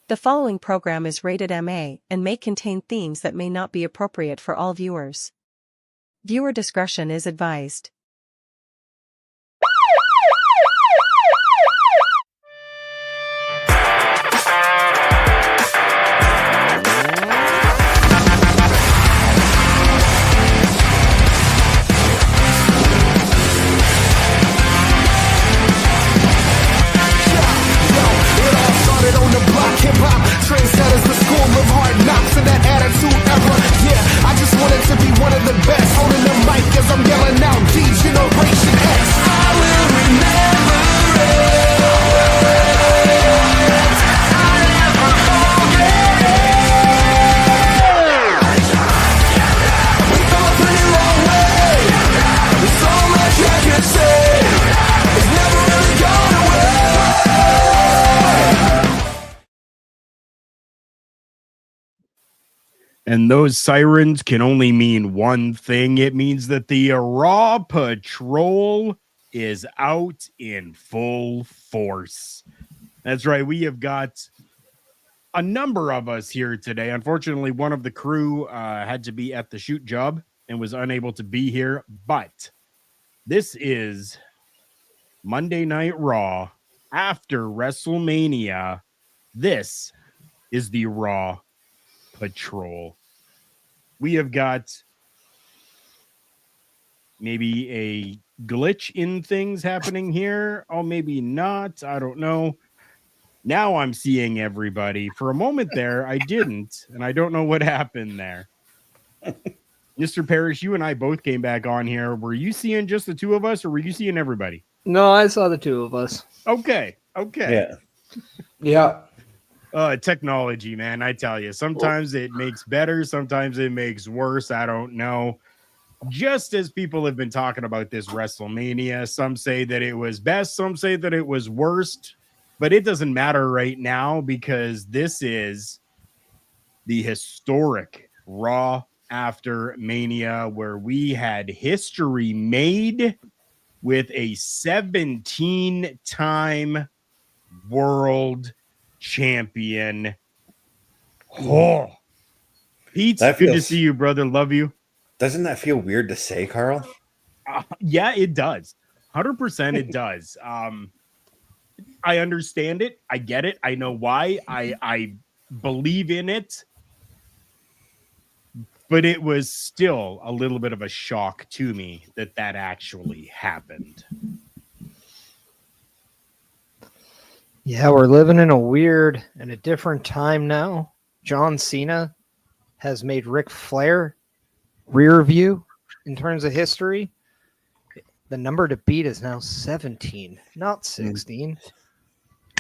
The following program is rated MA and may contain themes that may not be appropriate for all viewers. Viewer discretion is advised. Trendsetters, the school of hard knocks and that attitude ever. Yeah, I just wanted to be one of the best. Holding the mic as I'm yelling out D-Generation X. I will remember it. I'll never forget it. We come a pretty long way. There's so much I can say. It's never really gone away. And those sirens can only mean one thing. It means that the Raw Patrol is out in full force. That's right. We have got a number of us here today. Unfortunately, one of the crew had to be at the shoot job and was unable to be here. But this is Monday Night Raw after WrestleMania. This is the Raw Patrol. We have got maybe a glitch in things happening here. Oh, maybe not. I don't know. Now I'm seeing everybody. For a moment there, I didn't, and I don't know what happened there. Mr. Parrish, you and I both came back on here. Were you seeing just the two of us, or were you seeing everybody? No, I saw the two of us. Okay. Yeah. Technology, man, I tell you, sometimes it makes better, sometimes it makes worse. I don't know. Just as people have been talking about this WrestleMania, some say that it was best, some say that it was worst, but it doesn't matter right now because this is the historic Raw after Mania, where we had history made with a 17-time world champion. Oh, Pete, good to see you, brother. Love you. Doesn't that feel weird to say, Carl? Yeah, it does. 100% it does. I understand it. I get it. I know why. I believe in it. But it was still a little bit of a shock to me that actually happened. Yeah, we're living in a weird and a different time now. John Cena has made Ric Flair rear view in terms of history. The number to beat is now 17, not 16.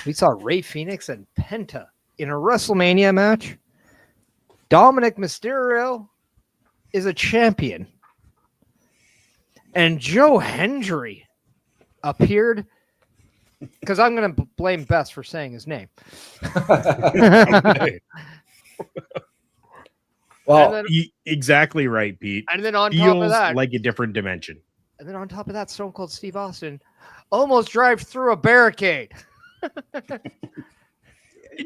We saw Rey Fenix and Penta in a WrestleMania match. Dominik Mysterio is a champion. And Joe Hendry appeared, because I'm going to blame Bess for saying his name. Well, then, exactly right, Pete. And then on Feels top of that, like a different dimension. And then on top of that, Stone Cold Steve Austin almost drives through a barricade.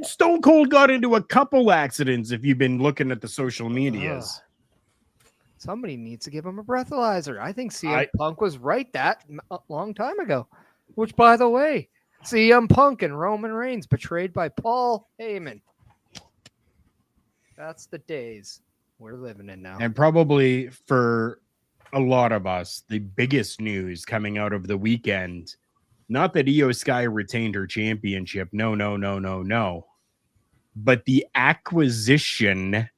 Stone Cold got into a couple accidents if you've been looking at the social medias. Somebody needs to give him a breathalyzer. I think CM Punk was right that a long time ago. Which, by the way, CM Punk and Roman Reigns betrayed by Paul Heyman. That's the days we're living in now. And probably for a lot of us, the biggest news coming out of the weekend, not that IYO Sky retained her championship. No. But the acquisition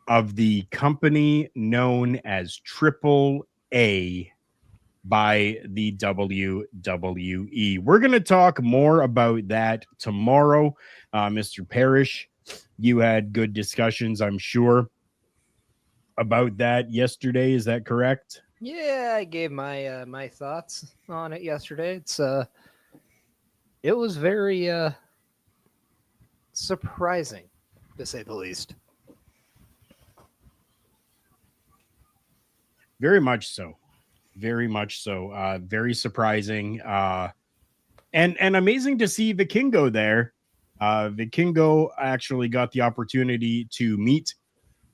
of the company known as Triple A by the WWE. We're going to talk more about that tomorrow. Mr. Parrish, you had good discussions, I'm sure, about that yesterday. Is that correct? Yeah, I gave my my thoughts on it yesterday. It was very surprising, to say the least. Very much so. Very much so. Very surprising. And amazing to see Vikingo there Vikingo actually got the opportunity to meet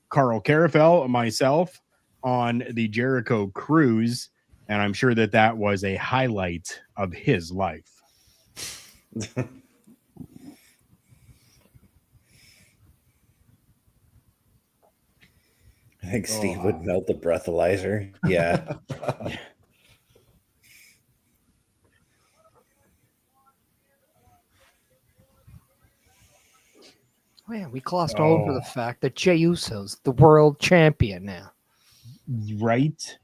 Karl Karufel, myself, on the Jericho cruise, and I'm sure that that was a highlight of his life. I think Steve would melt the breathalyzer. Yeah. Man, we glossed over the fact that Jey Uso's the world champion now. Right?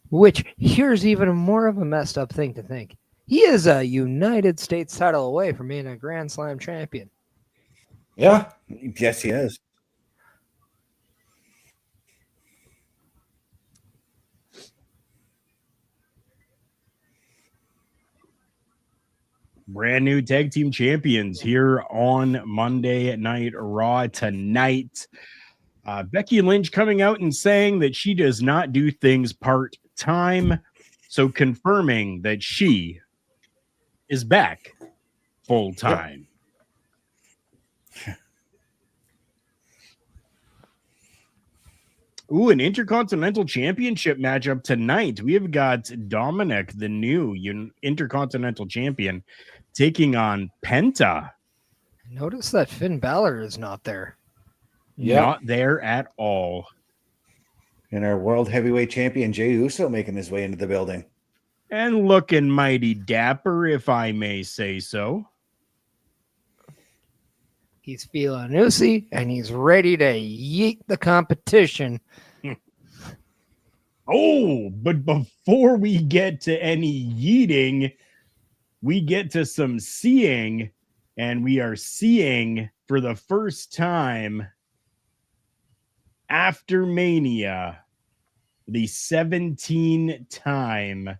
Which, here's even more of a messed up thing to think. He is a United States title away from being a Grand Slam champion. Yeah. Yes, he is. Brand new tag team champions here on Monday Night Raw tonight. Becky Lynch coming out and saying that she does not do things part-time, so confirming that she is back full-time. Ooh, an Intercontinental Championship matchup tonight. We have got Dominik, the new Intercontinental Champion, taking on Penta. Notice that Finn Balor is not there. Not there at all. And our World Heavyweight Champion, Jey Uso, making his way into the building. And looking mighty dapper, if I may say so. He's feeling oozy, and he's ready to yeet the competition. Oh, but before we get to any yeeting, we get to some seeing, and we are seeing for the first time after Mania the 17-time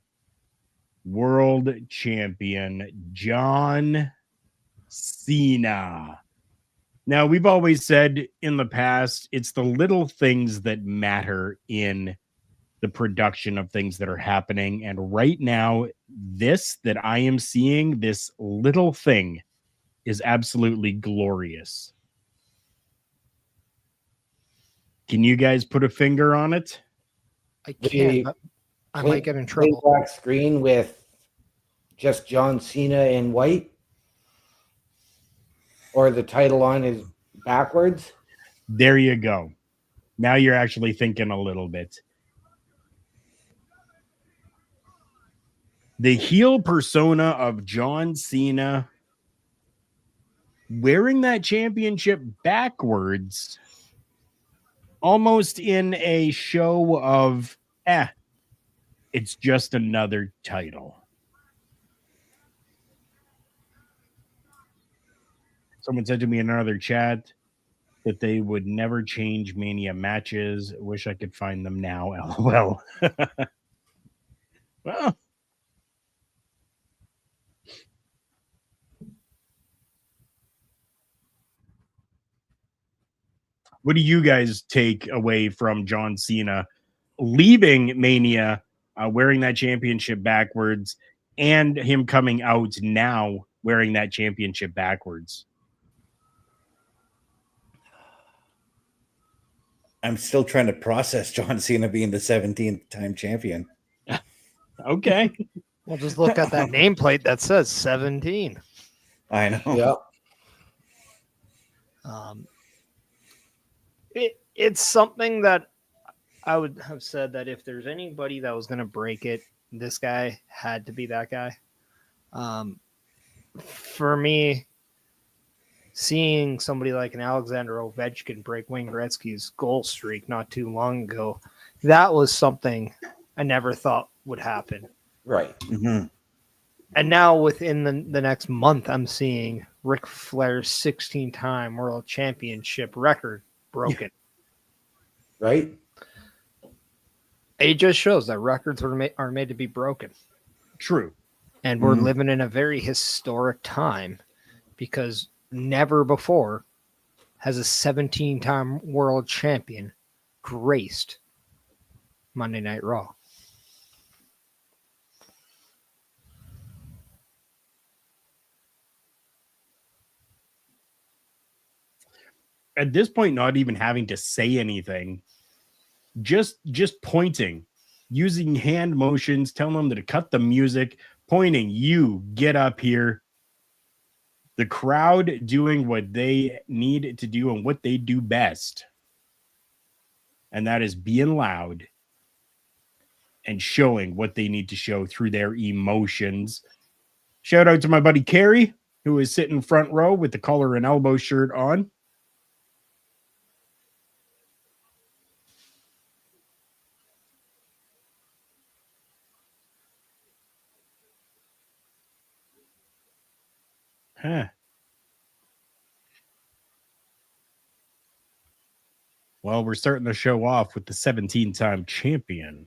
world champion, John Cena. Now, we've always said in the past, it's the little things that matter in the production of things that are happening. And right now, this that I am seeing, this little thing, is absolutely glorious. Can you guys put a finger on it? I can't. I might get in trouble. Black screen with just John Cena in white, or the title on is backwards. There you go. Now you're actually thinking a little bit. The heel persona of John Cena wearing that championship backwards, almost in a show of, it's just another title. Someone said to me in another chat that they would never change Mania matches. Wish I could find them now. LOL. Well, what do you guys take away from John Cena leaving Mania, wearing that championship backwards, and him coming out now wearing that championship backwards? I'm still trying to process John Cena being the 17th time champion. Okay. Well, just look at that nameplate that says 17. I know. Yeah. It's something that I would have said that if there's anybody that was going to break it, this guy had to be that guy. For me, seeing somebody like an Alexander Ovechkin break Wayne Gretzky's goal streak not too long ago, that was something I never thought would happen. Right. Mm-hmm. And now within the next month, I'm seeing Ric Flair's 16-time world championship record broken. Right. It just shows that records are made to be broken. True. And we're living in a very historic time because never before has a 17-time world champion graced Monday Night Raw. at this point not even having to say anything, just pointing, using hand motions, telling them to cut the music, pointing, you get up here. The crowd doing what they need to do and what they do best. And that is being loud and showing what they need to show through their emotions. Shout out to my buddy Carrie, who is sitting front row with the collar and elbow shirt on. Huh. Well, we're starting the show off with the 17-time champion.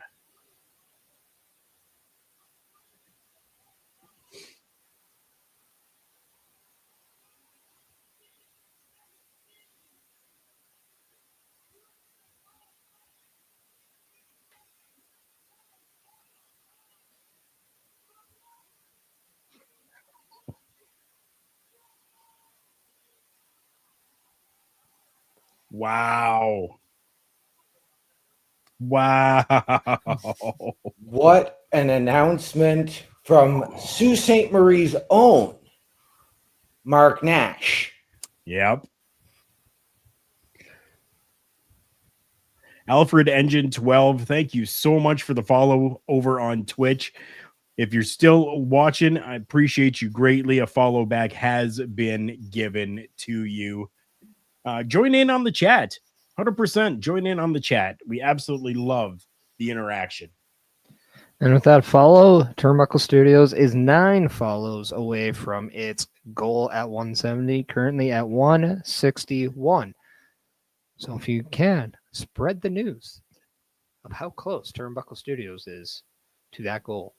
Wow. Wow. What an announcement from Sault Ste. Marie's own Mark Nash. Yep. Alfred Engine 12, thank you so much for the follow over on Twitch. If you're still watching, I appreciate you greatly. A follow back has been given to you. Join in on the chat. 100% join in on the chat. We absolutely love the interaction. And with that follow, Turnbuckle Studios is 9 follows away from its goal at 170, currently at 161. So if you can, spread the news of how close Turnbuckle Studios is to that goal.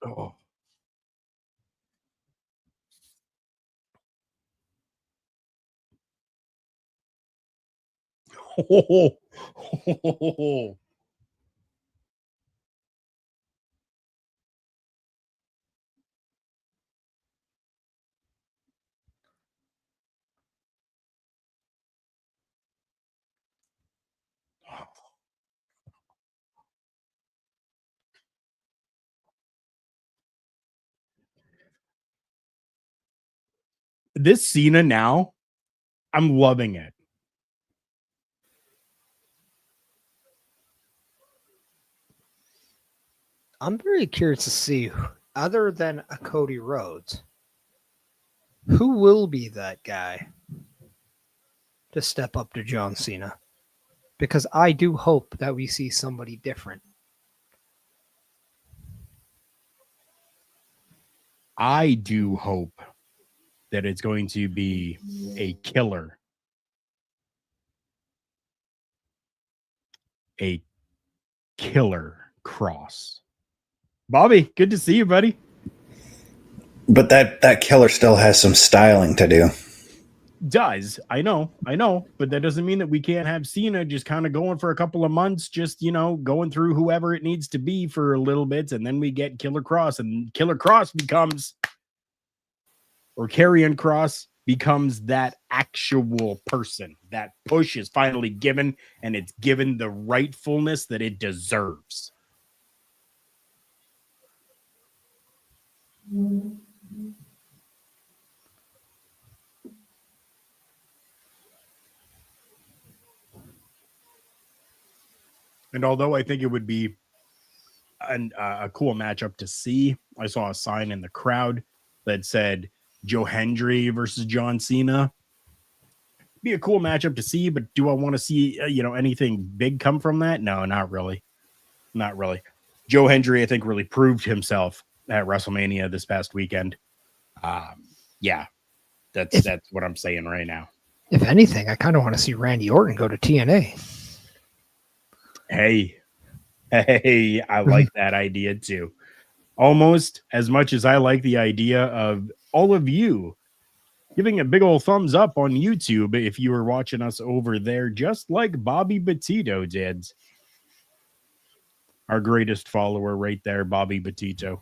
Oh. Oh. This Cena now, I'm loving it. I'm very curious to see, other than a Cody Rhodes, who will be that guy to step up to John Cena? Because I do hope that we see somebody different. I do hope that it's going to be a killer. A killer cross. Bobby, good to see you, buddy. But that killer still has some styling to do. Does. I know, but that doesn't mean that we can't have Cena just kind of going for a couple of months, just, going through whoever it needs to be for a little bit, and then we get Killer Cross, and Killer Cross becomes, or Karrion Kross becomes that actual person. That push is finally given, and it's given the rightfulness that it deserves. And although I think it would be a cool matchup to see, I saw a sign in the crowd that said Joe Hendry versus John Cena. Be a cool matchup to see, but do I want to see anything big come from that? No, not really. Not really. Joe Hendry, I think, really proved himself at WrestleMania this past weekend. Yeah, that's what I'm saying right now. If anything, I kind of want to see Randy Orton go to TNA. Hey, I like that idea too. Almost as much as I like the idea of all of you Giving a big old thumbs up on YouTube if you were watching us over there, just like Bobby Batito did. Our greatest follower right there, Bobby Batito.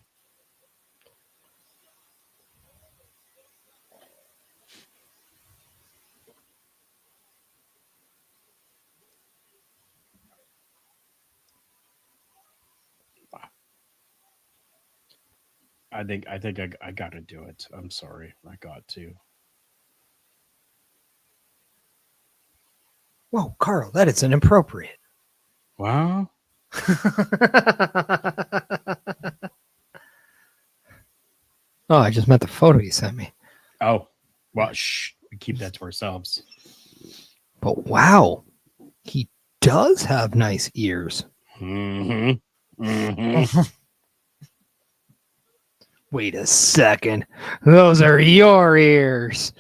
I think I gotta do it. I'm sorry. I got to. Whoa, Carl, that is inappropriate. Wow. Oh, I just meant the photo you sent me. Oh, well, shh. We keep that to ourselves. But wow, he does have nice ears. Mm-hmm. Mm-hmm. Wait a second. Those are your ears.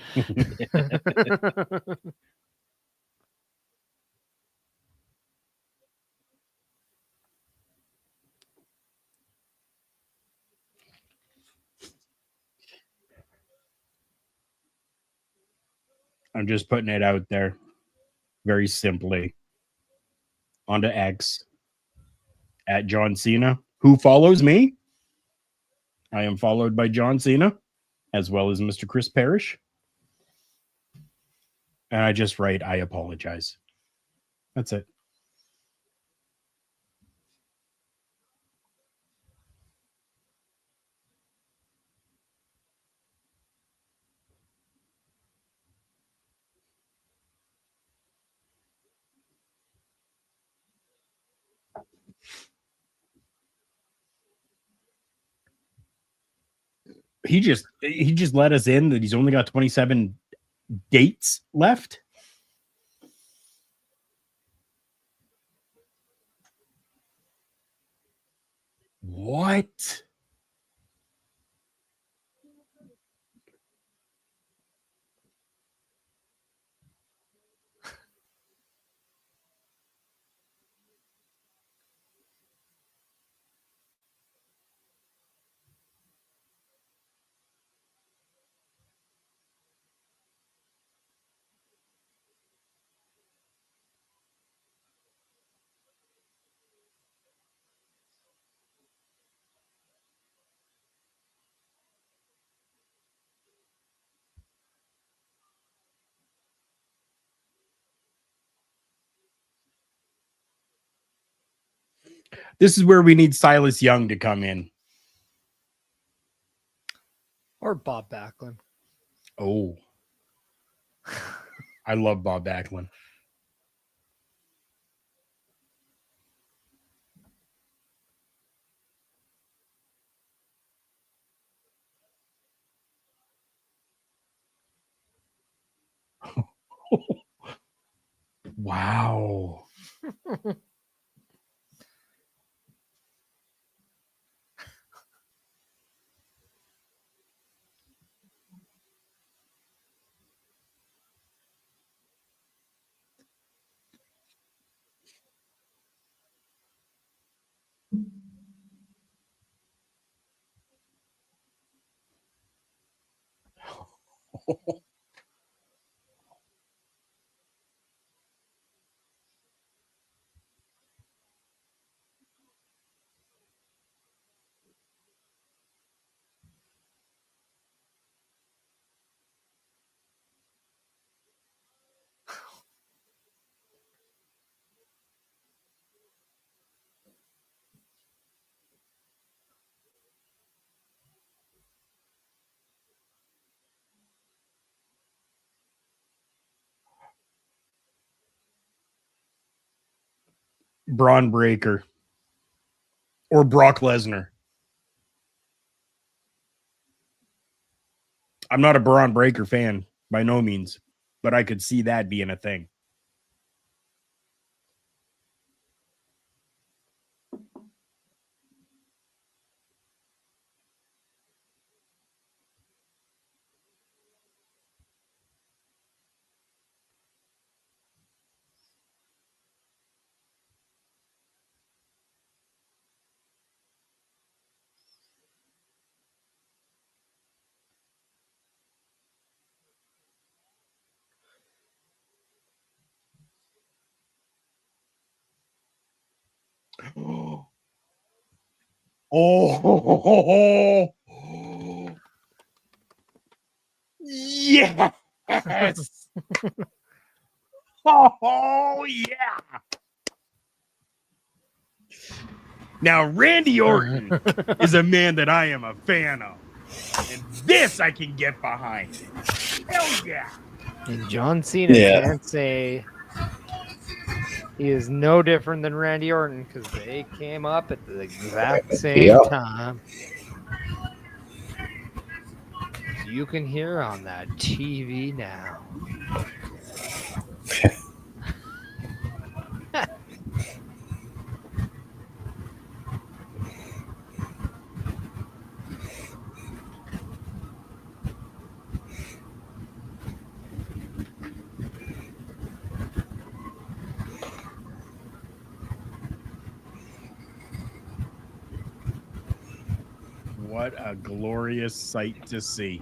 I'm just putting it out there very simply. Onto X at John Cena. Who follows me? I am followed by John Cena, as well as Mr. Chris Parrish. And I just write, I apologize. That's it. He just let us in that he's only got 27 dates left. What? This is where we need Silas Young to come in. Or Bob Backlund. Oh. I love Bob Backlund. Wow. Braun Breaker. Or Brock Lesnar. I'm not a Braun Breaker fan by no means, but I could see that being a thing. Oh, yes. Oh, yeah. Now, Randy Orton is a man that I am a fan of. And this I can get behind. Hell yeah. And John Cena can't say he is no different than Randy Orton because they came up at the exact same time. You can hear on that TV now. What a glorious sight to see.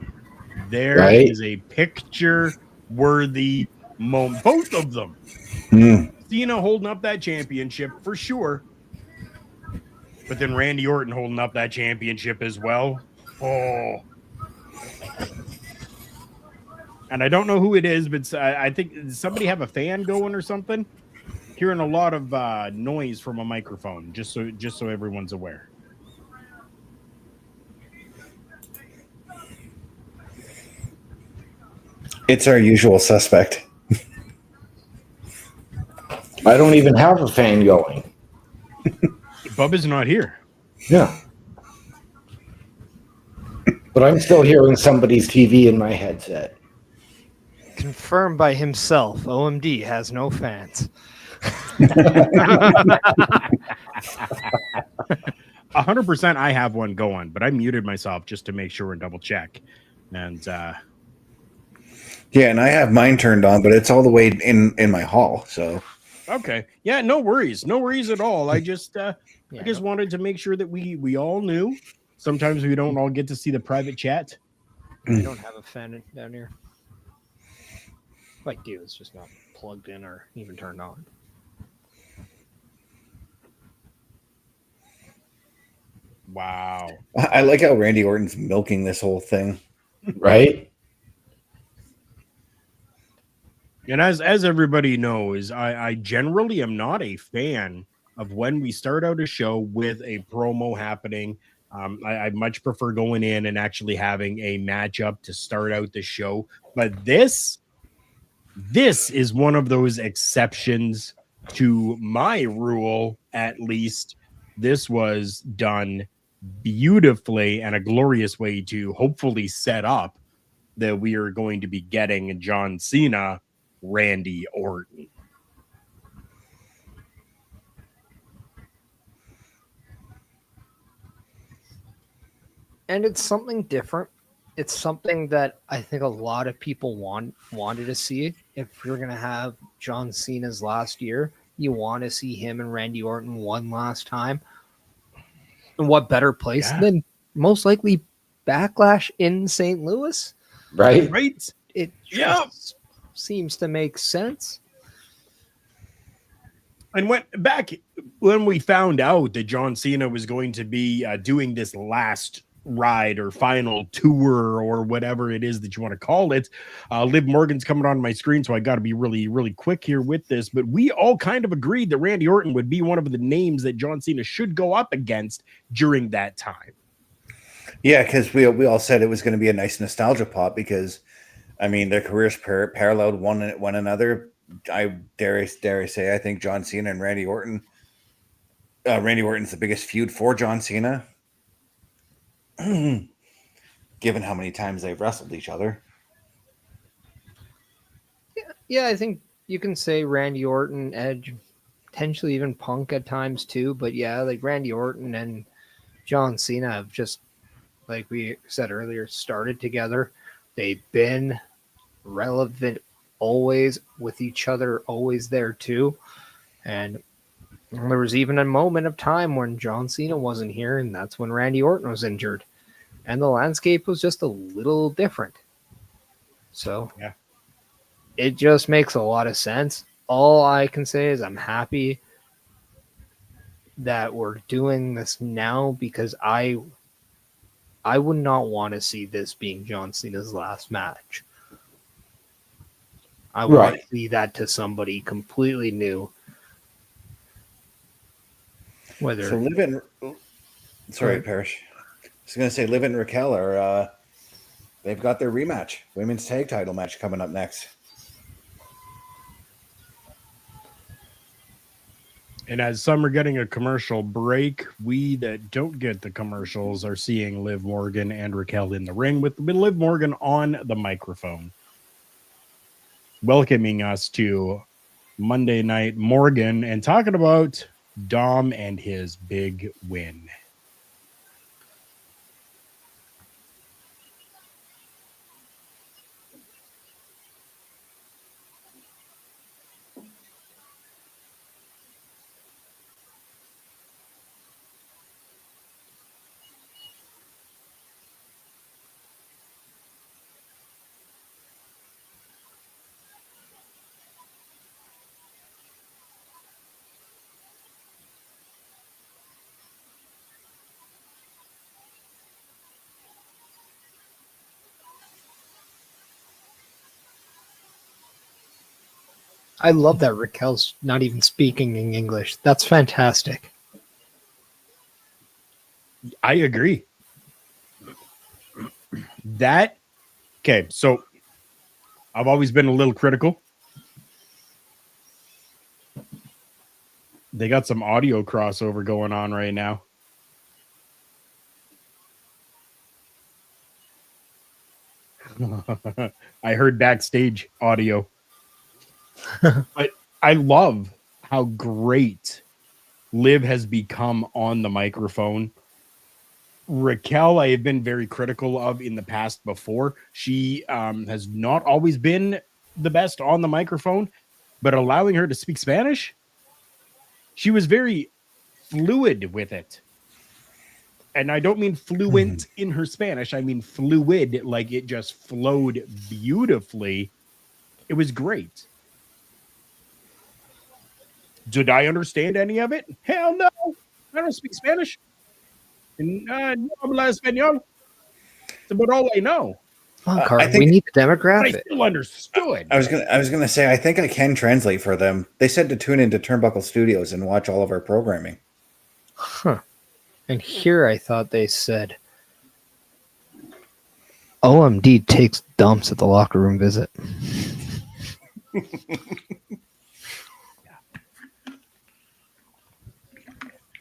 There is a picture-worthy moment. Both of them. Cena holding up that championship for sure. But then Randy Orton holding up that championship as well. Oh. And I don't know who it is, but I think does somebody have a fan going or something. Hearing a lot of noise from a microphone, just so everyone's aware. It's our usual suspect. I don't even have a fan going. Bubba's not here. Yeah. But I'm still hearing somebody's TV in my headset. Confirmed by himself, OMD has no fans. 100% I have one going, but I muted myself just to make sure and double check. And yeah, and I have mine turned on, but it's all the way in my hall. So okay, yeah, no worries at all. I just wanted to make sure that we all knew. Sometimes we don't all get to see the private chat. I don't have a fan down here. I do. It's just not plugged in or even turned on. Wow. I like how Randy Orton's milking this whole thing. Right? And as everybody knows, I generally am not a fan of when we start out a show with a promo happening. I much prefer going in and actually having a matchup to start out the show. But this is one of those exceptions to my rule, at least. This was done beautifully and a glorious way to hopefully set up that we are going to be getting John Cena, Randy Orton. And it's something different. It's something that I think a lot of people wanted to see. If you're going to have John Cena's last year, you want to see him and Randy Orton one last time. And what better place than most likely Backlash in St. Louis? Right? Right? It just seems to make sense. And when we found out that John Cena was going to be doing this last ride or final tour or whatever it is that you want to call it, Liv Morgan's coming on my screen, so I got to be really, really quick here with this. But we all kind of agreed that Randy Orton would be one of the names that John Cena should go up against during that time. Yeah, because we all said it was going to be a nice nostalgia pop because, I mean, their careers paralleled one another. I dare say I think John Cena and Randy Orton. Randy Orton's the biggest feud for John Cena, given how many times they've wrestled each other. Yeah, I think you can say Randy Orton, Edge, potentially even Punk at times too. But yeah, like Randy Orton and John Cena have just, like we said earlier, started together. They've been relevant always with each other, always there too. And there was even a moment of time when John Cena wasn't here, and that's when Randy Orton was injured. And the landscape was just a little different. So yeah, it just makes a lot of sense. All I can say is I'm happy that we're doing this now because I would not want to see this being John Cena's last match. I want Right. to see that to somebody completely new. Whether So Liv and sorry, Parrish. I was going to say Liv and Raquel are they've got their rematch, women's tag title match coming up next. And as some are getting a commercial break, we that don't get the commercials are seeing Liv Morgan and Raquel in the ring with Liv Morgan on the microphone, welcoming us to Monday Night Morgan and talking about Dom and his big win. I love that Raquel's not even speaking in English. That's fantastic. I agree. That okay, so I've always been a little critical. They got some audio crossover going on right now. I heard backstage audio. But I love how great Liv has become on the microphone. Raquel, I have been very critical of in the past before. She has not always been the best on the microphone, but allowing her to speak Spanish, she was very fluid with it. And I don't mean fluent in her Spanish. I mean fluid, like it just flowed beautifully. It was great. Did I understand any of it? Hell no. I don't speak Spanish. No habla español. It's about all I know. Come on, Carl, I think- we need the But I demographic. still understood. I was gonna say I think I can translate for them. They said to tune into Turnbuckle Studios and watch all of our programming. Huh. And here I thought they said OMD takes dumps at the locker room visit.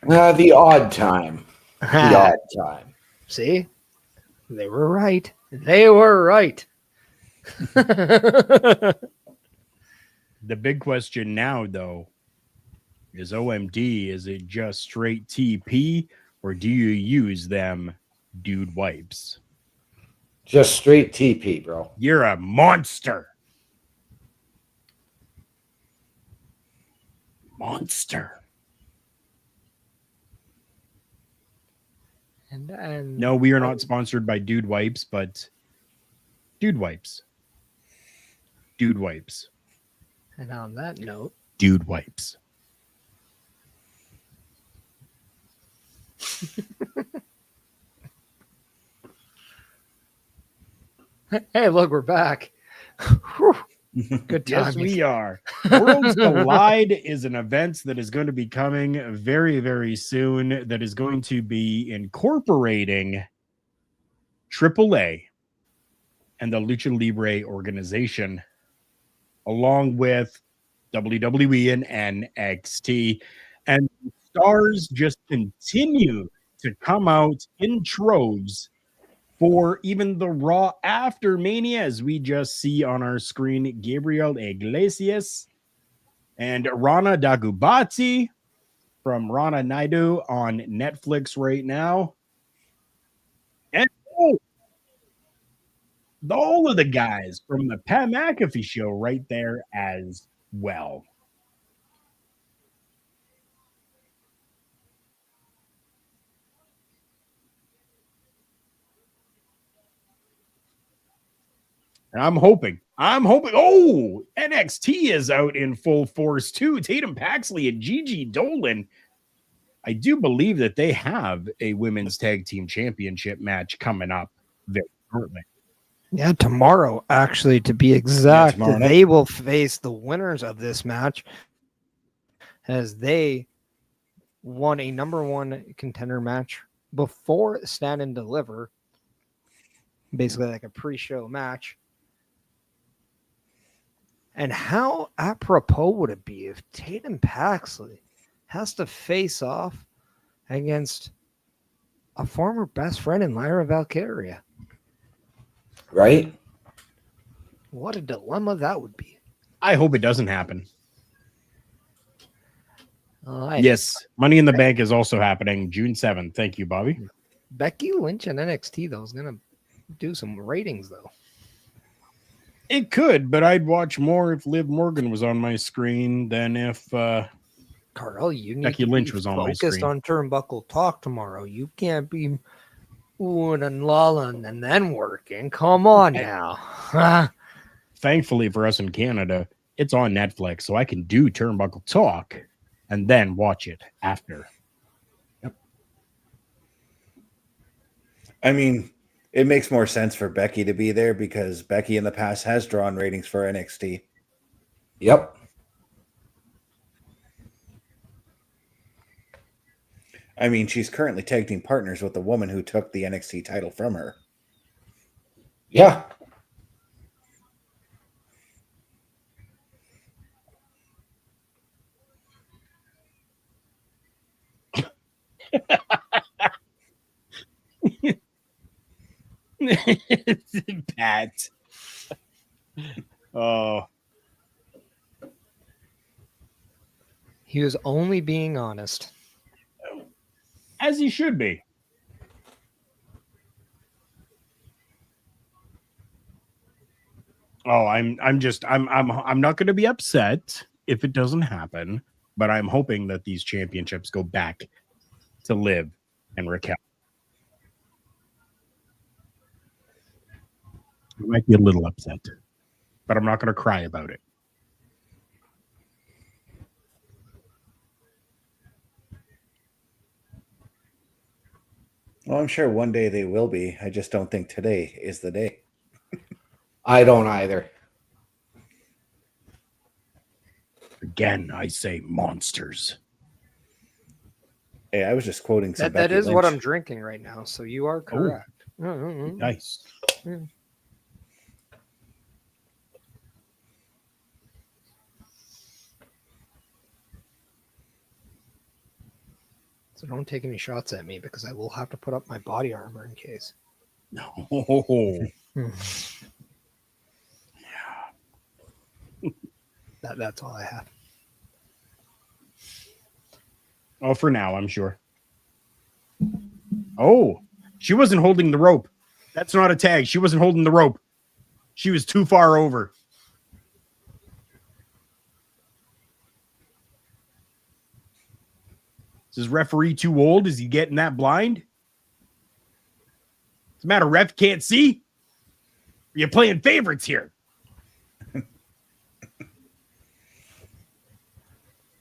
The odd time. The odd time. See? They were right. They were right. The big question now, though, is OMD, is it just straight TP or do you use them dude wipes? Just straight TP, bro. You're a monster. Monster. And No, we are not sponsored by Dude Wipes, but Dude Wipes. Dude Wipes. And on that note, Dude Wipes. hey, look, we're back. Whew. Good Yes, timing. we are. Worlds Collide is an event that is going to be coming very, very soon that is going to be incorporating AAA and the Lucha Libre organization, along with WWE and NXT. And stars just continue to come out in troves for even the Raw after Mania, as we just see on our screen, Gabriel Iglesias and Rana Dagubati from Rana Naidu on Netflix right now. And all of the guys from the Pat McAfee show right there as well. And I'm hoping, oh, NXT is out in full force too. Tatum Paxley and Gigi Dolan I do believe that they have a women's tag team championship match coming up very shortly. Yeah, tomorrow, actually, to be exact, tomorrow night. they will face the winners of this match as they won a number one contender match before Stand and Deliver, basically like a pre-show match. And how apropos would it be if Tatum Paxley has to face off against a former best friend in Lyra Valkyria? Right? What a dilemma that would be. I hope it doesn't happen. I Yes, Money in the Bank is also happening June 7th. Thank you, Bobby. Becky Lynch and NXT, though, is going to do some ratings, though. It could, but I'd watch more if Liv Morgan was on my screen than if Carl, you need Becky to Lynch be was on my focused screen. on Turnbuckle Talk tomorrow. You can't be oohing and lulling and then working. Come on now. Thankfully for us in Canada, it's on Netflix, so I can do Turnbuckle Talk and then watch it after. Yep. I mean, it makes more sense for Becky to be there because Becky in the past has drawn ratings for NXT. Yep. I mean, she's currently tag team partners with the woman who took the NXT title from her. Yeah. Pat. Oh. He was only being honest. As he should be. Oh, I'm not going to be upset if it doesn't happen, but I'm hoping that these championships go back to Liv and Raquel. I might be a little upset, but I'm not going to cry about it. Well, I'm sure one day they will be. I just don't think today is the day. I don't either. Again, I say monsters. Hey, I was just quoting some That Becky is what Lynch. I'm drinking right now, so you are correct. Nice. Yeah. So don't take any shots at me because I will have to put up my body armor in case. No. That's all I have. Oh, for now, I'm sure. Oh, she wasn't holding the rope. That's not a tag. She wasn't holding the rope. She was too far over. Is this referee too old? Is he getting that blind? What's the matter, ref? Can't see? Are you playing favorites here?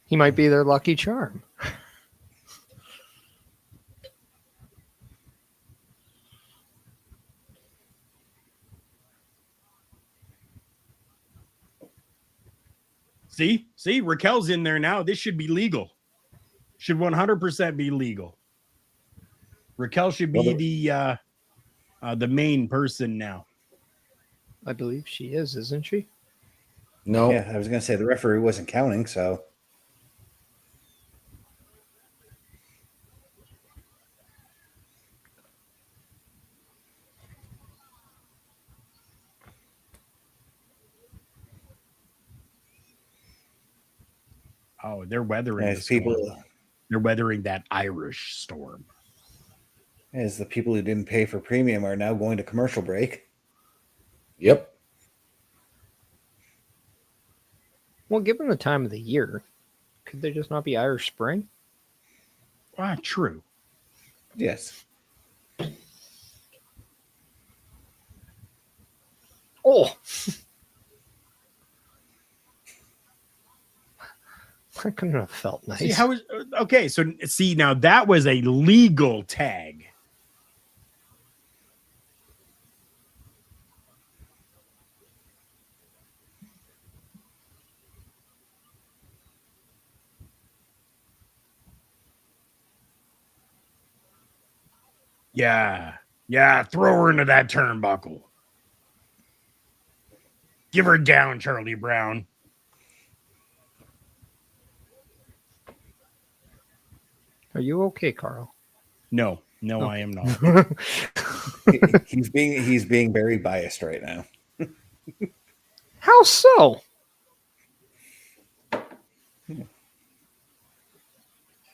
He might be their lucky charm. See, Raquel's in there now. This should be legal. Should 100% be legal. Raquel should be the main person now. I believe she is, isn't she? No. Yeah, I was going to say the referee wasn't counting, so. Oh, they're weathering As the storm. people, They're weathering that Irish storm. as the people who didn't pay for premium are now going to commercial break. Yep. Well, given the time of the year, could they just not be Irish Spring? Ah, true. Yes. Oh! That couldn't have felt nice. See how is okay? So see now that was a legal tag. Yeah, throw her into that turnbuckle. Give her down, Charlie Brown. Are you okay, Carl? No, I am not. He's being very biased right now. How so?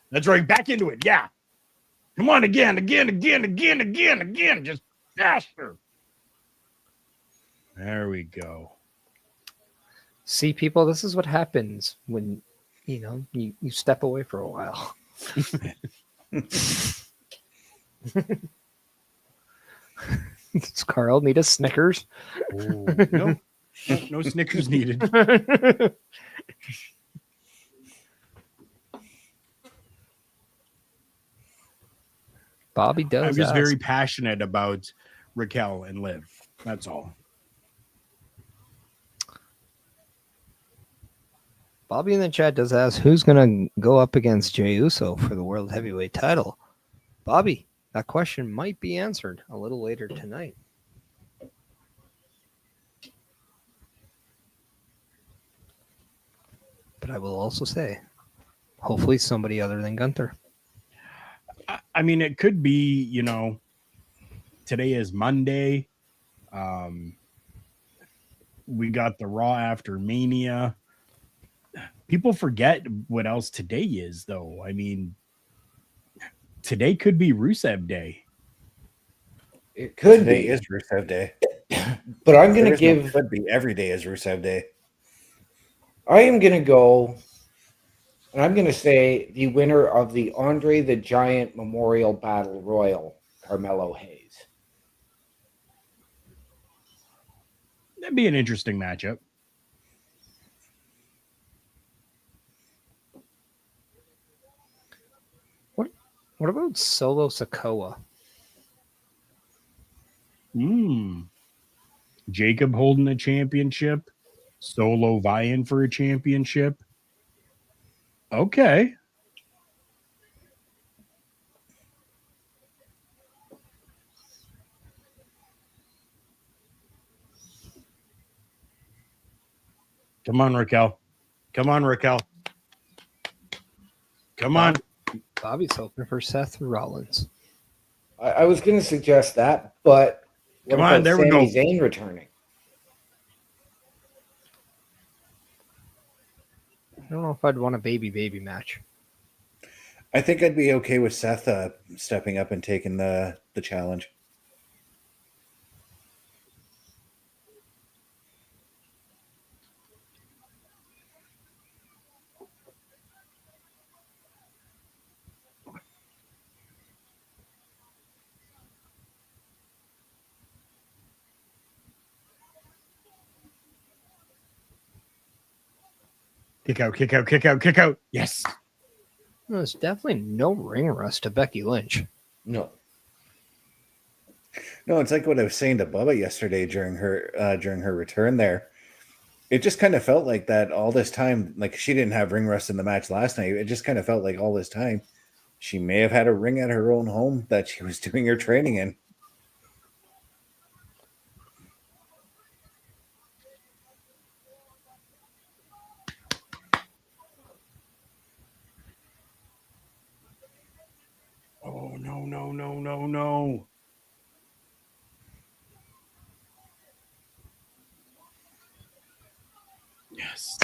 That's right. Back into it. Yeah. Come on again. Just faster. There we go. See, people, this is what happens when, you step away for a while. Does Carl need a Snickers? Oh, no Snickers needed. Bobby does. I'm just ask. very passionate about Raquel and Liv. That's all. Bobby in the chat does ask, who's going to go up against Jey Uso for the World Heavyweight title? Bobby, that question might be answered a little later tonight. But I will also say, hopefully somebody other than Gunther. I mean, it could be, today is Monday. We got the Raw after Mania. People forget what else today is, though. I mean, today could be Rusev Day. It could Today be. is Rusev Day. But I'm going to give... could be. Every day is Rusev Day. I am going to go, and I'm going to say the winner of the Andre the Giant Memorial Battle Royal, Carmelo Hayes. That'd be an interesting matchup. What about Solo Sikoa? Jacob holding a championship. Solo vying for a championship. Okay. Come on, Raquel. Come on. Bobby's hoping for Seth Rollins. I was going to suggest that, but what Come on, about there we Sami go. Zayn returning? I don't know if I'd want a baby match. I think I'd be okay with Seth stepping up and taking the challenge. Kick out. Yes. There's definitely no ring rust to Becky Lynch. No. No, it's like what I was saying to Bubba yesterday during her return there. It just kind of felt like that all this time. Like she didn't have ring rust in the match last night. It just kind of felt like all this time she may have had a ring at her own home that she was doing her training in. Oh, no. Yes.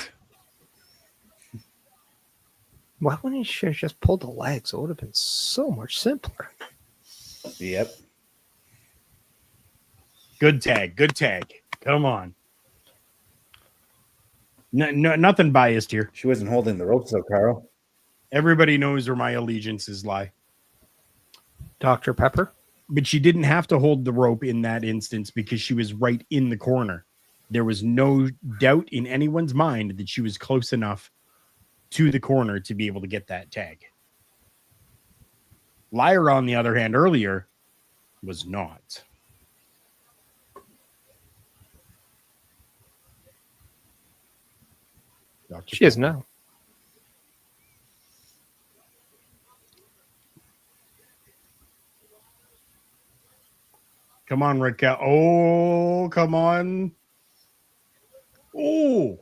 Why wouldn't she have just pulled the legs? It would have been so much simpler. Yep. Good tag. Come on. No, nothing biased here. She wasn't holding the ropes though, Carl. Everybody knows where my allegiances lie. Dr. Pepper? But she didn't have to hold the rope in that instance because she was right in the corner. There was no doubt in anyone's mind that she was close enough to the corner to be able to get that tag. Lyra, on the other hand, earlier was not. She is now. Come on, Raquel. Oh, come on. Oh.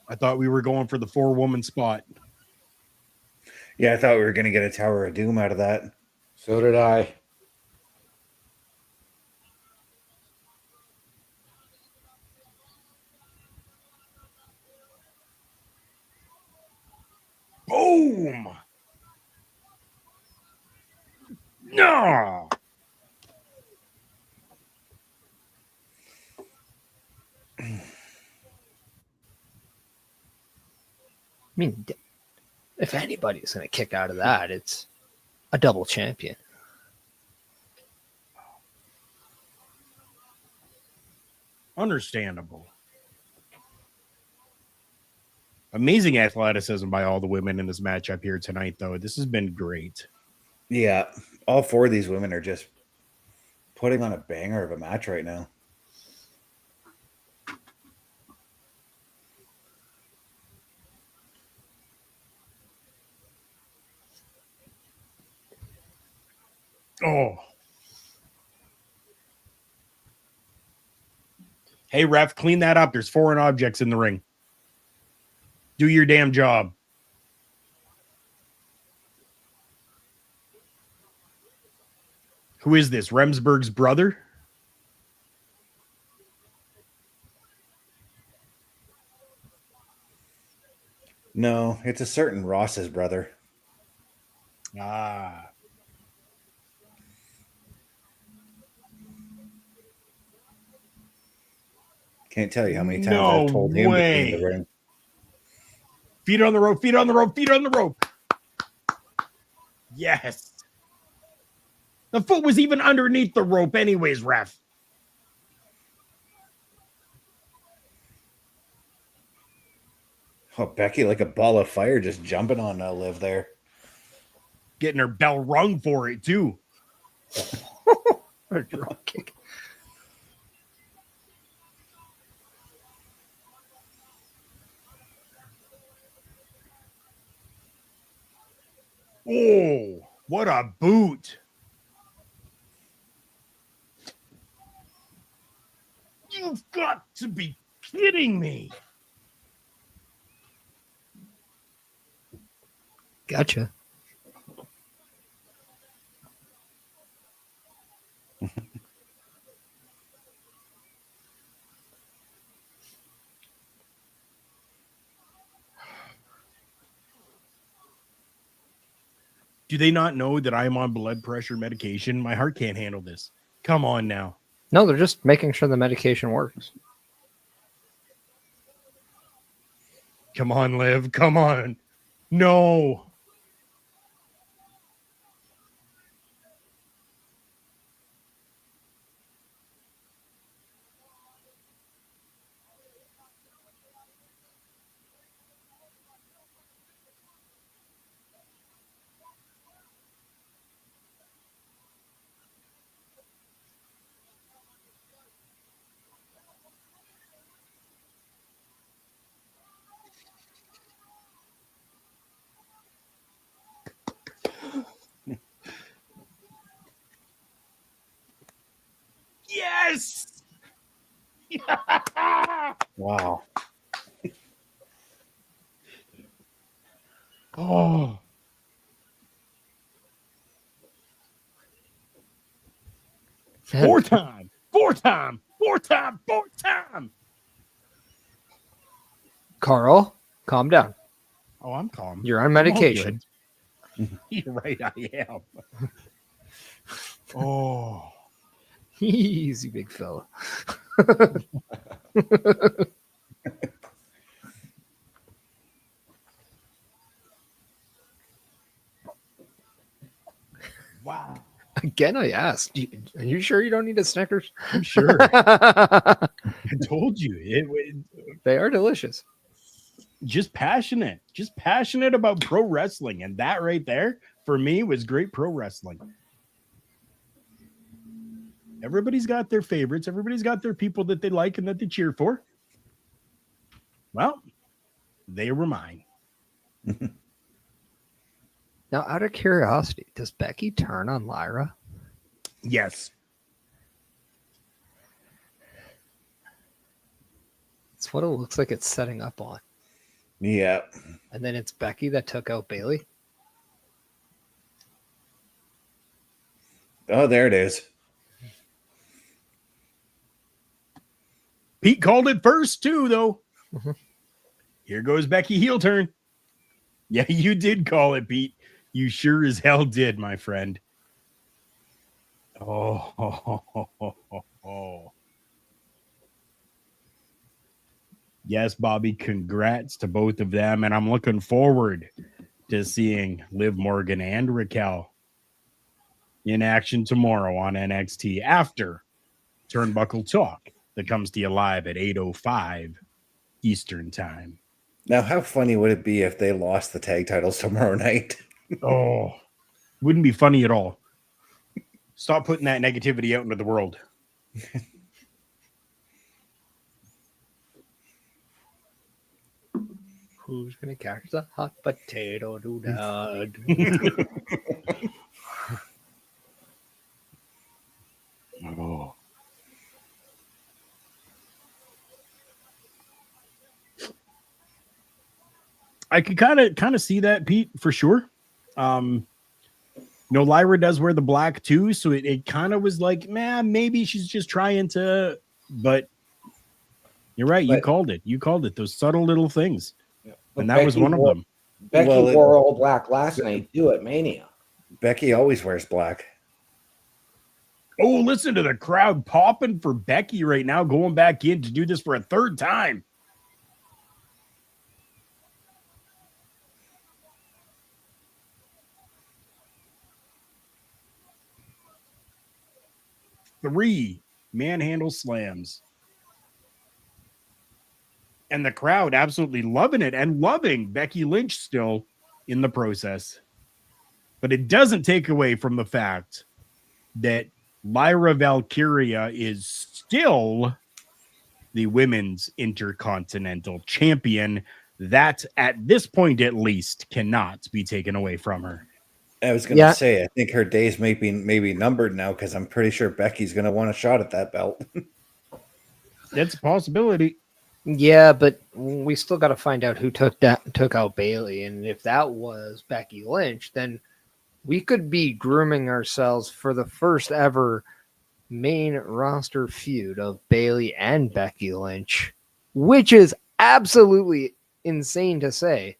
I thought we were going for the 4-woman spot. Yeah, I thought we were going to get a Tower of Doom out of that. So did I. Boom. No. I mean, if anybody's going to kick out of that, it's a double champion. Understandable. Amazing athleticism by all the women in this matchup here tonight, though. This has been great. Yeah, all 4 of these women are just putting on a banger of a match right now. Oh. Hey, ref, clean that up. There's foreign objects in the ring. Do your damn job. Who is this? Remsburg's brother? No, it's a certain Ross's brother. Ah. Can't tell you how many times No I've told him to clean way. the ring. Feet on the rope, feet on the rope, feet on the rope. Yes. The foot was even underneath the rope anyways, ref. Oh, Becky like a ball of fire just jumping on Liv there. Getting her bell rung for it, too. A drop kick. Oh, what a boot. You've got to be kidding me. Gotcha. Do they not know that I'm on blood pressure medication? My heart can't handle this. Come on now. No, they're just making sure the medication works. Come on, Liv. Come on. No. Yes. Wow. Oh. Four time. Carl, calm down. Oh, I'm calm. You're on I'm all medication. good. You're right, I am. Oh. Easy, big fella. Wow. Again, I asked, are you sure you don't need a Snickers? I'm sure. I told you. They are delicious. Just passionate about pro wrestling. And that right there, for me, was great pro wrestling. Everybody's got their favorites. Everybody's got their people that they like and that they cheer for. Well, they were mine. Now, out of curiosity, does Becky turn on Lyra? Yes. It's what it looks like it's setting up on. Yeah. And then it's Becky that took out Bailey. Oh, there it is. Pete called it first, too, though. Mhm. Here goes Becky heel turn. Yeah, you did call it, Pete. You sure as hell did, my friend. Oh. Yes, Bobby, congrats to both of them. And I'm looking forward to seeing Liv Morgan and Raquel in action tomorrow on NXT after Turnbuckle Talk that comes to you live at 8:05 Eastern Time. Now, how funny would it be if they lost the tag titles tomorrow night? Oh, wouldn't be funny at all. Stop putting that negativity out into the world. Who's going to catch the hot potato doodad? Oh. I could kind of see that, Pete, for sure. Lyra does wear the black too, so it kind of was like, man, maybe she's just trying to, but you're right. You called it. Those subtle little things. And that was one of them. Becky wore all black last night too at Mania. Becky always wears black. Oh, listen to the crowd popping for Becky right now, going back in to do this for a third time. Three manhandle slams. And the crowd absolutely loving it and loving Becky Lynch still in the process. But it doesn't take away from the fact that Lyra Valkyria is still the women's Intercontinental Champion. That, at this point at least, cannot be taken away from her. I was going to say, I think her days may be numbered now because I'm pretty sure Becky's going to want a shot at that belt. That's a possibility. Yeah, but we still got to find out who took out Bailey, and if that was Becky Lynch, then we could be grooming ourselves for the first ever main roster feud of Bailey and Becky Lynch, which is absolutely insane to say.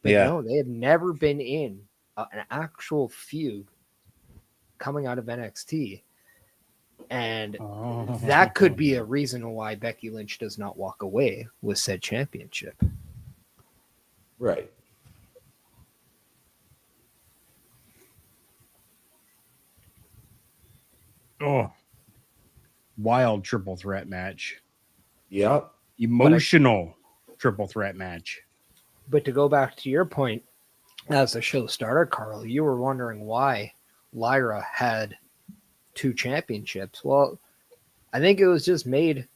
But no, they had never been in an actual feud coming out of NXT. And that could be a reason why Becky Lynch does not walk away with said championship. Right. Oh, wild triple threat match. Yep. Emotional triple threat match. But to go back to your point, as the show started, Carl, you were wondering why Lyra had 2 championships. Well, I think it was just made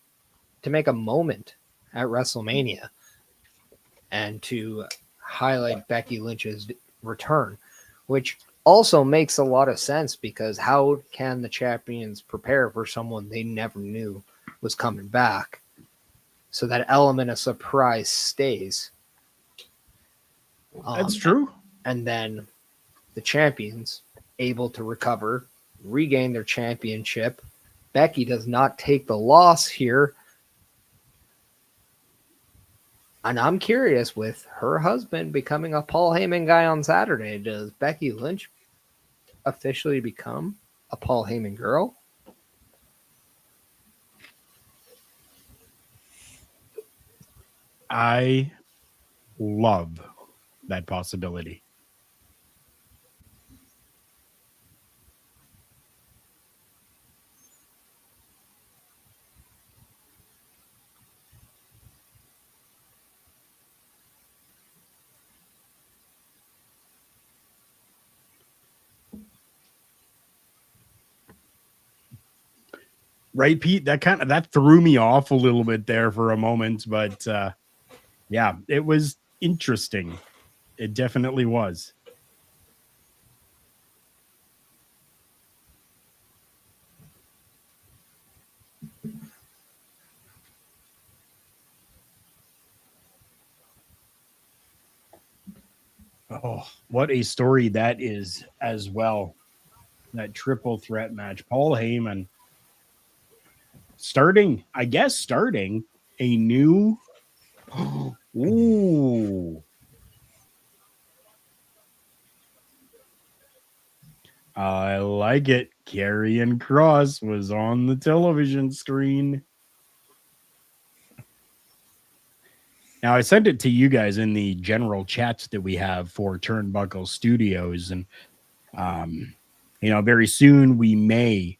to make a moment at WrestleMania and to highlight Becky Lynch's return, which also makes a lot of sense because how can the champions prepare for someone they never knew was coming back? So that element of surprise stays. That's true. And then the champions able to recover, regain their championship. Becky does not take the loss here. And I'm curious, with her husband becoming a Paul Heyman guy on Saturday, does Becky Lynch officially become a Paul Heyman girl? I love that possibility. Right, Pete? That threw me off a little bit there for a moment, but yeah, it was interesting. It definitely was. Oh, what a story that is as well. That triple threat match. Paul Heyman starting a new ooh. I like it. Karrion Kross was on the television screen. Now, I sent it to you guys in the general chats that we have for Turnbuckle Studios. And, very soon we may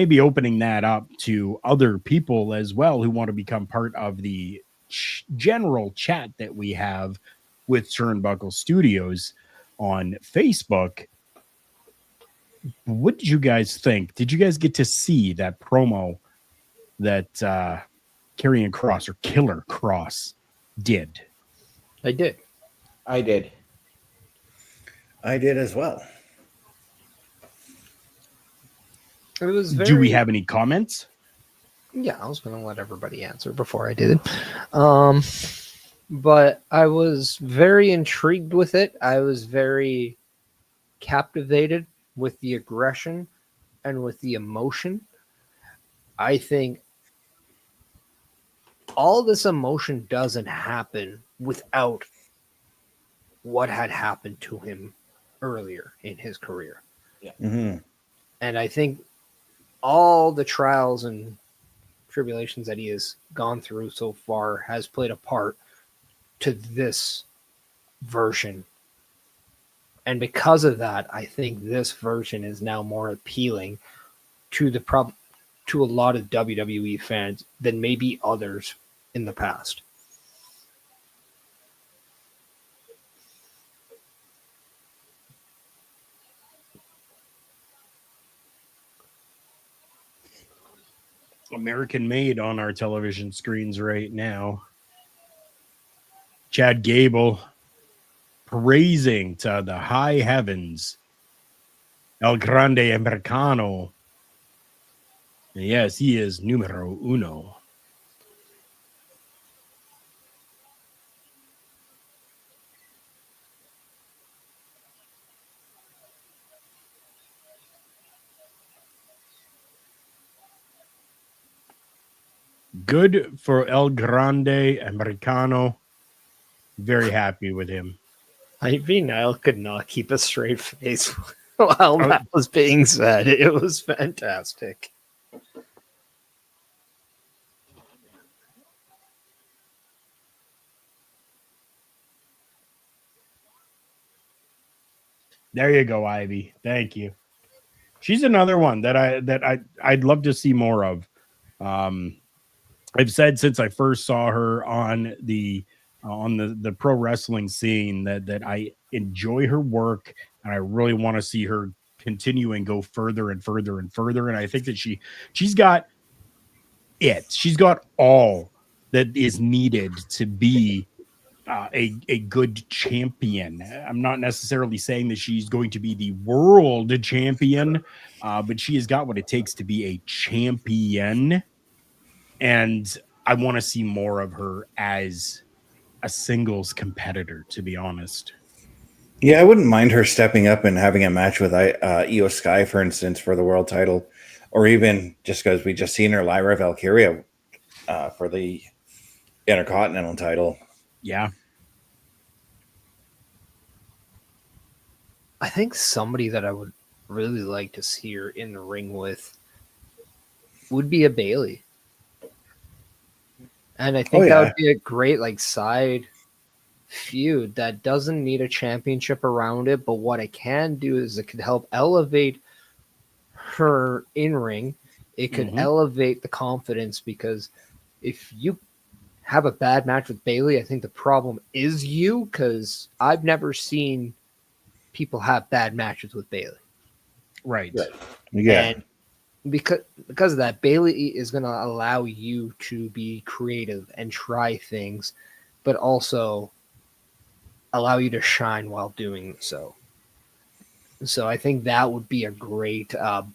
be opening that up to other people as well who want to become part of the general chat that we have with Turnbuckle Studios on Facebook. What did you guys think? Did you guys get to see that promo that Karrion Kross or Killer Kross did? I did. I did. I did as well. It was Do we have any comments? Yeah, I was going to let everybody answer before I did. But I was very intrigued with it. I was very captivated with the aggression and with the emotion. I think all this emotion doesn't happen without what had happened to him earlier in his career. Yeah. Mm-hmm. And I think all the trials and tribulations that he has gone through so far has played a part to this version. And because of that, I think this version is now more appealing to to a lot of WWE fans than maybe others in the past. American made on our television screens right now. Chad Gable praising to the high heavens El Grande Americano. Yes, he is numero uno. Good for El Grande Americano. Very happy with him. Ivy Nile could not keep a straight face while that was being said. It was fantastic. There you go, Ivy. Thank you. She's another one that I'd love to see more of. I've said since I first saw her on the pro wrestling scene that I enjoy her work and I really want to see her continue and go further and further and further. And I think that she's got it. She's got all that is needed to be a good champion. I'm not necessarily saying that she's going to be the world champion, but she has got what it takes to be a champion. And I want to see more of her as a singles competitor, to be honest. Yeah, I wouldn't mind her stepping up and having a match with IYO Sky, for instance, for the world title, or even just because we just seen her Lyra Valkyria for the Intercontinental title. Yeah. I think somebody that I would really like to see her in the ring with would be a Bayley. And I think that would be a great side feud that doesn't need a championship around it, but what it can do is it could help elevate her in ring. It could elevate the confidence, because if you have a bad match with Bayley, I think the problem is you, because I've never seen people have bad matches with Bayley. Right. Yeah. And because of that, Bailey is going to allow you to be creative and try things, but also allow you to shine while doing so. So I think that would be a great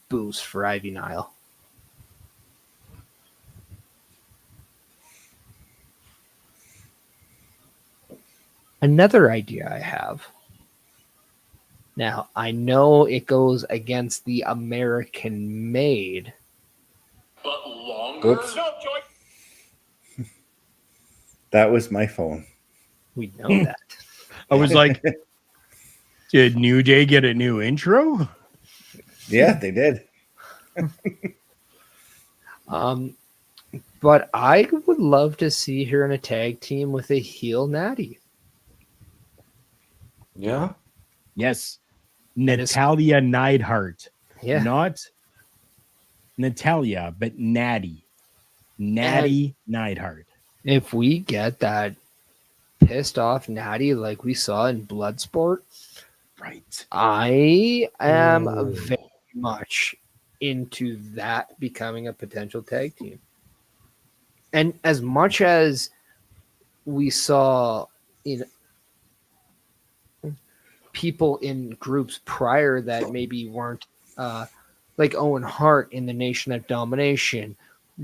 boost for Ivy Nile. Another idea I have. Now, I know it goes against the American made. But longer? Oops. That was my phone. We know that. I was like, did New Day get a new intro? Yeah, they did. But I would love to see her in a tag team with a heel Natty. Yeah. Yes. Natalia Neidhart. Yeah. Not Natalia, but Natty. Natty Neidhart. If we get that pissed off Natty like we saw in Bloodsport, Right. I am Oh. very much into that becoming a potential tag team. And as much as we saw in people in groups prior that maybe weren't like Owen Hart in the Nation of Domination,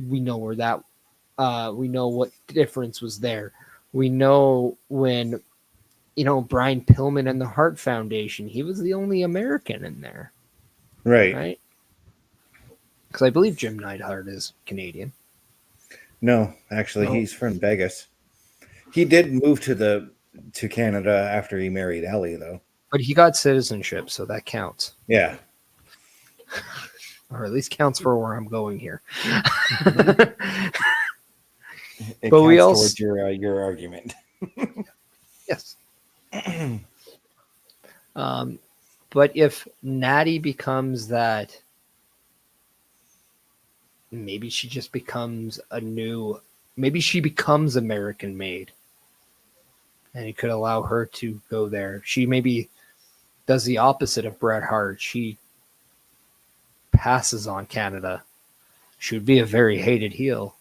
we know where that we know what difference was there. We know when Brian Pillman and the Hart Foundation, he was the only American in there, Right. Because I believe Jim Neidhart is Canadian. No, actually, he's from Vegas. He did move to Canada after he married Ellie, though. But he got citizenship, so that counts. Yeah. Or at least counts for where I'm going here. It But we counts also- towards your argument. Yes. But if Natty becomes that, maybe she just becomes maybe she becomes American made. And it could allow her to go there. She maybe does the opposite of Bret Hart. She passes on Canada. She would be a very hated heel.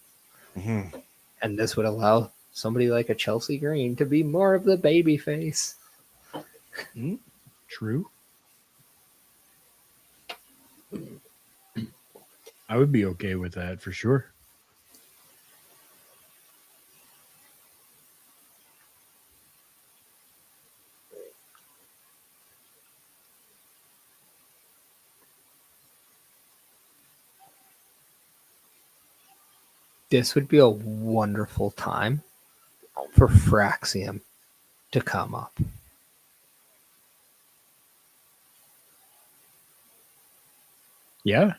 Mm-hmm. And this would allow somebody like a Chelsea Green to be more of the baby face. True. I would be okay with that for sure. This would be a wonderful time for Fraxium to come up. Yeah.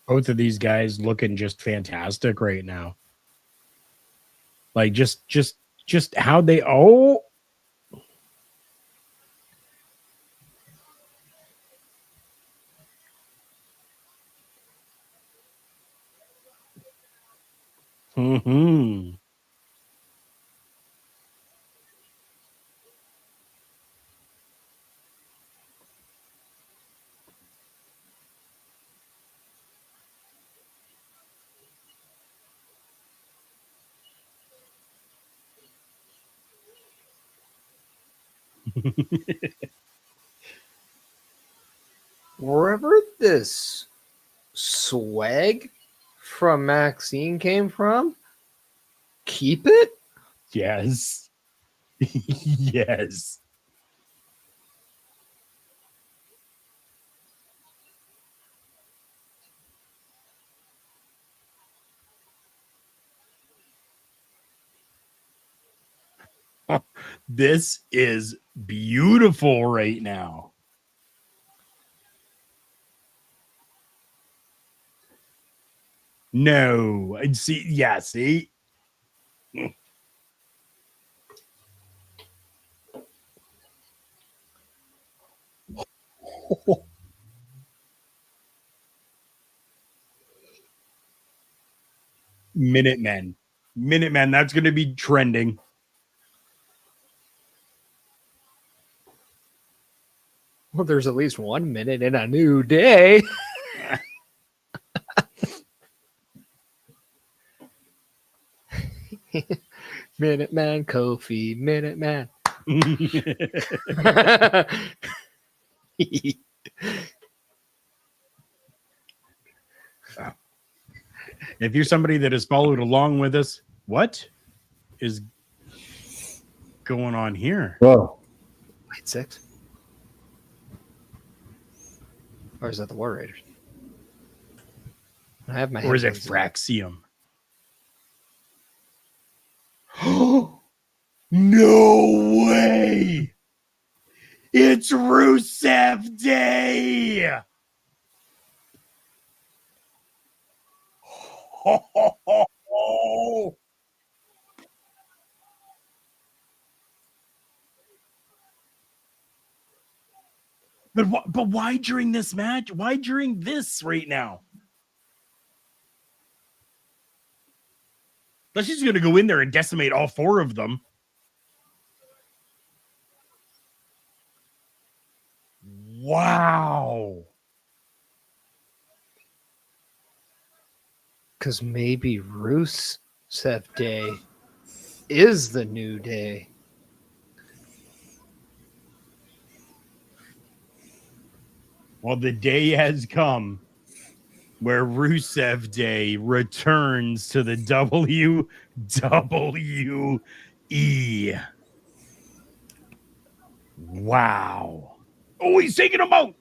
Both of these guys looking just fantastic right now. Like just how they Mm-hmm. Wherever this swag from Maxine came from, keep it. Yes. Yes. This is beautiful right now. No, and see, yeah, see. Minutemen. That's going to be trending. Well, there's at least 1 minute in a new day. Minuteman, Kofi, Minuteman. If you're somebody that has followed along with us, what is going on here? Whoa. Night 6? Or is that the War Raiders? I have my Or is it headphones in. Fraxium? No way! It's Rusev Day! But why during this match? Why during this right now? Let's just gonna go in there and decimate all 4 of them. Wow. Because maybe Rusev Day is the new day. Well, the day has come where Rusev Day returns to the WWE. Wow. Oh, he's taking him out.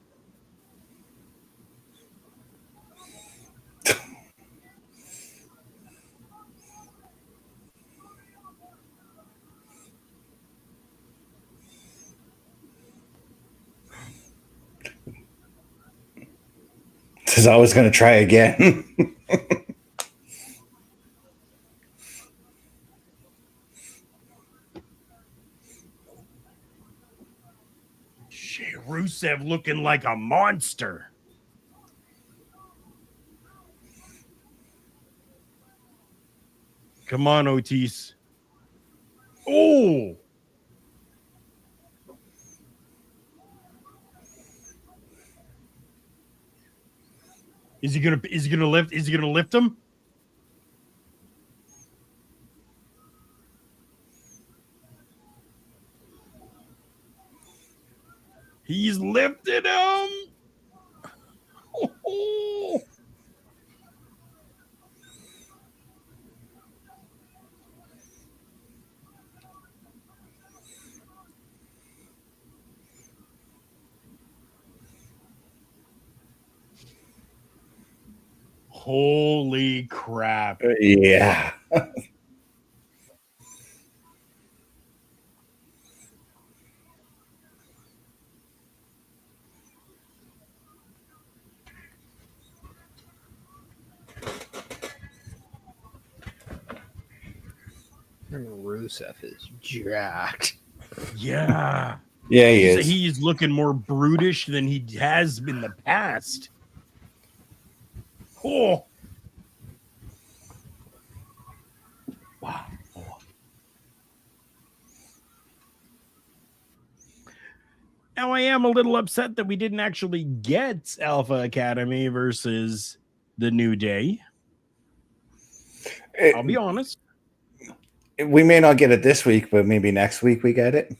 Because I was going to try again. Shit, Rusev looking like a monster. Come on, Otis. Oh. Is he gonna lift him? He's lifted him. Oh. Holy crap. Yeah. Rusev is jacked. Yeah. Yeah, he is. He's looking more brutish than he has in the past. Oh. Wow. Now, I am a little upset that we didn't actually get Alpha Academy versus the New Day. I'll be honest. We may not get it this week, but maybe next week we get it.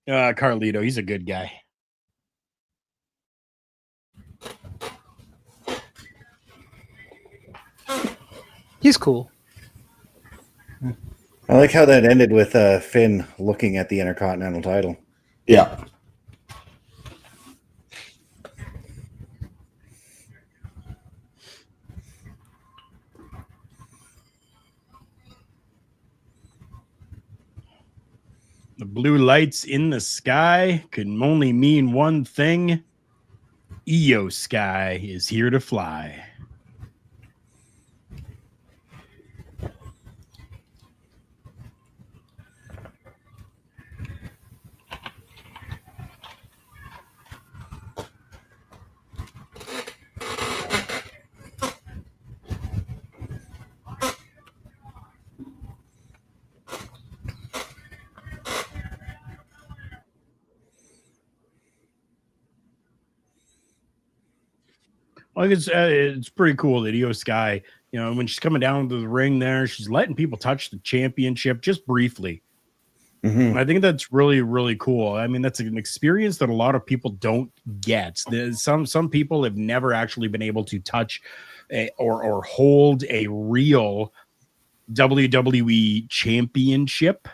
Carlito, he's a good guy. He's cool. I like how that ended with Finn looking at the Intercontinental title. Yeah. The blue lights in the sky can only mean one thing. IYO Sky is here to fly. I think it's pretty cool that IYO Sky, you know, when she's coming down to the ring there, she's letting people touch the championship just briefly. Mm-hmm. I think that's really, really cool. I mean, that's an experience that a lot of people don't get. Some people have never actually been able to touch or hold a real WWE championship.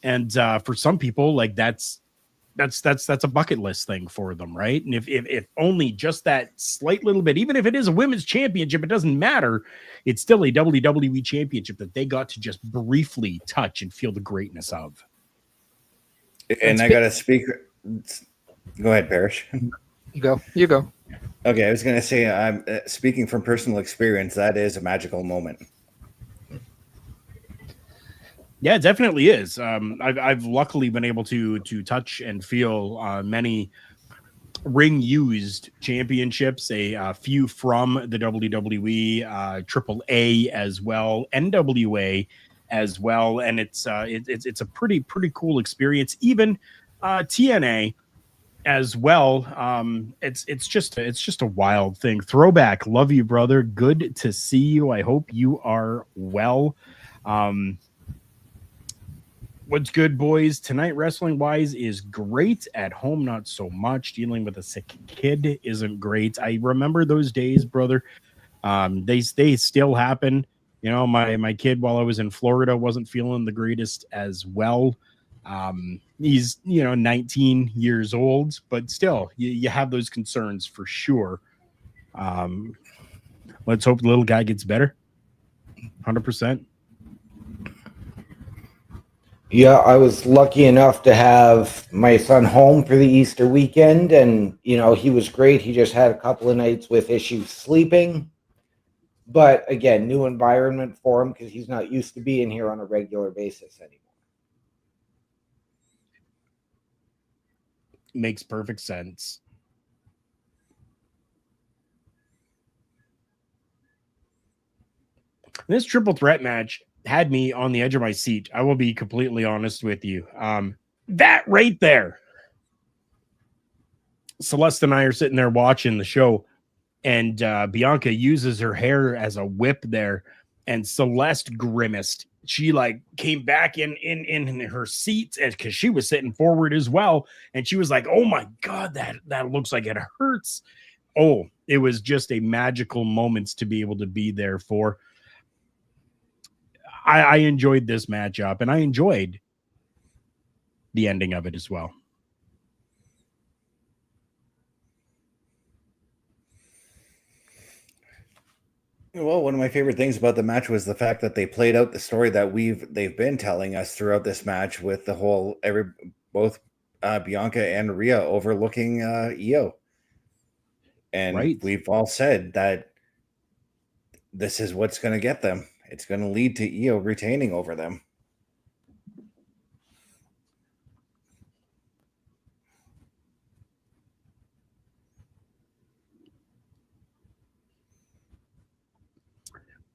And for some people, like that's a bucket list thing for them, right? And if only just that slight little bit, even if it is a women's championship, it doesn't matter. It's still a WWE championship that they got to just briefly touch and feel the greatness of. And I got to speak. Go ahead, Parrish. You go. Okay, I was going to say, I'm speaking from personal experience. That is a magical moment. Yeah, it definitely is. I've luckily been able to touch and feel many ring used championships, a few from the WWE, AAA as well, NWA as well, and it's a pretty cool experience. Even TNA as well. It's just a wild thing. Throwback, love you, brother. Good to see you. I hope you are well. What's good, boys? Tonight, wrestling-wise, is great. At home, not so much. Dealing with a sick kid isn't great. I remember those days, brother. They still happen. You know, my kid, while I was in Florida, wasn't feeling the greatest as well. He's, 19 years old, but still, you have those concerns for sure. Let's hope the little guy gets better. 100%. Yeah, I was lucky enough to have my son home for the Easter weekend, and he was great. He just had a couple of nights with issues sleeping, but again, new environment for him because he's not used to being here on a regular basis anymore. Makes perfect sense. This triple threat match had me on the edge of my seat. I will be completely honest with you. That right there. Celeste and I are sitting there watching the show, and Bianca uses her hair as a whip there, and Celeste grimaced. She came back in her seat because she was sitting forward as well, and she was like, "Oh my God, that looks like it hurts." Oh, it was just a magical moment to be able to be there for. I enjoyed this matchup, and I enjoyed the ending of it as well. Well, one of my favorite things about the match was the fact that they played out the story that they've been telling us throughout this match with the whole both Bianca and Rhea overlooking IYO. And right. We've all said that this is what's going to get them. It's going to lead to IYO retaining over them.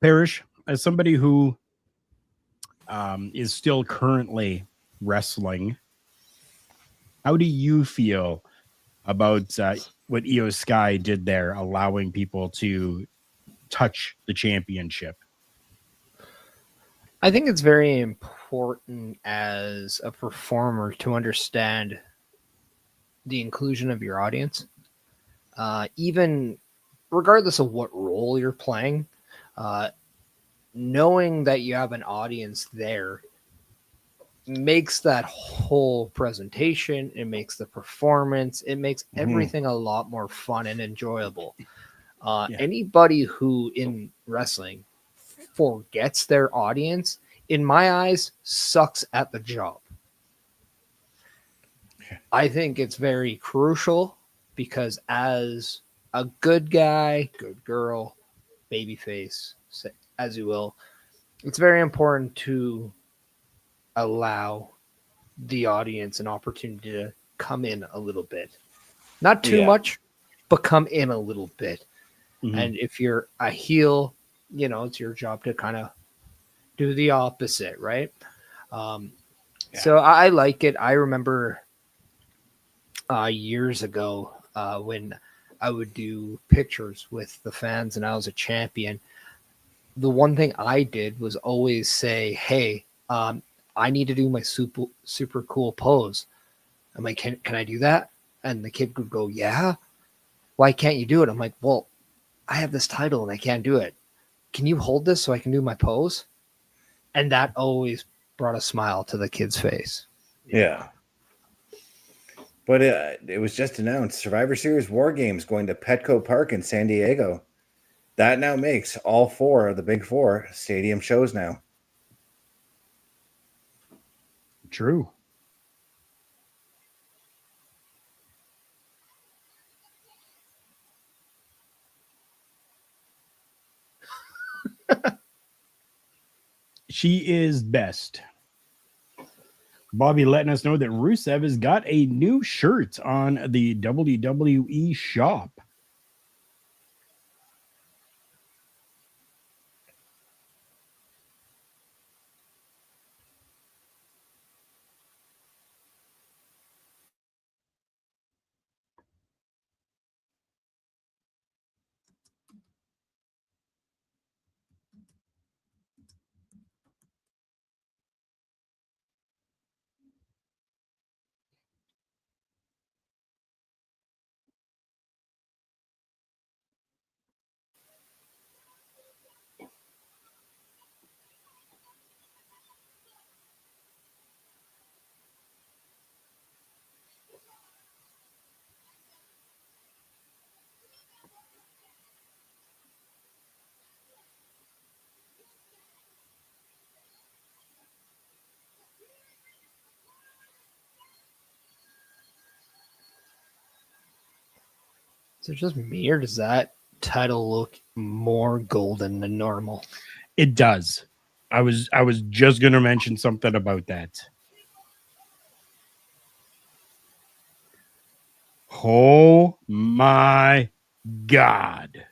Parrish, as somebody who is still currently wrestling, how do you feel about what IYO Sky did there, allowing people to touch the championship? I think it's very important as a performer to understand the inclusion of your audience, even regardless of what role you're playing. Uh, Knowing that you have an audience there makes that whole presentation, it makes the performance, it makes everything a lot more fun and enjoyable. Yeah. Anybody who in wrestling forgets their audience, in my eyes, sucks at the job. I think it's very crucial because as a good guy, good girl, babyface, as you will, it's very important to allow the audience an opportunity to come in a little bit. Not too Yeah. much, but come in a little bit. Mhm. And if you're a heel, it's your job to kind of do the opposite, right? So I like it. I remember years ago when I would do pictures with the fans and I was a champion. The one thing I did was always say, "Hey, I need to do my super cool pose." I'm like, "Can I do that?" And the kid would go, "Yeah." Why can't you do it? I'm like, "Well, I have this title and I can't do it. Can you hold this so I can do my pose?" And that always brought a smile to the kid's face. Yeah. But it was just announced Survivor Series War Games going to Petco Park in San Diego. That now makes all four of the big four stadium shows now. True. She is best. Bobby letting us know that Rusev has got a new shirt on the WWE shop. Is it just me or does that title look more golden than normal? It does. I was just going to mention something about that. Oh my God.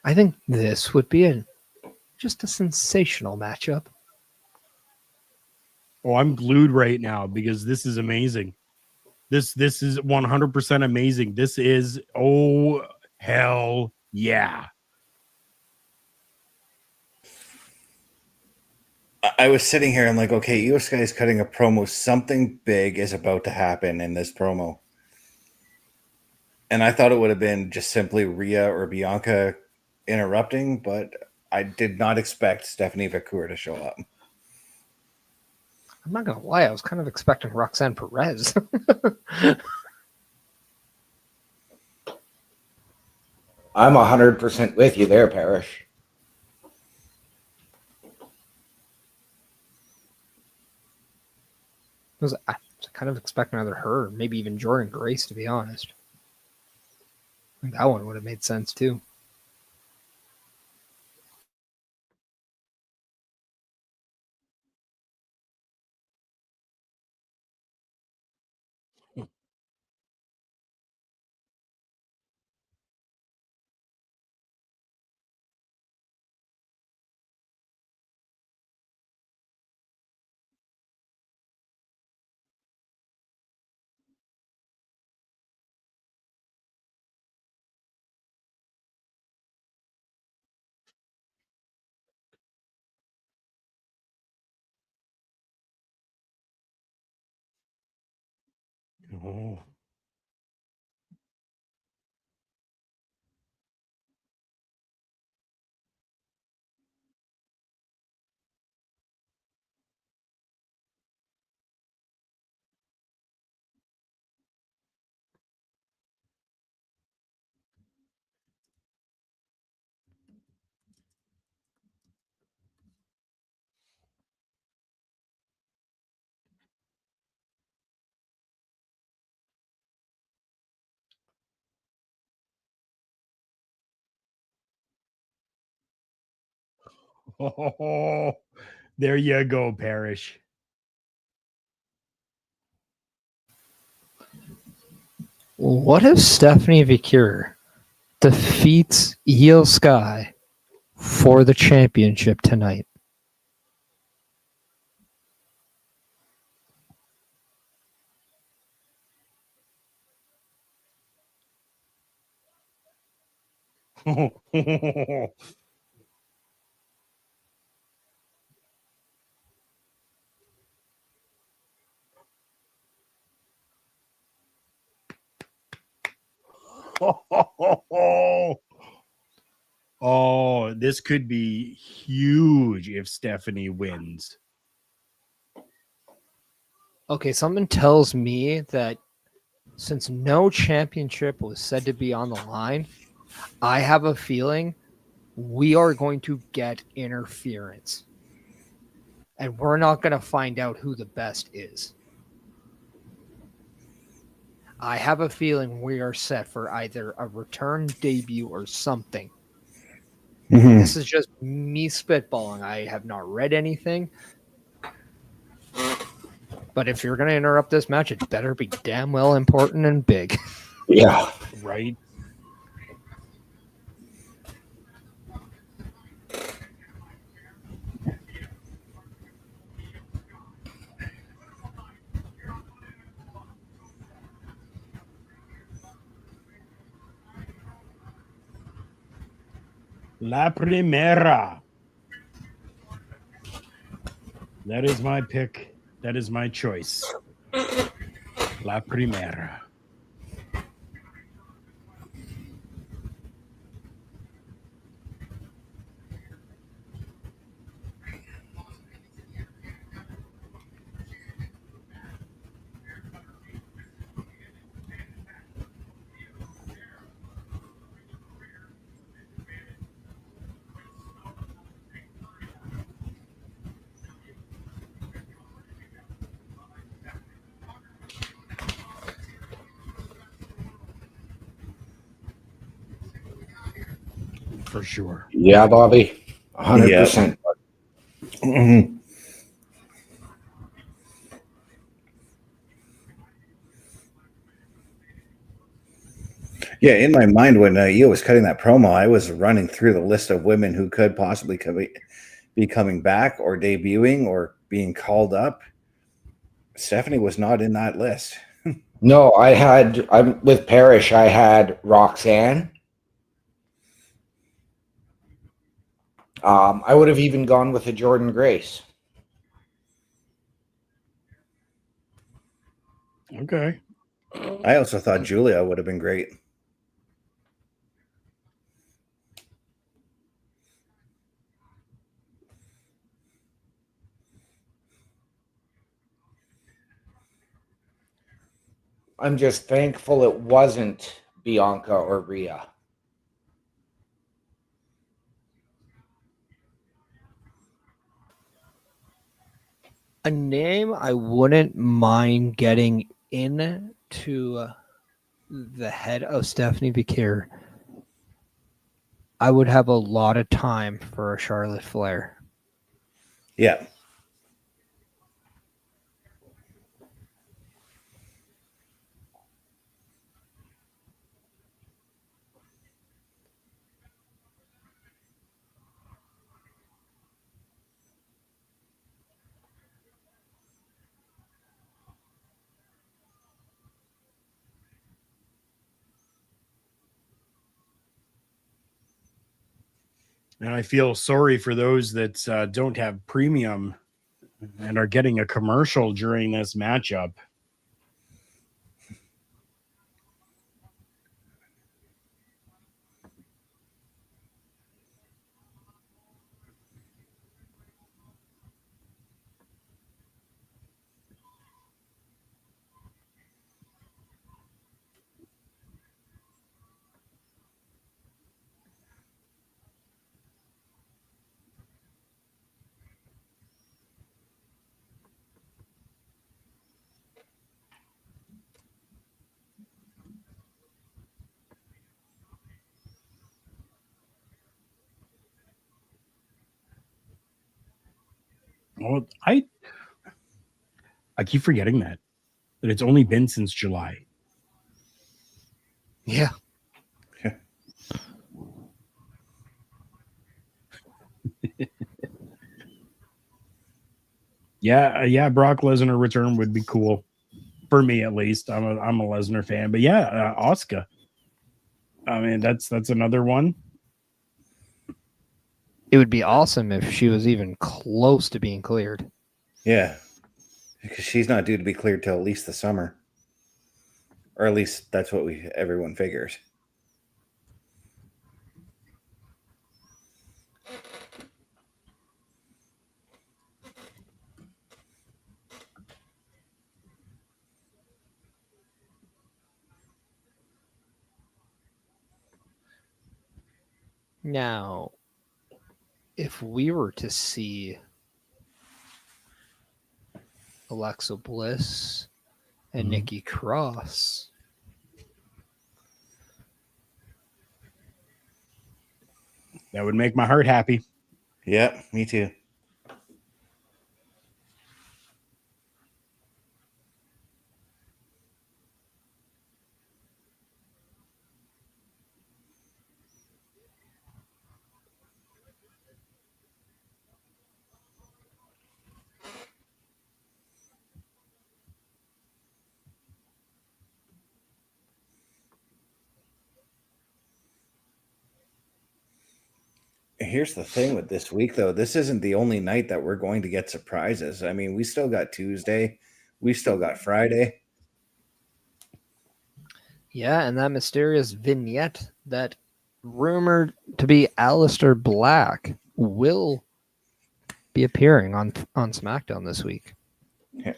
I think this would be just a sensational matchup. Oh, I'm glued right now because this is amazing. This is 100% amazing. This is, oh hell yeah. I was sitting here and like, okay, IYO Sky is cutting a promo. Something big is about to happen in this promo. And I thought it would have been just simply Rhea or Bianca interrupting, but I did not expect Stephanie Vacour to show up. I'm not gonna lie, I was kind of expecting Roxanne Perez. I'm 100% with you there, Parrish. I was kind of expecting either her, or maybe even Jordan Grace, to be honest. I think that one would have made sense too. Oh. Oh, there you go, Parrish. What if Stephanie Vicure defeats IYO Sky for the championship tonight? Oh, this could be huge if Stephanie wins. Okay, something tells me that since no championship was said to be on the line, I have a feeling we are going to get interference. And we're not going to find out who the best is. I have a feeling we are set for either a return debut or something. Mhm. This is just me spitballing. I have not read anything. But if you're going to interrupt this match, it better be damn well important and big. Yeah. Right? La Primera. That is my pick. That is my choice. La Primera. For sure. Yeah, Bobby. 100%. Mhm. Yeah, in my mind, when Io was cutting that promo, I was running through the list of women who could possibly be coming back or debuting or being called up. Stephanie was not in that list. No, I'm with Parrish. I had Roxanne. I would have even gone with a Jordan Grace. Okay. I also thought Julia would have been great. I'm just thankful it wasn't Bianca or Rhea. A name I wouldn't mind getting into the head of Stephanie Vicure. I would have a lot of time for a Charlotte Flair. Yeah. And I feel sorry for those that don't have premium and are getting a commercial during this matchup. Well, I keep forgetting that it's only been since July. Yeah. Yeah, Brock Lesnar return would be cool for me at least. I'm a Lesnar fan, but yeah, Asuka. I mean, that's another one. It would be awesome if she was even close to being cleared. Yeah, because she's not due to be cleared till at least the summer, or at least that's what everyone figures. Now, if we were to see Alexa Bliss and Nikki Cross, That would make my heart happy. Yeah, me too. Here's the thing with this week, though. This isn't the only night that we're going to get surprises. I mean, we still got Tuesday. We still got Friday. yeah, and that mysterious vignette that rumored to be Aleister Black will be appearing on SmackDown this week. Yeah.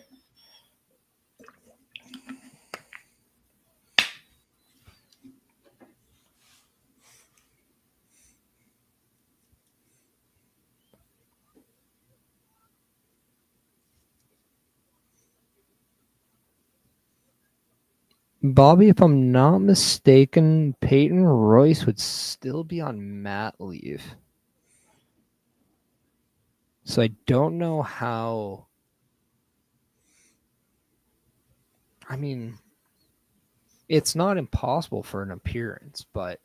Bobby, if I'm not mistaken, Peyton Royce would still be on mat leave. So I don't know how. I mean, it's not impossible for an appearance, but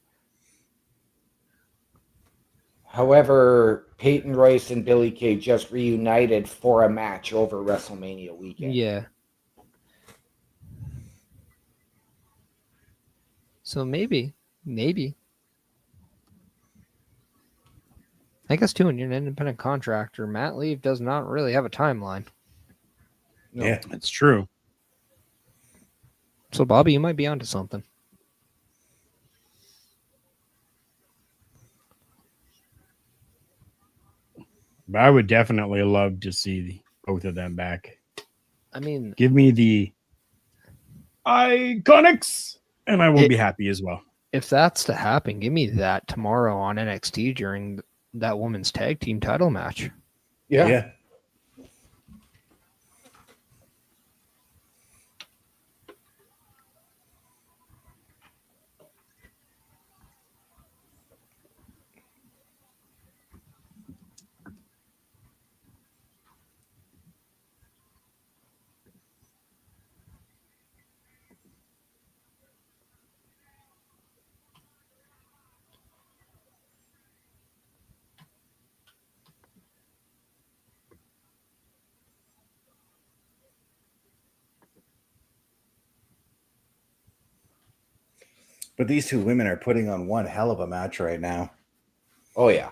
However, Peyton Royce and Billy Kay just reunited for a match over WrestleMania weekend. yeah. So maybe. I guess too, when you're an independent contractor, mat leave does not really have a timeline. No. Yeah. It's true. So Bobby, you might be onto something. But I would definitely love to see both of them back. I mean, Give me the Iconics, and I will be happy as well. if that's to happen, give me that tomorrow on NXT during that women's tag team title match. Yeah. But these two women are putting on one hell of a match right now. Oh, yeah.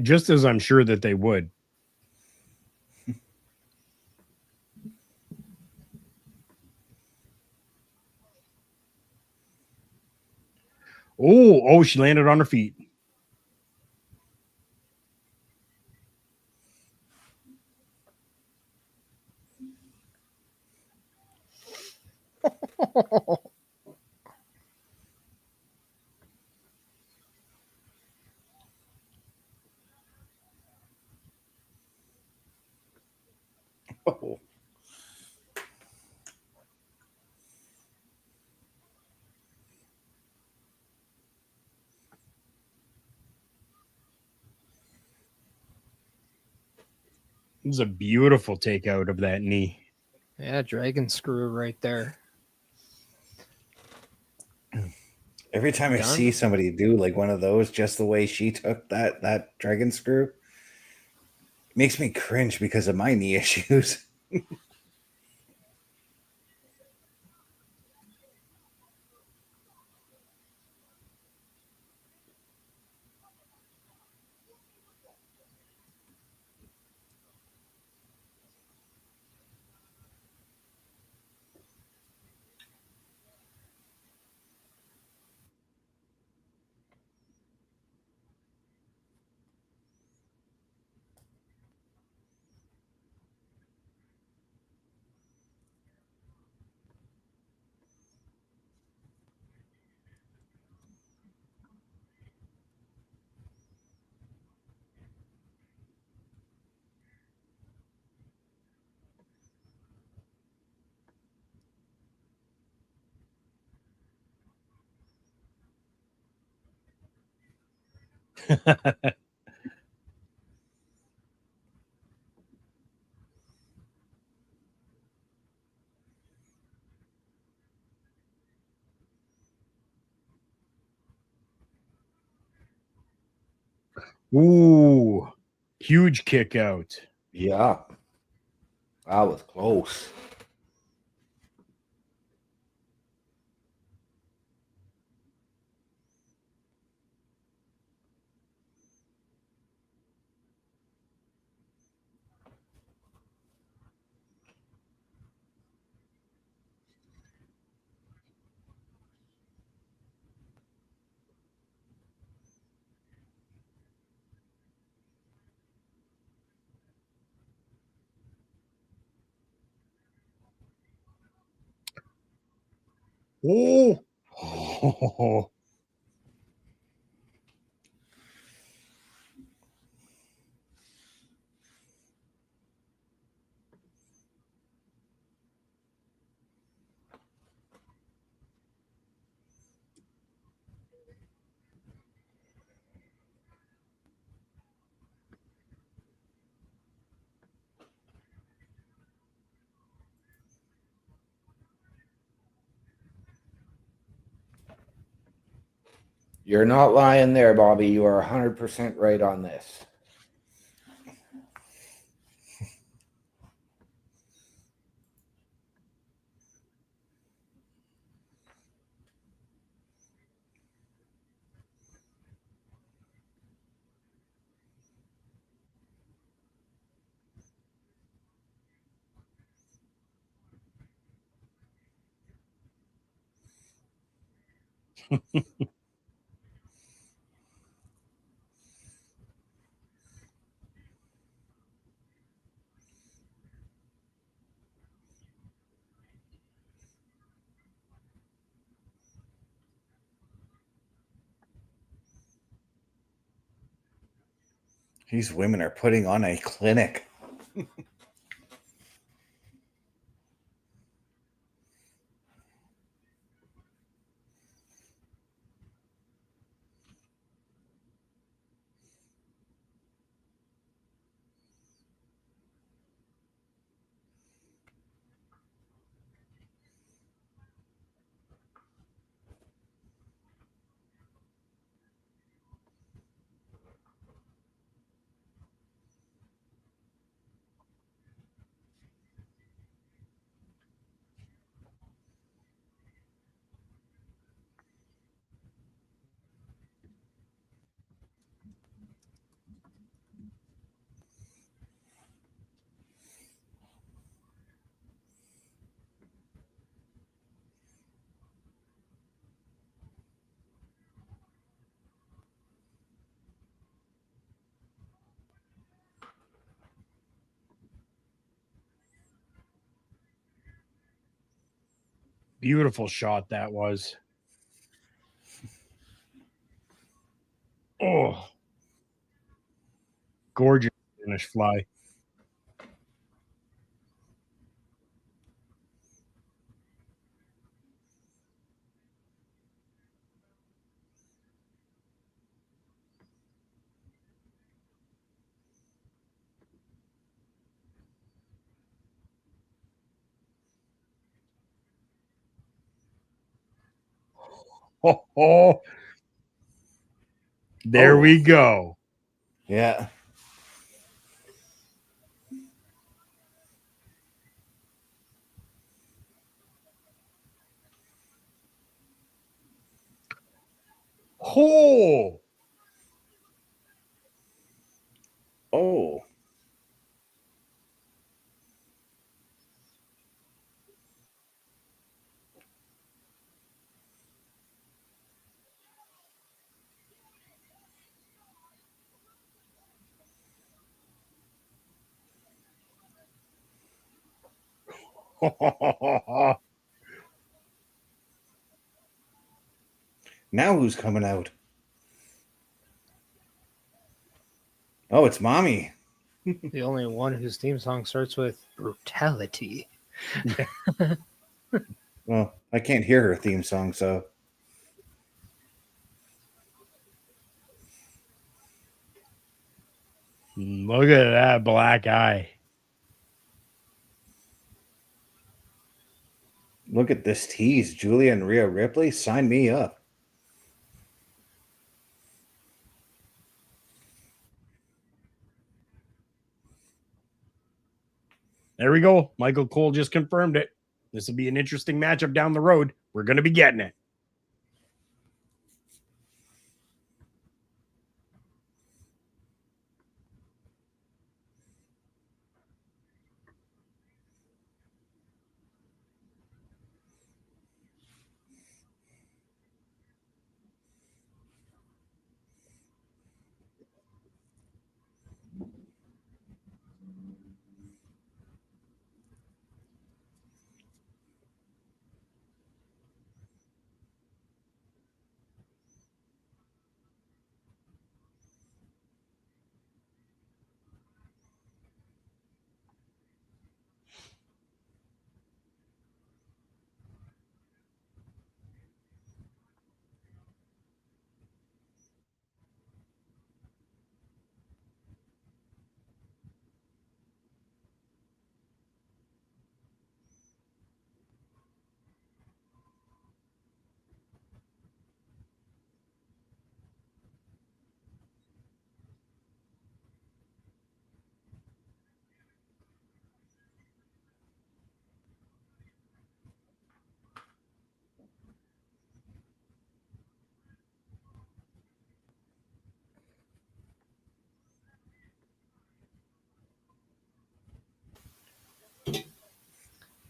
Just as I'm sure that they would. Oh, she landed on her feet. Oh. This is a beautiful takeout of that knee. Yeah, dragon screw right there. Every time I see somebody do like one of those, just the way she took that dragon screw, makes me cringe because of my knee issues. Ooh, huge kick out. Yeah. That was close. Oh. Oh. You're not lying there, Bobby. You are 100% right on this. These women are putting on a clinic. Beautiful shot that was. Oh, gorgeous Spanish fly. Oh, there Oh. we go. Yeah. Oh, Oh. Now who's coming out? Oh, it's mommy. The only one whose theme song starts with brutality. Well, I can't hear her theme song, so look at that black eye. look at this tease. Julia and Rhea Ripley, sign me up. There we go. Michael Cole just confirmed it. This will be an interesting matchup down the road. We're going to be getting it.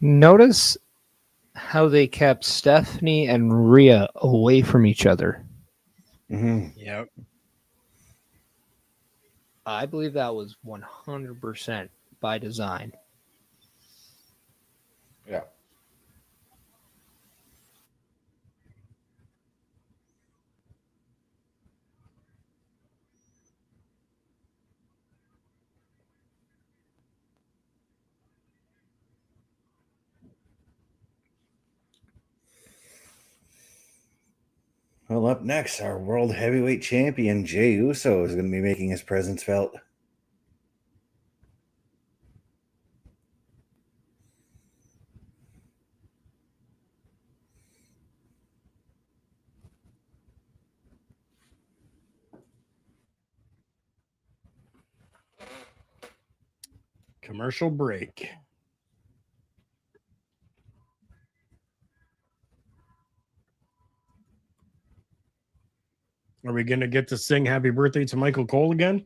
Notice how they kept Stephanie and Rhea away from each other. Mm-hmm. Yep. I believe that was 100% by design. Yeah. Well, up next, our World Heavyweight Champion, Jey Uso, is going to be making his presence felt. Commercial break. Are we going to get to sing happy birthday to Michael Cole again?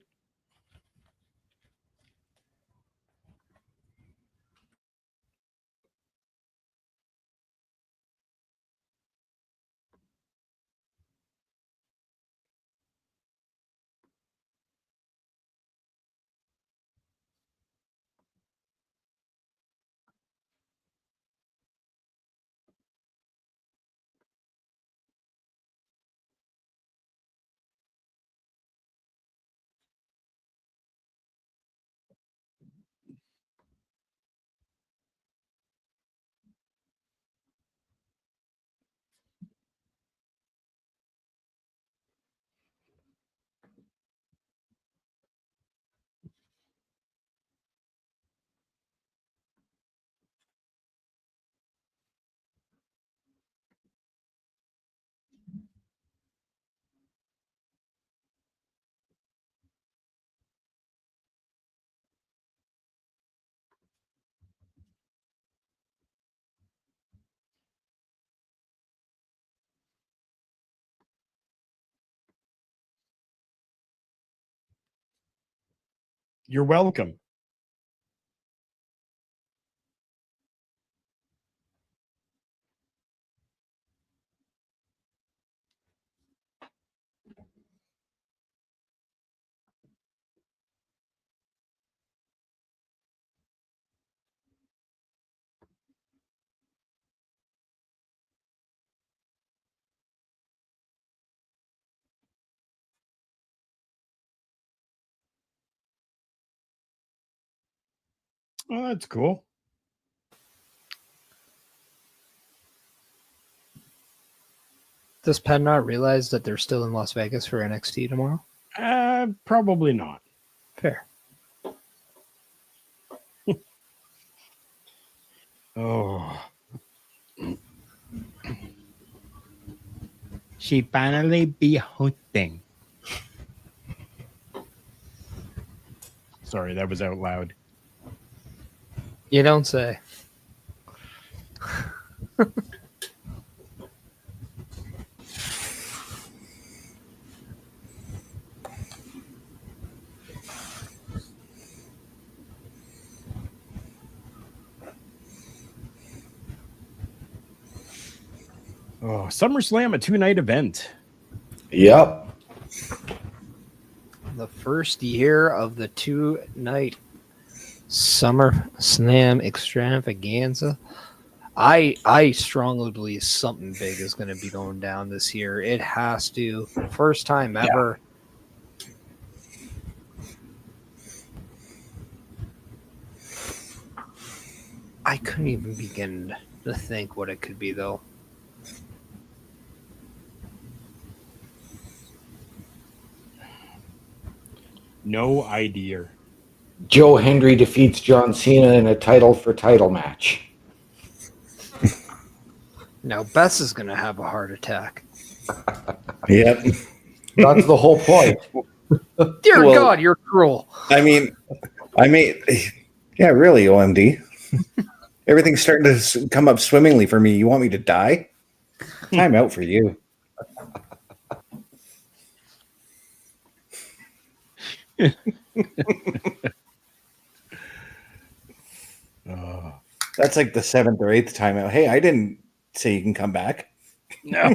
You're welcome. Oh, that's cool. Does Penn not realize that they're still in Las Vegas for NXT tomorrow? Probably not. Fair. Oh. She finally be hosting. Sorry, that was out loud. You don't say. Oh, SummerSlam, a 2-night event. Yep. The first year of the 2-night SummerSlam extravaganza. I strongly believe something big is going to be going down this year. It has to. First time ever. I couldn't even begin to think what it could be, though. No idea. Joe Hendry defeats John Cena in a title for title match. Now Bess is going to have a heart attack. Yep. That's the whole point. Dear Well, God, you're cruel. I mean, yeah, really, OMD. Everything's starting to come up swimmingly for me. You want me to die? Time out for you. That's like the 7th or 8th time out. Hey, I didn't say you can come back. No.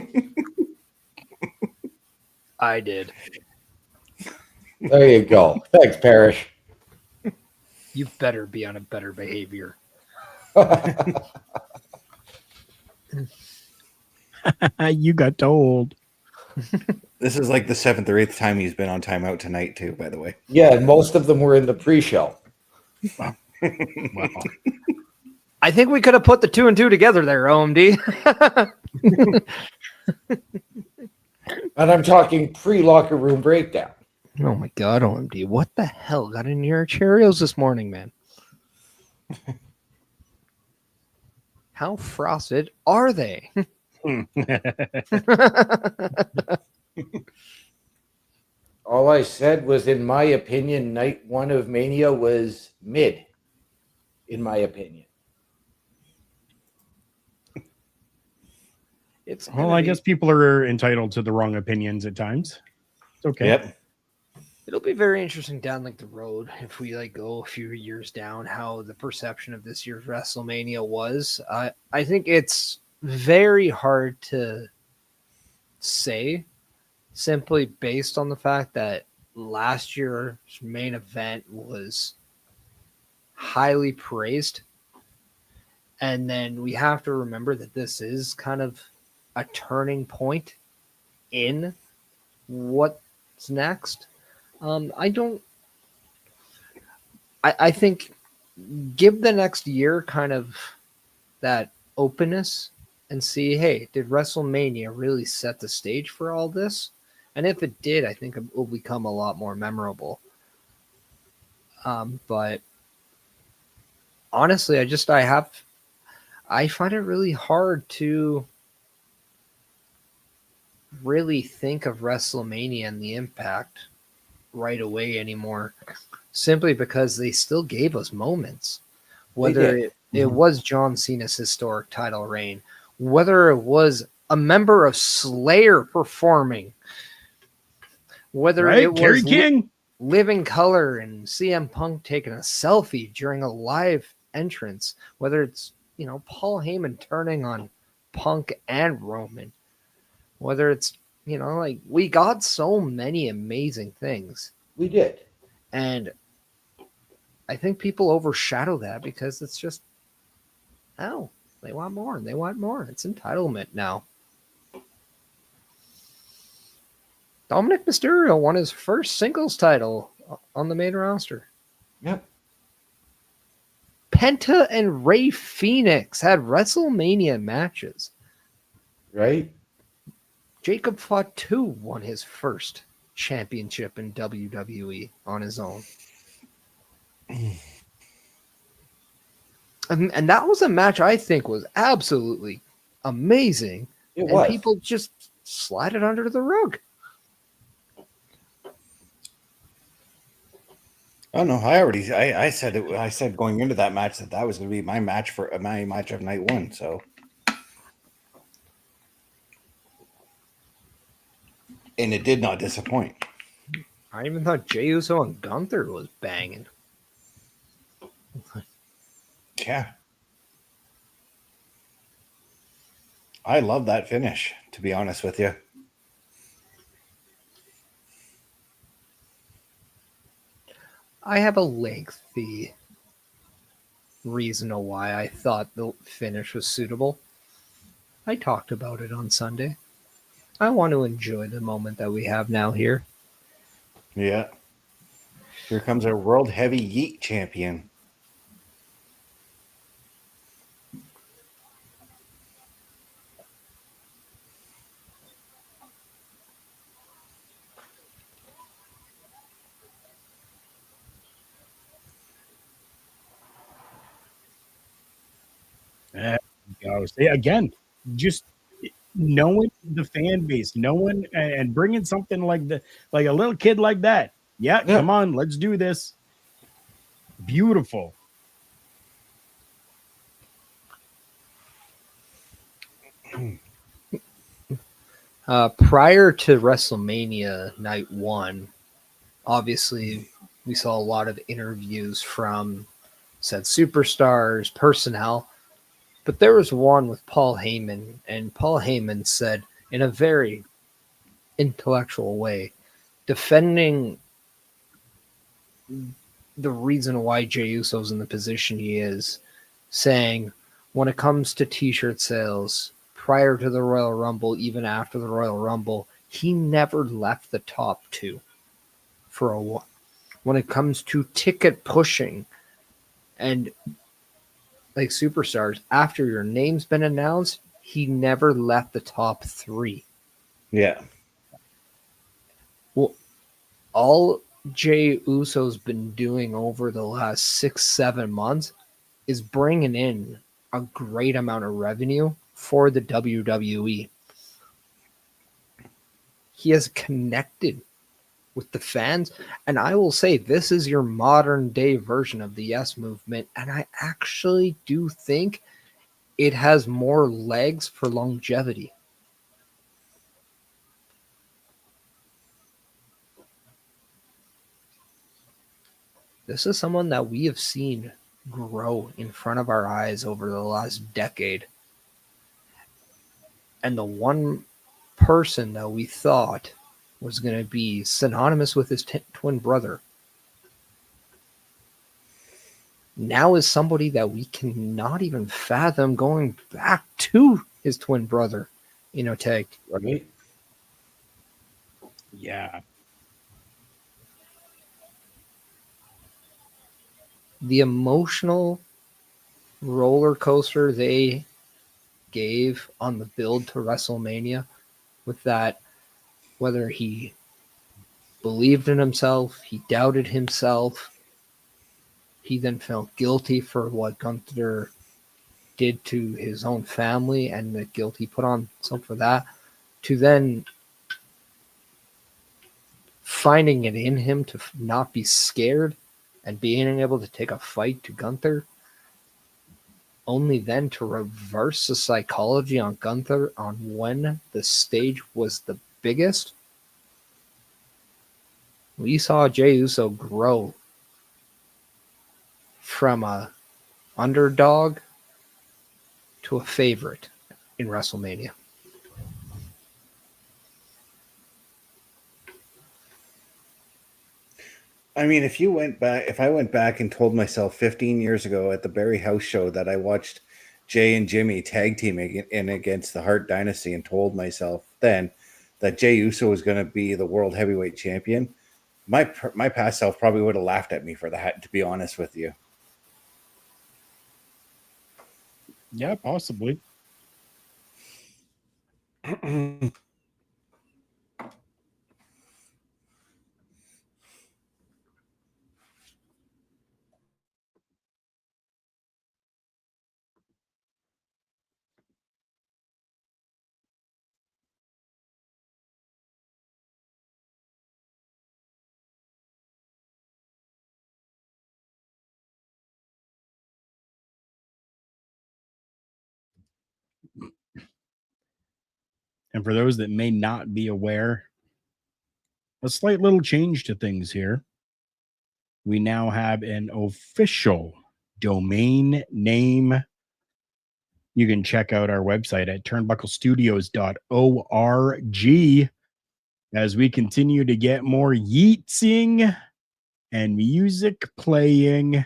I did. There you go. Thanks, Parrish. You better be on a better behavior. You got told. This is like the 7th or 8th time he's been on timeout tonight, too, by the way. Yeah, most of them were in the pre-show. Wow. I think we could have put the 2 and 2 together there, OMD. And I'm talking pre-locker room breakdown. Oh my God, OMD. What the hell got in your Cheerios this morning, man? How frosted are they? All I said was, in my opinion, night 1 of Mania was mid, in my opinion. Well, I guess people are entitled to the wrong opinions at times. It's okay. Yep. It'll be very interesting down like the road if we like go a few years down how the perception of this year's WrestleMania was. I think it's very hard to say simply based on the fact that last year's main event was highly praised. And then we have to remember that this is kind of a turning point in what's next. I think give the next year kind of that openness and see, hey, did WrestleMania really set the stage for all this? And if it did, I think it will become a lot more memorable. But honestly, I find it really hard to really think of WrestleMania and the impact right away anymore, simply because they still gave us moments. Whether it was John Cena's historic title reign, whether it was a member of Slayer performing, whether it was Kerry King. living color and CM Punk taking a selfie during a live entrance, whether it's, Paul Heyman turning on Punk and Roman, whether it's, like we got so many amazing things. We did. And I think people overshadow that because it's just, they want more and they want more. It's entitlement now. Dominik Mysterio won his first singles title on the main roster. Yep. Penta and Rey Fenix had WrestleMania matches. Right? Jacob Fatu won his first championship in WWE on his own. And that was a match I think was absolutely amazing. It and was. People just slide it under the rug. Oh no, I said it. I said going into that match that was going to be my match of night one. So, and it did not disappoint. I even thought Jey Uso and Gunther was banging. Yeah, I love that finish. To be honest with you. I have a lengthy reason why I thought the finish was suitable. I talked about it on Sunday. I want to enjoy the moment that we have now here. Yeah. Here comes our World Heavy Yeet champion. Again, just knowing the fan base, knowing and bringing something like a little kid like that. Yeah, come on, let's do this. Beautiful. Prior to WrestleMania Night 1, obviously we saw a lot of interviews from said superstars, personnel, but there was one with Paul Heyman, and Paul Heyman said in a very intellectual way, defending the reason why Jey Uso's in the position he is, saying when it comes to t-shirt sales, prior to the Royal Rumble, even after the Royal Rumble, he never left the top two for a while. When it comes to ticket pushing and like superstars, after your name's been announced, he never left the top three. Yeah. Well, all Jey Uso's been doing over the last 6-7 months is bringing in a great amount of revenue for the WWE. He has connected with the fans, and I will say this is your modern day version of the Yes Movement, and I actually do think it has more legs for longevity. This is someone that we have seen grow in front of our eyes over the last decade. And the one person that we thought was going to be synonymous with his twin brother now is somebody that we cannot even fathom going back to his twin brother in a tag. Right? Yeah. The emotional roller coaster they gave on the build to WrestleMania with that, whether he believed in himself, he doubted himself, he then felt guilty for what Gunther did to his own family and the guilt he put on himself for that, to then finding it in him to not be scared and being able to take a fight to Gunther, only then to reverse the psychology on Gunther on when the stage was the biggest. We saw Jey Uso grow from a underdog to a favorite in WrestleMania. I mean, if I went back and told myself 15 years ago at the Barry House show that I watched Jay and Jimmy tag teaming in against the Hart Dynasty and told myself then that Jey Uso was going to be the world heavyweight champion, my past self probably would have laughed at me for that, to be honest with you. Yeah, possibly. And for those that may not be aware, a slight little change to things here. We now have an official domain name. You can check out our website at turnbucklestudios.org as we continue to get more yeetsing and music playing.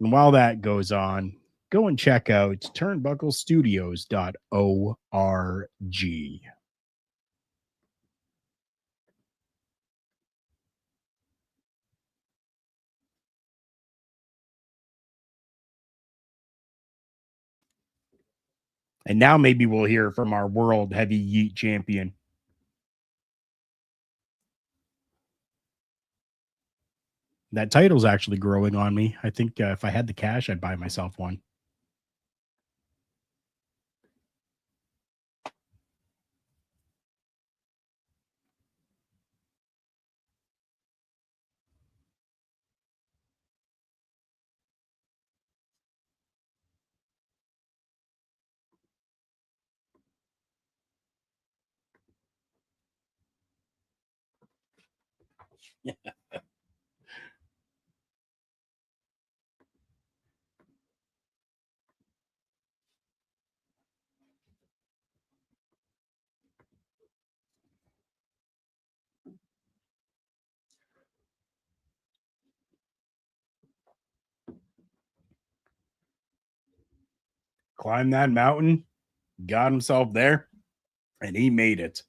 And while that goes on, go and check out turnbucklestudios.org. And now maybe we'll hear from our world heavy yeet champion. That title's actually growing on me. I think if I had the cash, I'd buy myself one. Climbed that mountain, got himself there, and he made it.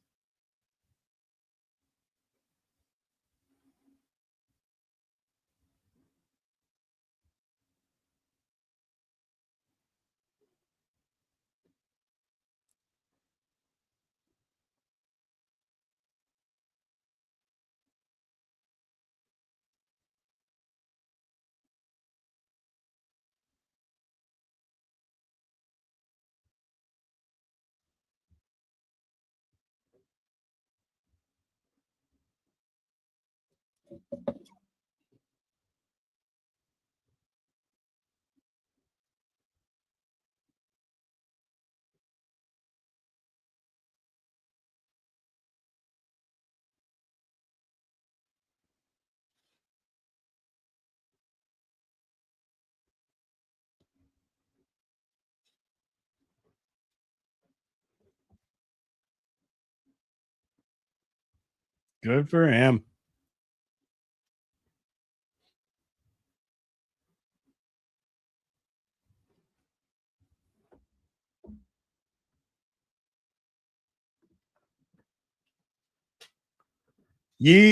Good for him.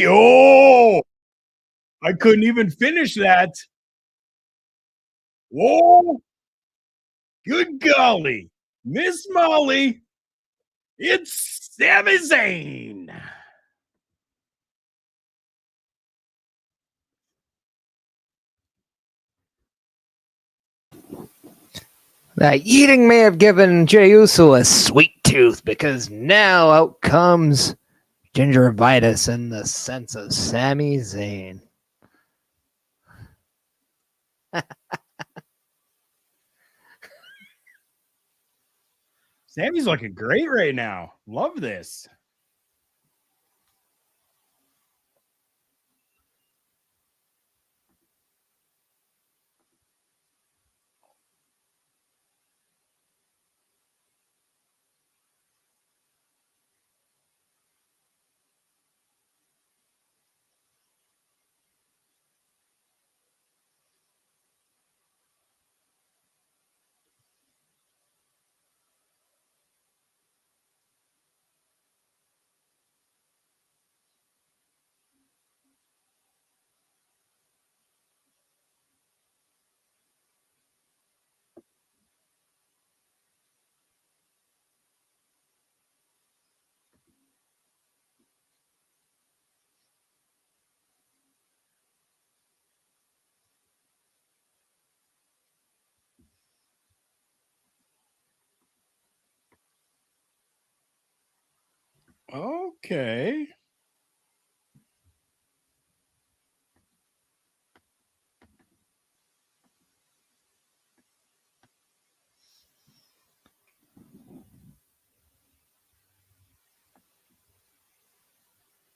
Oh, I couldn't even finish that. Whoa, good golly. Miss Molly, it's Sami Zayn. That eating may have given Jey Uso a sweet tooth because now out comes gingivitis in the sense of Sami Zayn. Sammy's looking great right now. Love this. Okay.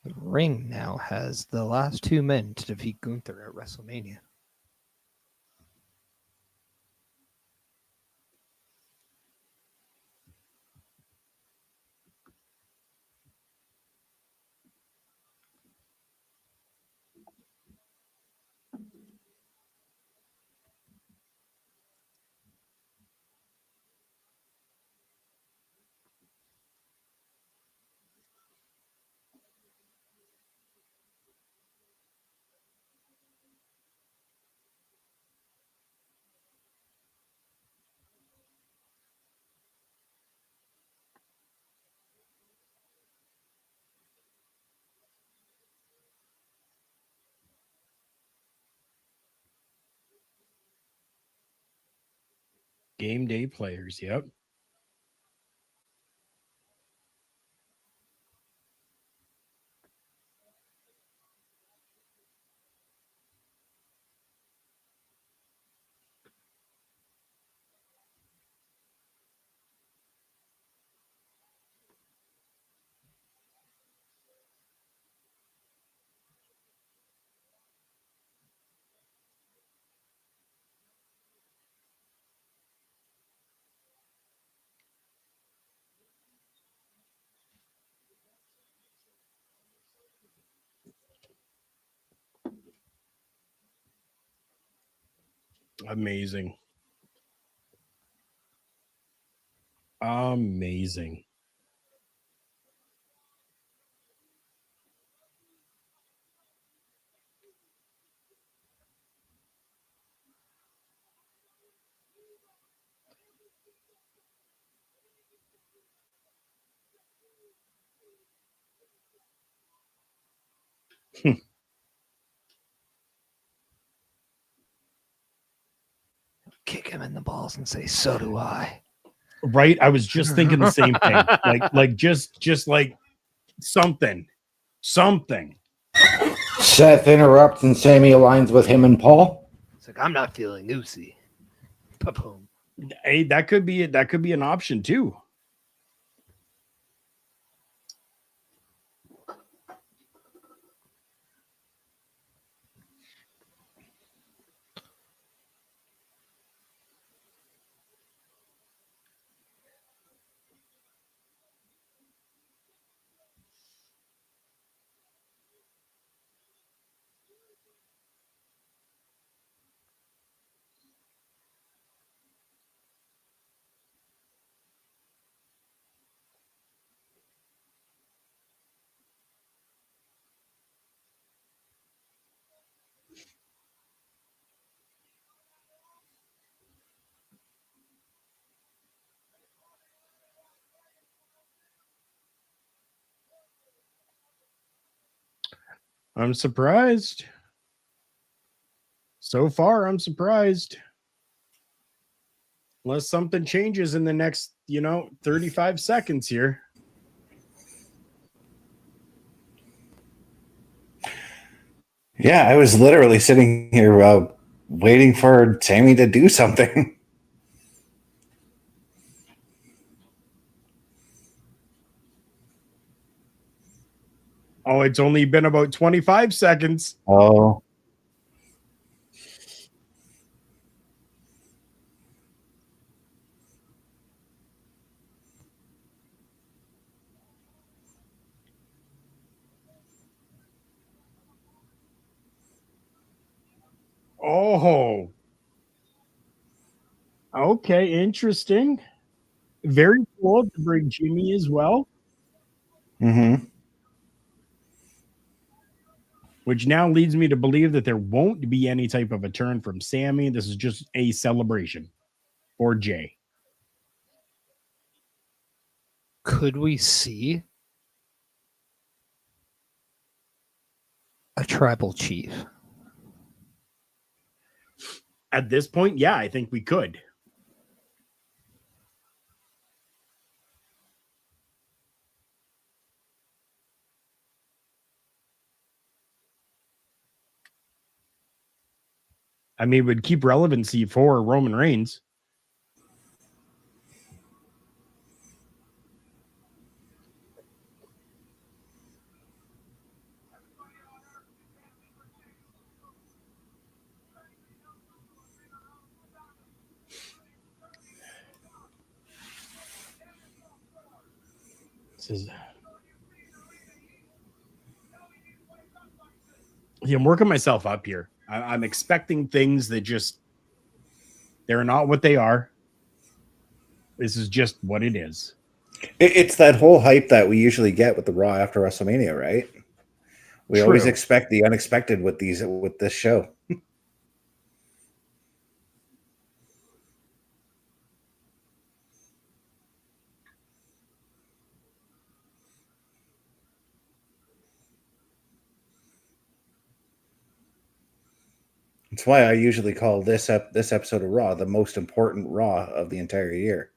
The ring now has the last 2 men to defeat Gunther at WrestleMania. Game day players. Yep. Amazing. Amazing. Kick him in the balls and say, "So do I." Right? I was just thinking the same thing. Like just like something. Seth interrupts and Sammy aligns with him and Paul. It's like, I'm not feeling oozy. Pa-boom. Hey, that could be an option too. I'm surprised. So far, I'm surprised. Unless something changes in the next, 35 seconds here. Yeah, I was literally sitting here waiting for Sammy to do something. Oh, it's only been about 25 seconds. Oh. Oh. Okay, interesting. Very cool to bring Jimmy as well. Mm-hmm. Which now leads me to believe that there won't be any type of a turn from Sammy. This is just a celebration for Jay. Could we see a tribal chief? At this point, yeah, I think we could. I mean, it would keep relevancy for Roman Reigns. I'm working myself up here. I'm expecting things that they're not what they are. This is just what it is. It's that whole hype that we usually get with the Raw after WrestleMania, right? We always expect the unexpected with this show. That's why I usually call this episode of Raw the most important Raw of the entire year.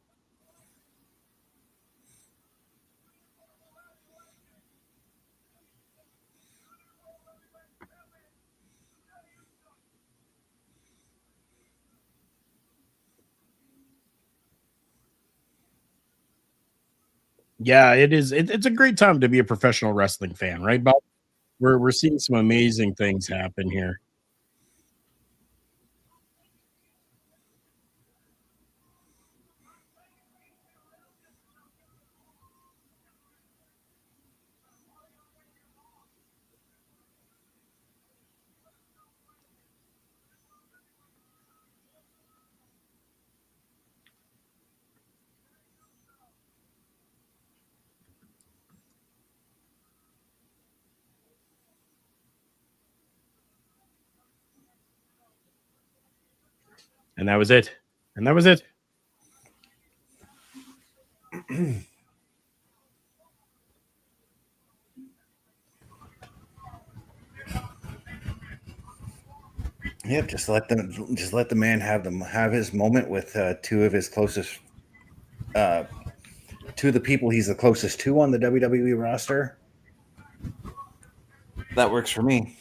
Yeah, it is. It's a great time to be a professional wrestling fan, right, Bob? We're seeing some amazing things happen here. And that was it. And that was it. Yep, just let the man have his moment with two of his closest, two of the people he's the closest to on the WWE roster. That works for me.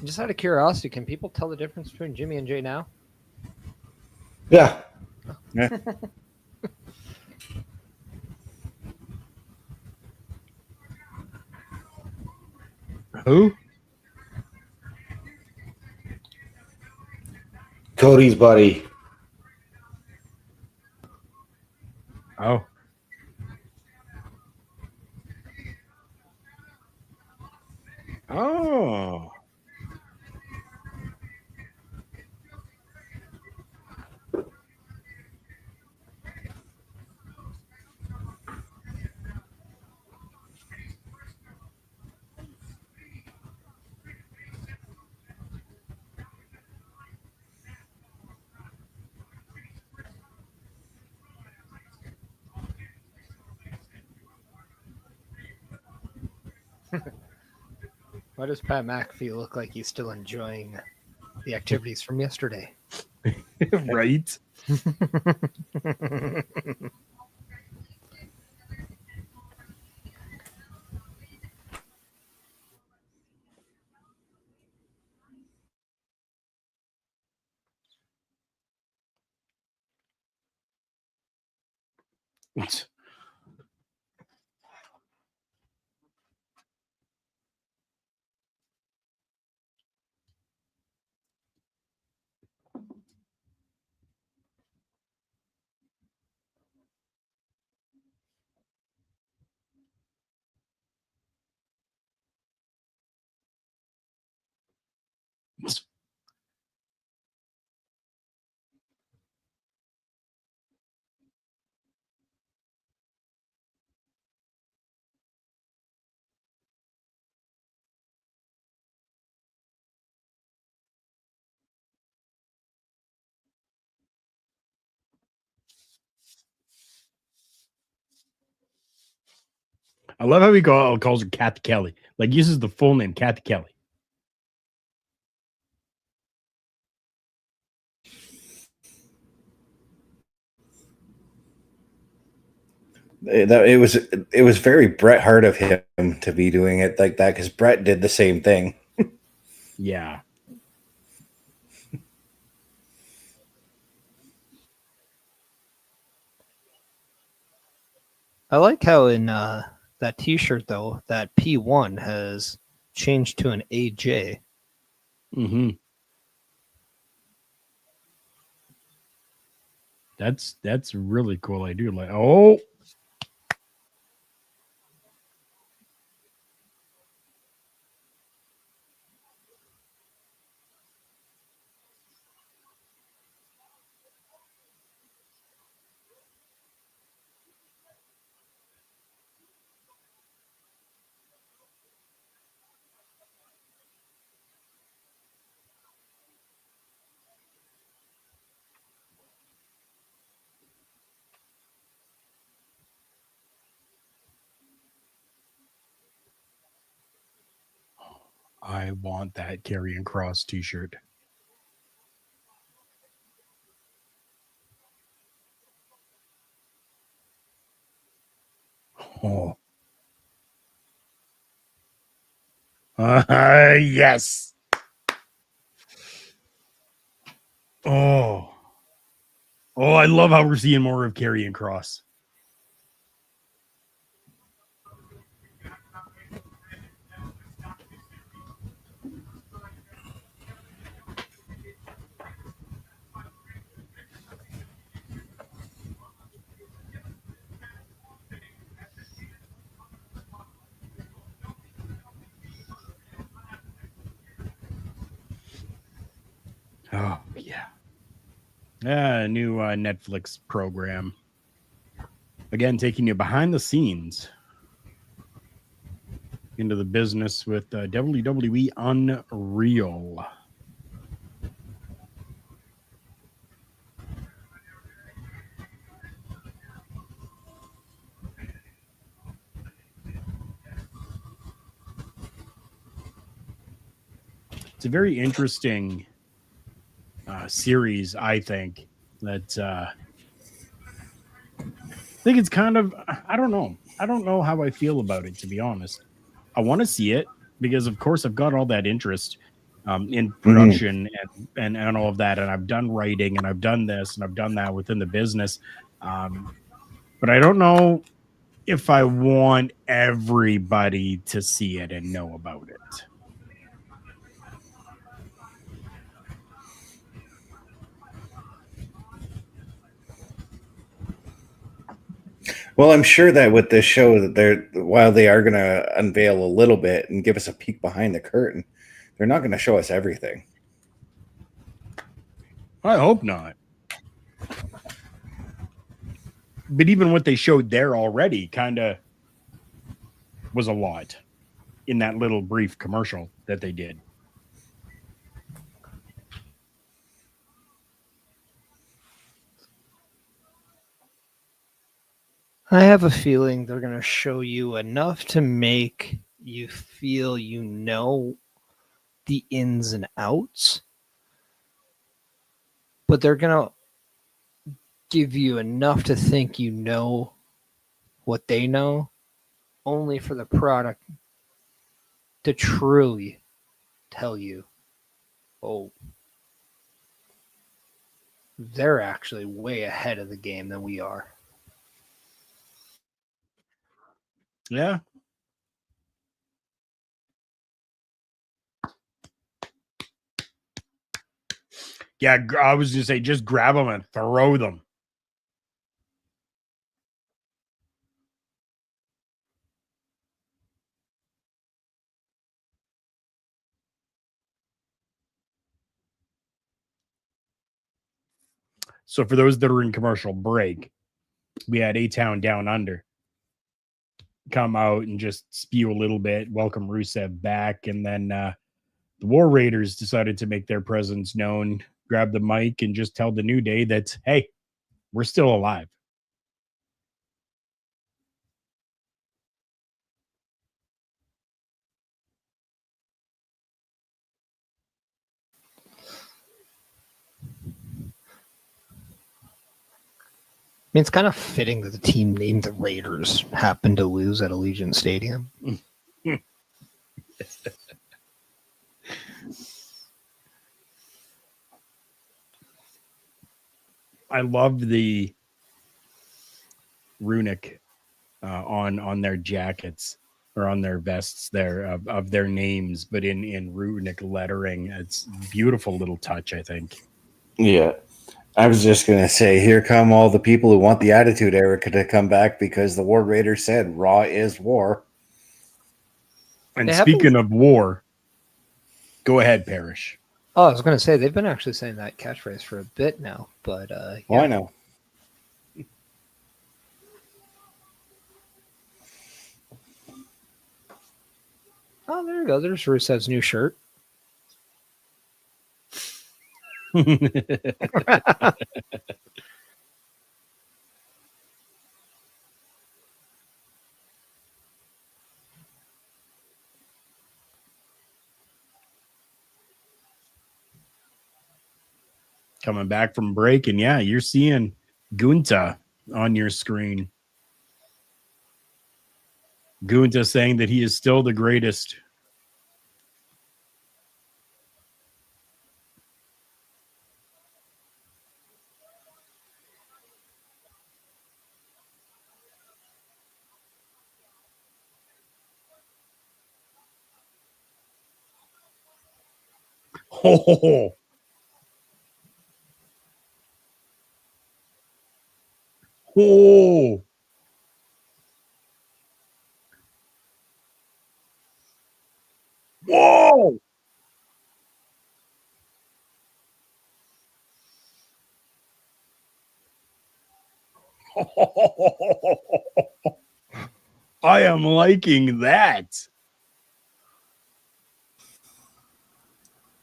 Just out of curiosity, can people tell the difference between Jimmy and Jay now? Yeah. Yeah. Who? Cody's buddy. Oh. Oh. Why does Pat McAfee look like he's still enjoying the activities from yesterday? Right. I love how he calls her Kathy Kelly. Like, uses the full name, Kathy Kelly. It was very Bret Hart of him to be doing it like that because Bret did the same thing. Yeah. I like how in that T-shirt though, that P1 has changed to an AJ. Mm-hmm. That's really cool. I do like. Oh, I want that Karrion Kross T-shirt. Oh, yes. Oh, I love how we're seeing more of Karrion Kross. Oh yeah. New Netflix program. Again, taking you behind the scenes into the business with WWE Unreal. It's a very interesting series, I think. That I think it's kind of, I don't know. I don't know how I feel about it, to be honest. I want to see it because, of course, I've got all that interest in production and all of that. And I've done writing and I've done this and I've done that within the business. But I don't know if I want everybody to see it and know about it. Well, I'm sure that with this show, that while they are going to unveil a little bit and give us a peek behind the curtain, they're not going to show us everything. I hope not. But even what they showed there already kind of was a lot in that little brief commercial that they did. I have a feeling they're going to show you enough to make you feel you know the ins and outs, but they're going to give you enough to think you know what they know, only for the product to truly tell you, oh, they're actually way ahead of the game than we are. Yeah. Yeah, I was going to say, just grab them and throw them. So for those that are in commercial break, we had A-Town Down Under come out and just spew a little bit, welcome Rusev back, and then the War Raiders decided to make their presence known, grab the mic, and just tell the New Day that, hey, we're still alive. I mean, it's kind of fitting that the team named the Raiders happened to lose at Allegiant Stadium. I love the runic on their jackets or on their vests there of their names, but in runic lettering. It's beautiful little touch, I think. Yeah. I was just going to say, here come all the people who want the Attitude Era to come back because the War Raider said Raw is war. And speaking of war, go ahead, Parrish. Oh, I was going to say, they've been actually saying that catchphrase for a bit now, but yeah. Oh, I know. Oh, there you go. There's Rusev's new shirt. Coming back from break, and yeah, you're seeing Gunta on your screen. Gunta saying that he is still the greatest. Oh, oh. Whoa! I am liking that.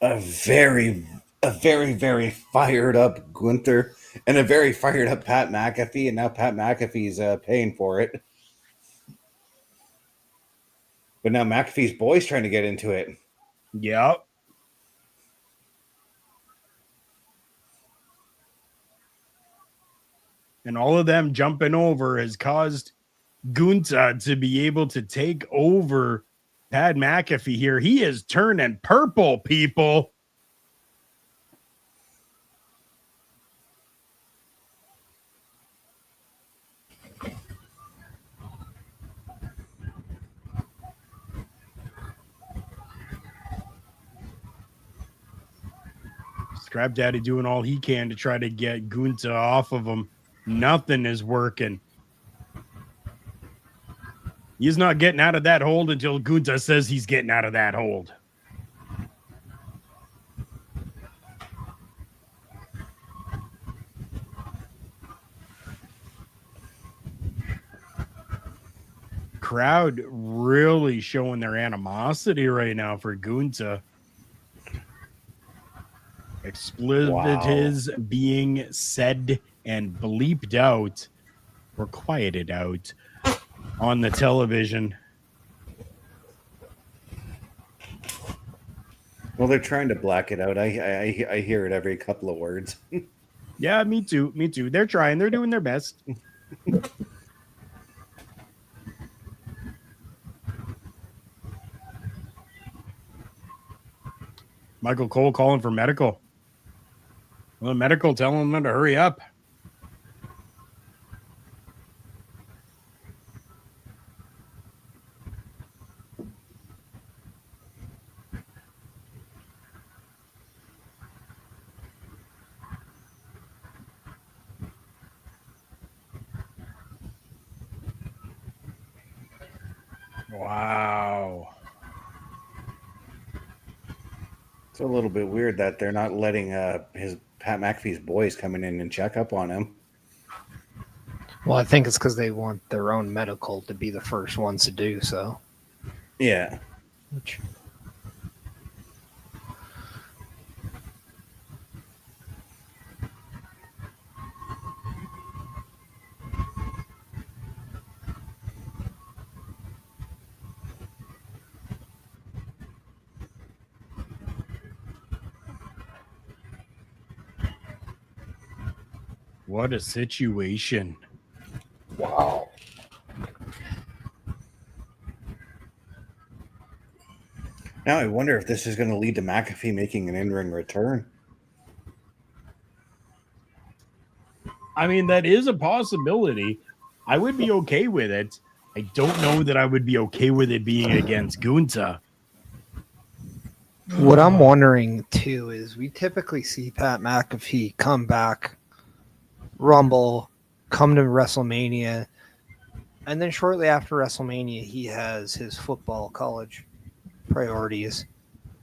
A very, very fired up Gunther and a very fired up Pat McAfee, and now Pat McAfee's paying for it. But now McAfee's boy's trying to get into it. Yep. And all of them jumping over has caused Gunta to be able to take over Pat McAfee here. He is turning purple, people. Scrap Daddy doing all he can to try to get Gunta off of him. Nothing is working. He's not getting out of that hold until Gunta says he's getting out of that hold. Crowd really showing their animosity right now for Gunta. Expletives being said and bleeped out or quieted out on the television. Well, they're trying to black it out. I hear it every couple of words. Yeah, me too. Me too. They're trying. They're doing their best. Michael Cole calling for medical. Well, medical telling them to hurry up. Wow. It's a little bit weird that they're not letting his Pat McAfee's boys coming in and check up on him. Well, I think it's because they want their own medical to be the first ones to do so. Yeah. What a situation. Wow. Now I wonder if this is going to lead to McAfee making an in-ring return. I mean, that is a possibility. I would be okay with it. I don't know that I would be okay with it being against Gunther. What I'm wondering too is we typically see Pat McAfee come back, Rumble, come to WrestleMania, and then shortly after WrestleMania, he has his football college priorities.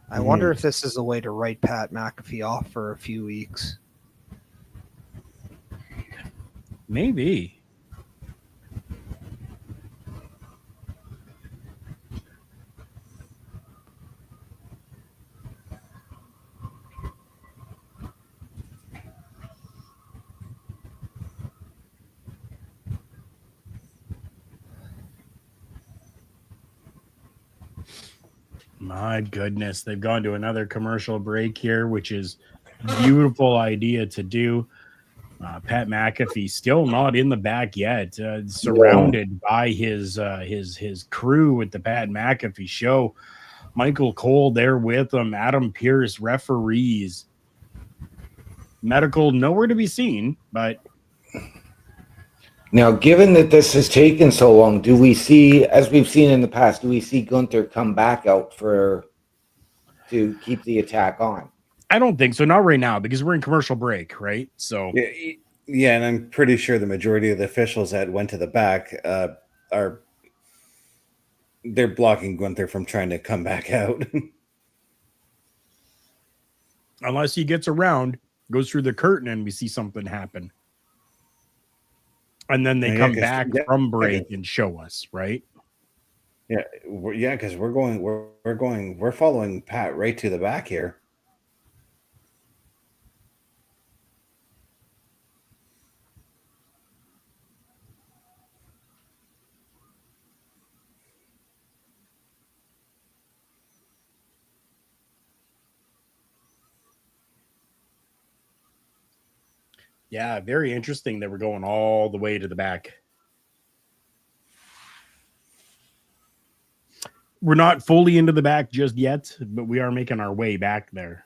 I wonder if this is a way to write Pat McAfee off for a few weeks. Maybe. My goodness, they've gone to another commercial break here, which is a beautiful idea to do. Pat McAfee still not in the back yet, surrounded by his crew at the Pat McAfee show. Michael Cole there with him, Adam Pearce, referees, medical nowhere to be seen. But now, given that this has taken so long, do we see, as we've seen in the past, do we see Gunther come back out to keep the attack on? I don't think so. Not right now, because we're in commercial break, right? So yeah, and I'm pretty sure the majority of the officials that went to the back they're blocking Gunther from trying to come back out. Unless he gets around, goes through the curtain, and we see something happen. And then they come back from break and show us, right? Yeah, because we're following Pat right to the back here. Yeah, very interesting that we're going all the way to the back. We're not fully into the back just yet, but we are making our way back there.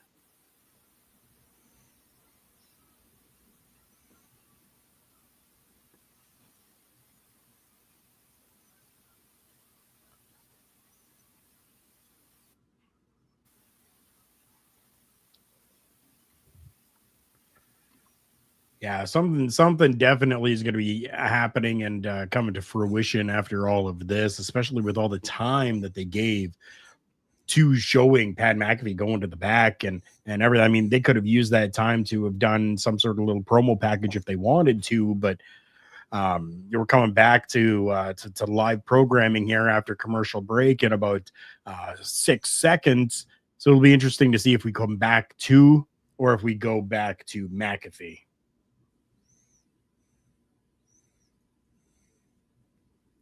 Yeah, something definitely is going to be happening and coming to fruition after all of this, especially with all the time that they gave to showing Pat McAfee going to the back and everything. I mean, they could have used that time to have done some sort of little promo package if they wanted to, but you were coming back to live programming here after commercial break in about 6 seconds. So it'll be interesting to see if we come back to or if we go back to McAfee.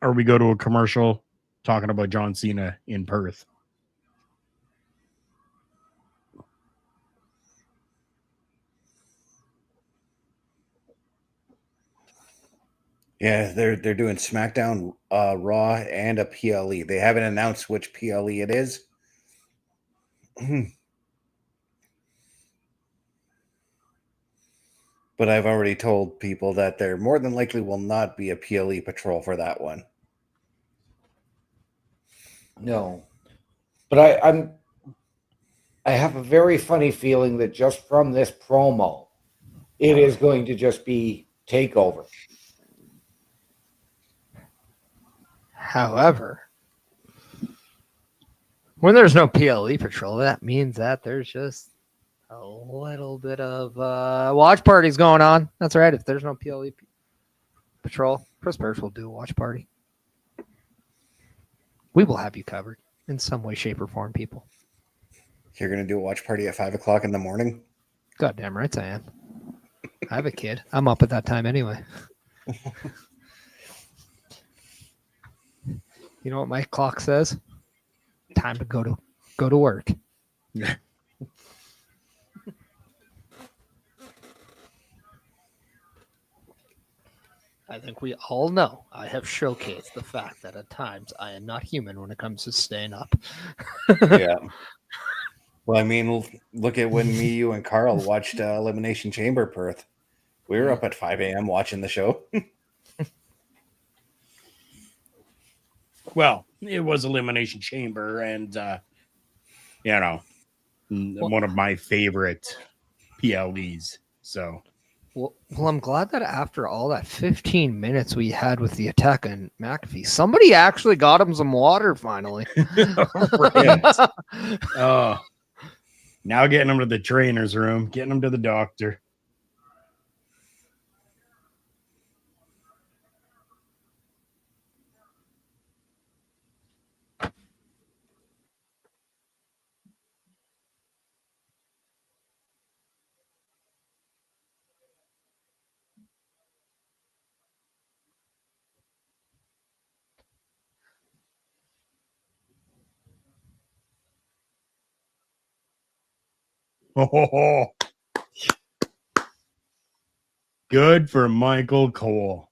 Or we go to a commercial talking about John Cena in Perth. Yeah, they're doing SmackDown, Raw, and a PLE. They haven't announced which PLE it is. But I've already told people that there more than likely will not be a PLE patrol for that one. No. But I have a very funny feeling that just from this promo, it is going to just be takeover. However, when there's no PLE patrol, that means that there's just a little bit of watch parties going on. That's right. If there's no PLE patrol, Chris Birch will do a watch party. We will have you covered in some way, shape, or form, people. You're going to do a watch party at 5 o'clock in the morning? Goddamn right I am. I have a kid. I'm up at that time anyway. You know what my clock says? Time to go to work. Yeah. I think we all know I have showcased the fact that at times I am not human when it comes to staying up. Yeah. Well, I mean, look at when me, you, and Carl watched Elimination Chamber Perth. We were up at 5 a.m. watching the show. Well, it was Elimination Chamber, and one of my favorite PLEs. So, well, I'm glad that after all that 15 minutes we had with the attack on McAfee, somebody actually got him some water finally. right. Oh, now getting him to the trainer's room, getting him to the doctor. Oh, good for Michael Cole.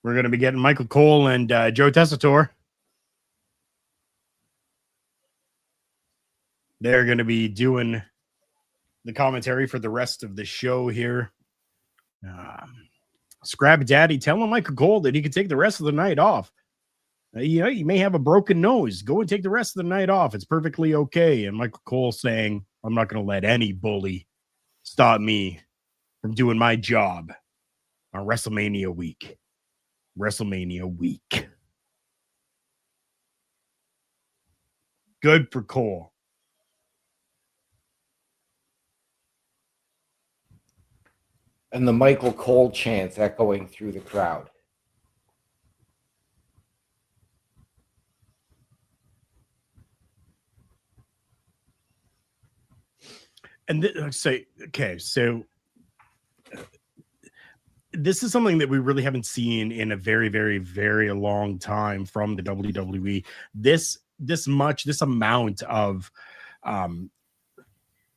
We're going to be getting Michael Cole and Joe Tessitore. They're going to be doing the commentary for the rest of the show here. Scrap Daddy telling Michael Cole that he could take the rest of the night off. You may have a broken nose. Go and take the rest of the night off. It's perfectly okay. And Michael Cole saying, I'm not going to let any bully stop me from doing my job on WrestleMania week. WrestleMania week. Good for Cole. And the Michael Cole chants echoing through the crowd. And so this is something that we really haven't seen in a very, very, very long time from the WWE. This amount of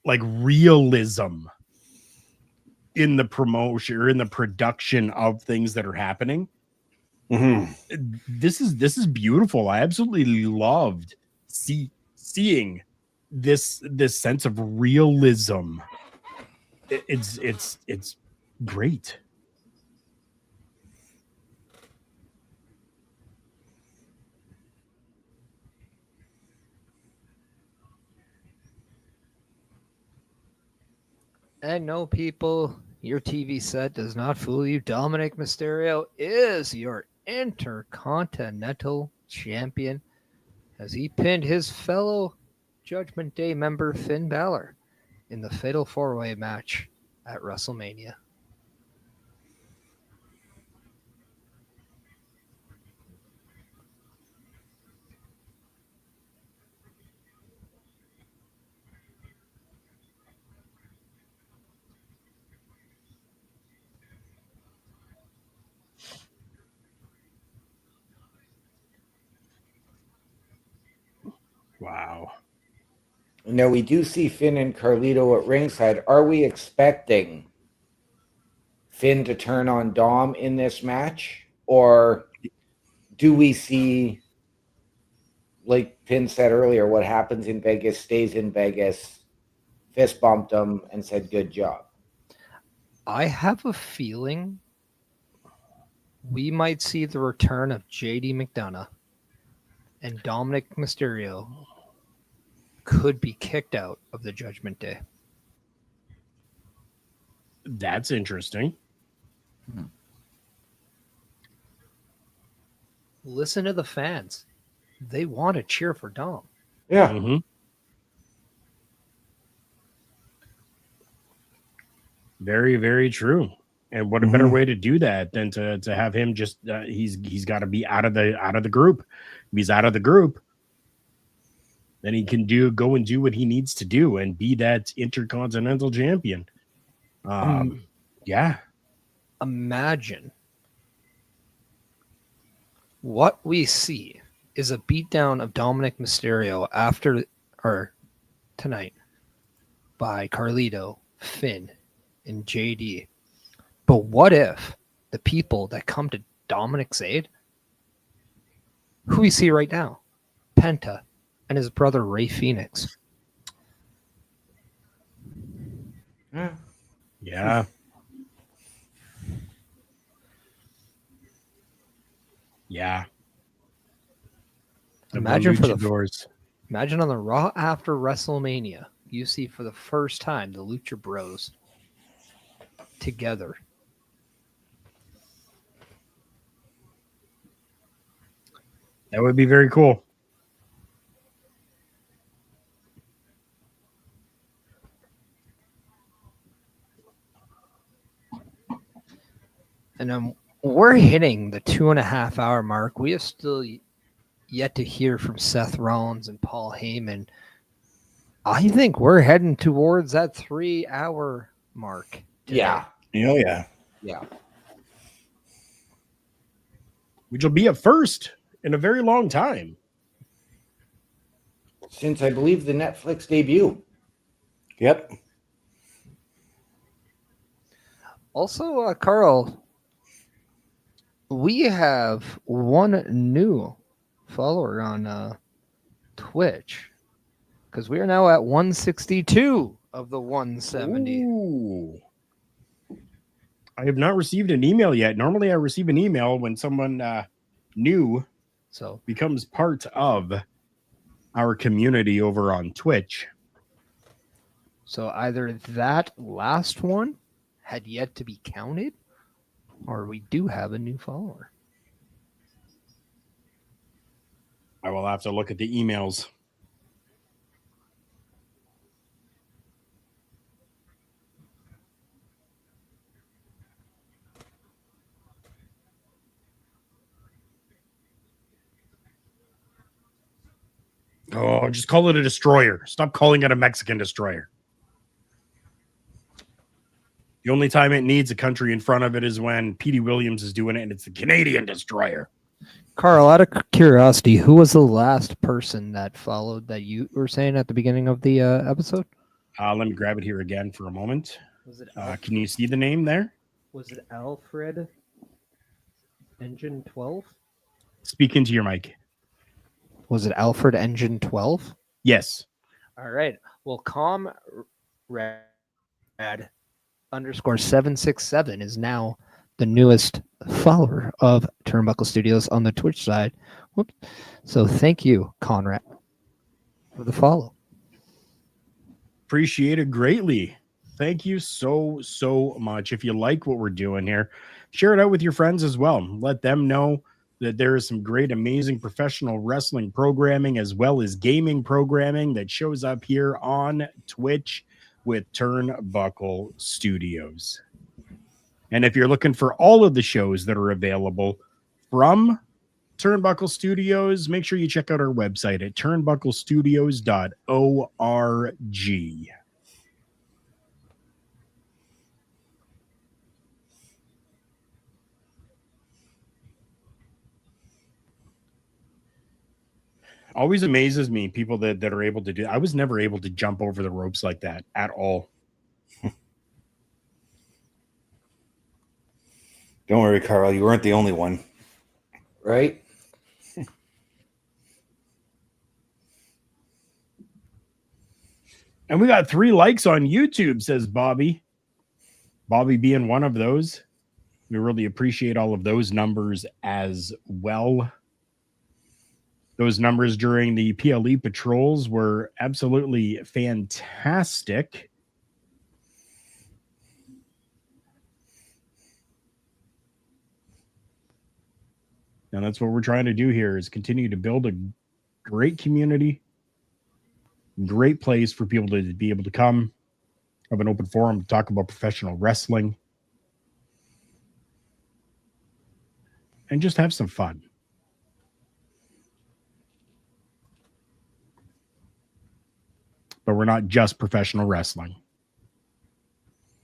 like realism in the promotion or in the production of things that are happening. Mm-hmm. This is beautiful. I absolutely loved seeing this sense of realism. It's great. And no, people, your TV set does not fool you. Dominik Mysterio is your Intercontinental Champion as he pinned his fellow Judgment Day member Finn Balor in the Fatal 4-Way match at WrestleMania. Wow. Now we do see Finn and Carlito at ringside. Are we expecting Finn to turn on Dom in this match? Or do we see, like Finn said earlier, what happens in Vegas stays in Vegas, fist bumped him and said, good job? I have a feeling we might see the return of JD McDonough, and Dominik Mysterio could be kicked out of the Judgment Day. That's interesting. Listen to the fans. They want to cheer for Dom. Yeah. Mm-hmm. Very, very true. And what a better way to do that than to have him just he's got to be out of the group. If he's out of the group, then he can go and do what he needs to do and be that Intercontinental Champion. Yeah. Imagine what we see is a beatdown of Dominik Mysterio tonight by Carlito, Finn, and JD. But what if the people that come to Dominik's aid, who we see right now, Penta and his brother Ray Phoenix. Yeah. Yeah. Imagine for the luchadors. Imagine on the Raw after WrestleMania, you see for the first time the Lucha Bros together. That would be very cool. And we're hitting the 2.5 hour mark. We have still yet to hear from Seth Rollins and Paul Heyman. I think we're heading towards that 3 hour mark today. Oh, yeah. Yeah. Which will be a first in a very long time. Since I believe the Netflix debut. Yep. Also, Karl, we have one new follower on Twitch because we are now at 162 of the 170. Ooh. I have not received an email yet. Normally I receive an email when someone new becomes part of our community over on Twitch. So either that last one had yet to be counted, or we do have a new follower. I will have to look at the emails. Oh, just call it a destroyer. Stop calling it a Mexican destroyer. The only time it needs a country in front of it is when Petey Williams is doing it, and it's the Canadian destroyer. Karl, out of curiosity, who was the last person that followed that you were saying at the beginning of the episode? Let me grab it here again for a moment. Was it Can you see the name there? Was it Alfred Engine 12? Speak into your mic. Was it Alfred Engine 12? Yes. All right. Well, Comrade _767 is now the newest follower of Turnbuckle Studios on the Twitch side. Whoops. So thank you, Conrad, for the follow. Appreciate it greatly. Thank you so much. If you like what we're doing here, share it out with your friends as well. Let them know that there is some great, amazing professional wrestling programming as well as gaming programming that shows up here on Twitch with Turnbuckle Studios. And if you're looking for all of the shows that are available from Turnbuckle Studios, make sure you check out our website at turnbucklestudios.org. Always amazes me, people that are able to do. I was never able to jump over the ropes like that at all. Don't worry, Karl. You weren't the only one. Right? And we got 3 likes on YouTube, says Bobby. Bobby being one of those. We really appreciate all of those numbers as well. Those numbers during the PLE patrols were absolutely fantastic. And that's what we're trying to do here, is continue to build a great community, great place for people to be able to come, have an open forum to talk about professional wrestling, and just have some fun. But we're not just professional wrestling.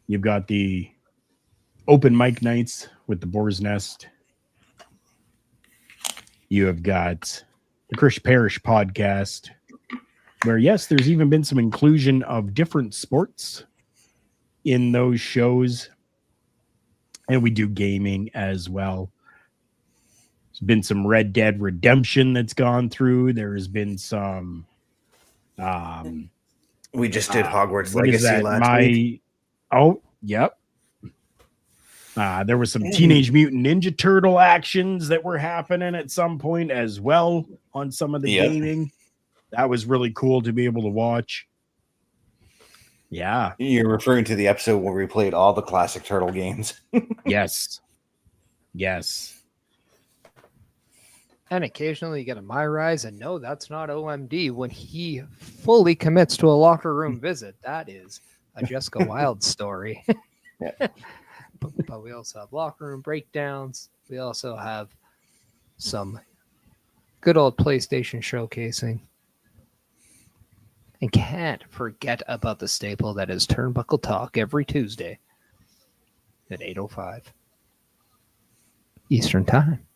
You've got the open mic nights with the Boar's Nest. You have got the Chris Parrish podcast, where, yes, there's even been some inclusion of different sports in those shows. And we do gaming as well. There's been some Red Dead Redemption that's gone through. There has been some... We just did Hogwarts what is Legacy that? last week. Oh, yep. There was some Teenage Mutant Ninja Turtle actions that were happening at some point as well on some of the gaming. That was really cool to be able to watch. Yeah. You're referring to the episode where we played all the classic Turtle games. Yes. Yes. And occasionally you get a My Rise, and no, that's not OMD when he fully commits to a locker room visit. That is a Jessica Wilde story. But we also have locker room breakdowns. We also have some good old PlayStation showcasing. And can't forget about the staple that is Turnbuckle Talk every Tuesday at 8:05 Eastern Time.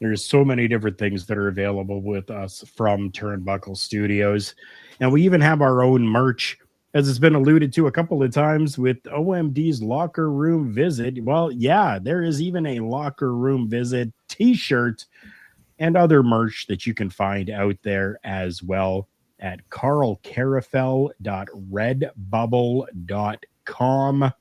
There's so many different things that are available with us from Turnbuckle Studios. And we even have our own merch, as it's been alluded to a couple of times with OMD's Locker Room Visit. Well, yeah, there is even a Locker Room Visit t-shirt and other merch that you can find out there as well at karlkarufel.redbubble.com.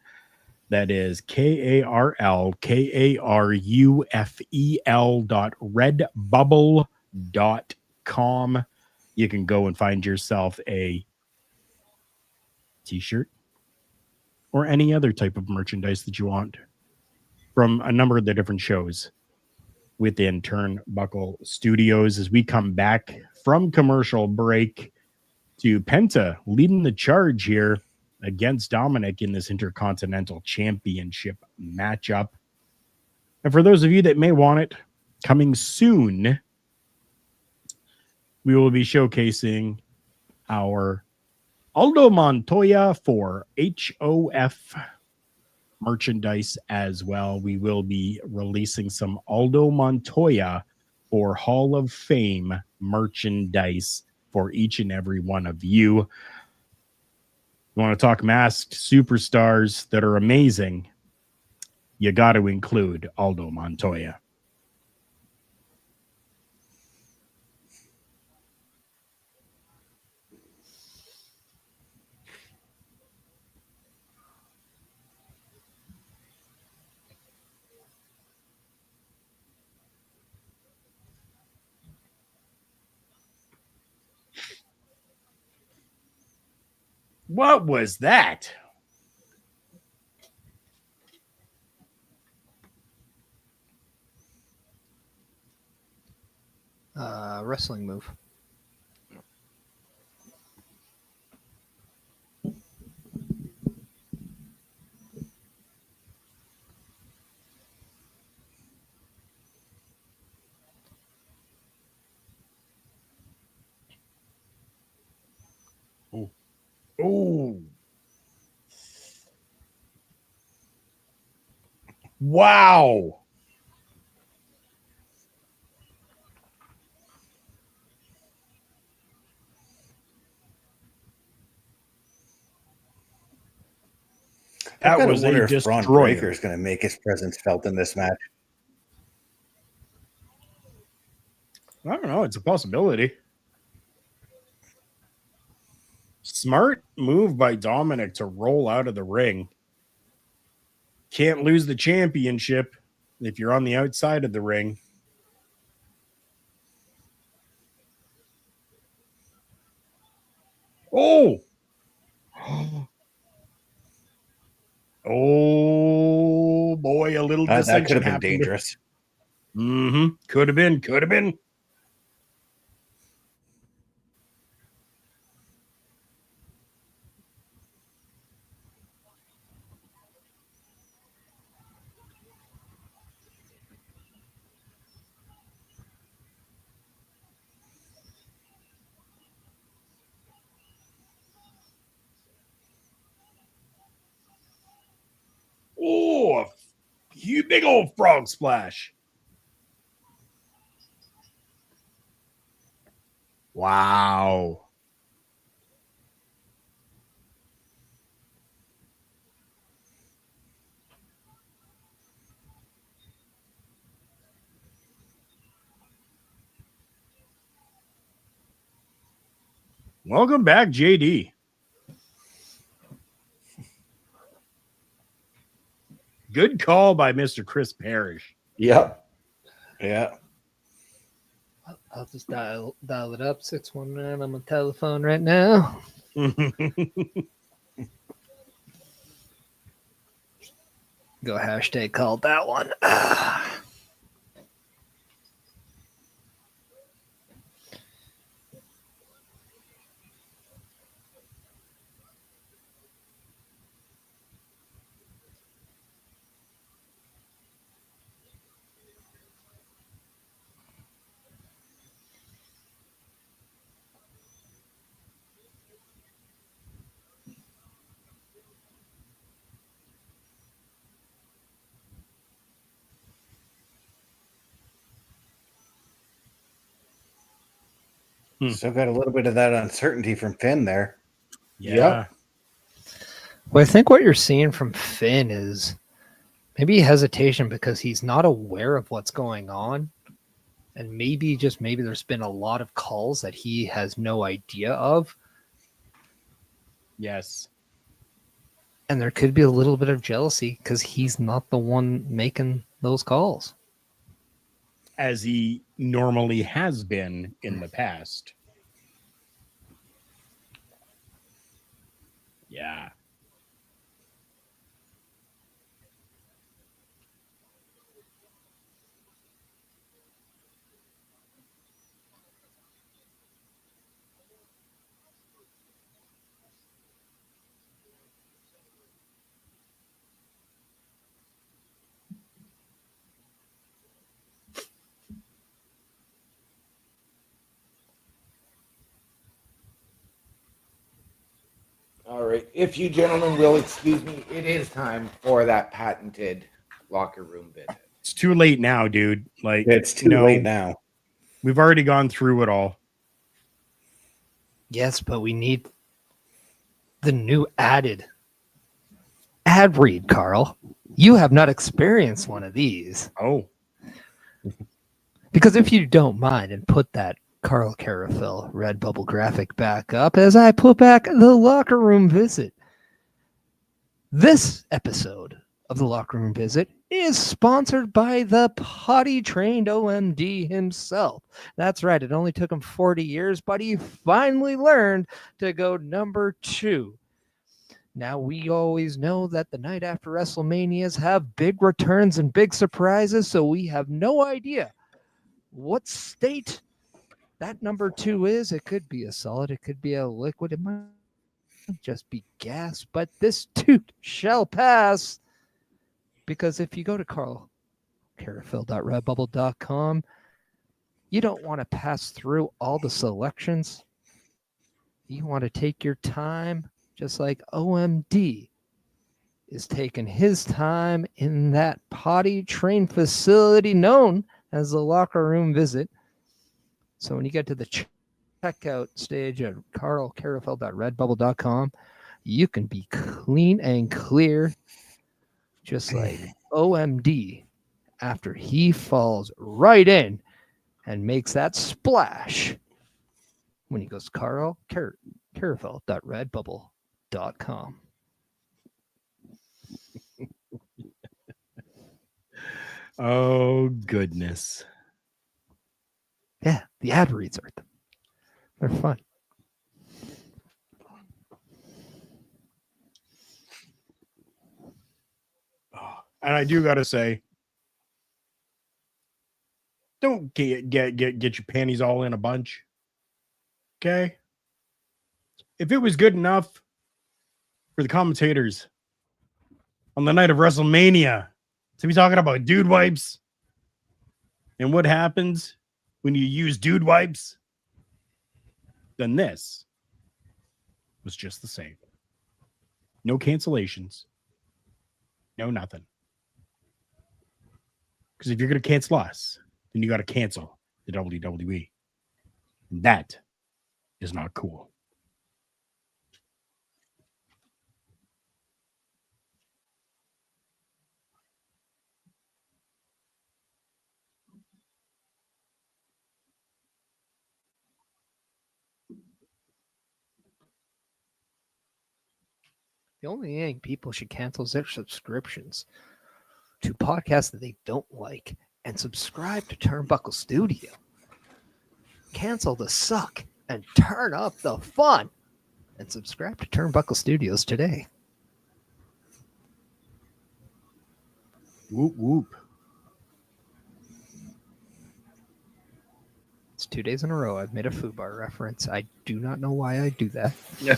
That is KARLKARUFEL.redbubble.com. You can go and find yourself a t-shirt or any other type of merchandise that you want from a number of the different shows within Turnbuckle Studios. As we come back from commercial break to Penta leading the charge here against Dominik in this Intercontinental Championship matchup. And for those of you that may want it, coming soon, we will be showcasing our Aldo Montoya for HOF merchandise as well. We will be releasing some Aldo Montoya for Hall of Fame merchandise for each and every one of you. You want to talk masked superstars that are amazing, you got to include Aldo Montoya. What was that? Wrestling move. Oh. Wow. I That was wonder a if Braun destroyer. Breaker is going to make his presence felt in this match. I don't know. It's a possibility. Smart move by Dominik to roll out of the ring. Can't lose the championship if you're on the outside of the ring. Oh. Oh, boy. A little That dissension could have been happened. dangerous. Mm-hmm. Could have been. Could have been. Oh, you big old frog splash. Wow. Welcome back, JD. Good call by Mr. Chris Parrish. Yep. Yeah. I'll just dial it up. 619 on my telephone right now. Go hashtag called that one. Still got a little bit of that uncertainty from Finn there. Yeah. Well, I think what you're seeing from Finn is maybe hesitation because he's not aware of what's going on. And maybe there's been a lot of calls that he has no idea of. Yes. And there could be a little bit of jealousy because he's not the one making those calls. As he normally has been in the past. Yeah. All right. If you gentlemen will excuse me, it is time for that patented locker room visit. It's too late now, dude. Like, It's too late now. We've already gone through it all. Yes, but we need the new added ad read, Carl. You have not experienced one of these. Oh. Because if you don't mind and put that Karl Karufel Redbubble graphic back up as I put back the locker room visit. This episode of the locker room visit is sponsored by the potty trained OMD himself. That's right. It only took him 40 years, but he finally learned to go number 2. Now, we always know that the night after WrestleManias have big returns and big surprises, so we have no idea what state that number 2 is. It could be a solid, it could be a liquid, it might just be gas, but this toot shall pass. Because if you go to karlkarufel.redbubble.com, you don't want to pass through all the selections. You want to take your time, just like OMD is taking his time in that potty train facility known as the locker room visit. So when you get to the checkout stage at karlkarufel.redbubble.com, you can be clean and clear, just like OMD, after he falls right in and makes that splash when he goes karlkarufel.redbubble.com. Oh, goodness. Yeah, the ad reads are they're fun. And I do gotta say, don't get your panties all in a bunch. Okay? If it was good enough for the commentators on the night of WrestleMania to be talking about dude wipes and what happens when you use dude wipes, then this was just the same. No cancellations. No nothing. Because if you're going to cancel us, then you got to cancel the WWE. And that is not cool. The only thing people should cancel is their subscriptions. to podcasts that they don't like and subscribe to Turnbuckle Studio. Cancel the suck and turn up the fun and subscribe to Turnbuckle Studios today. Whoop, whoop. It's 2 days in a row I've made a FUBAR reference. I do not know why I do that. Yeah.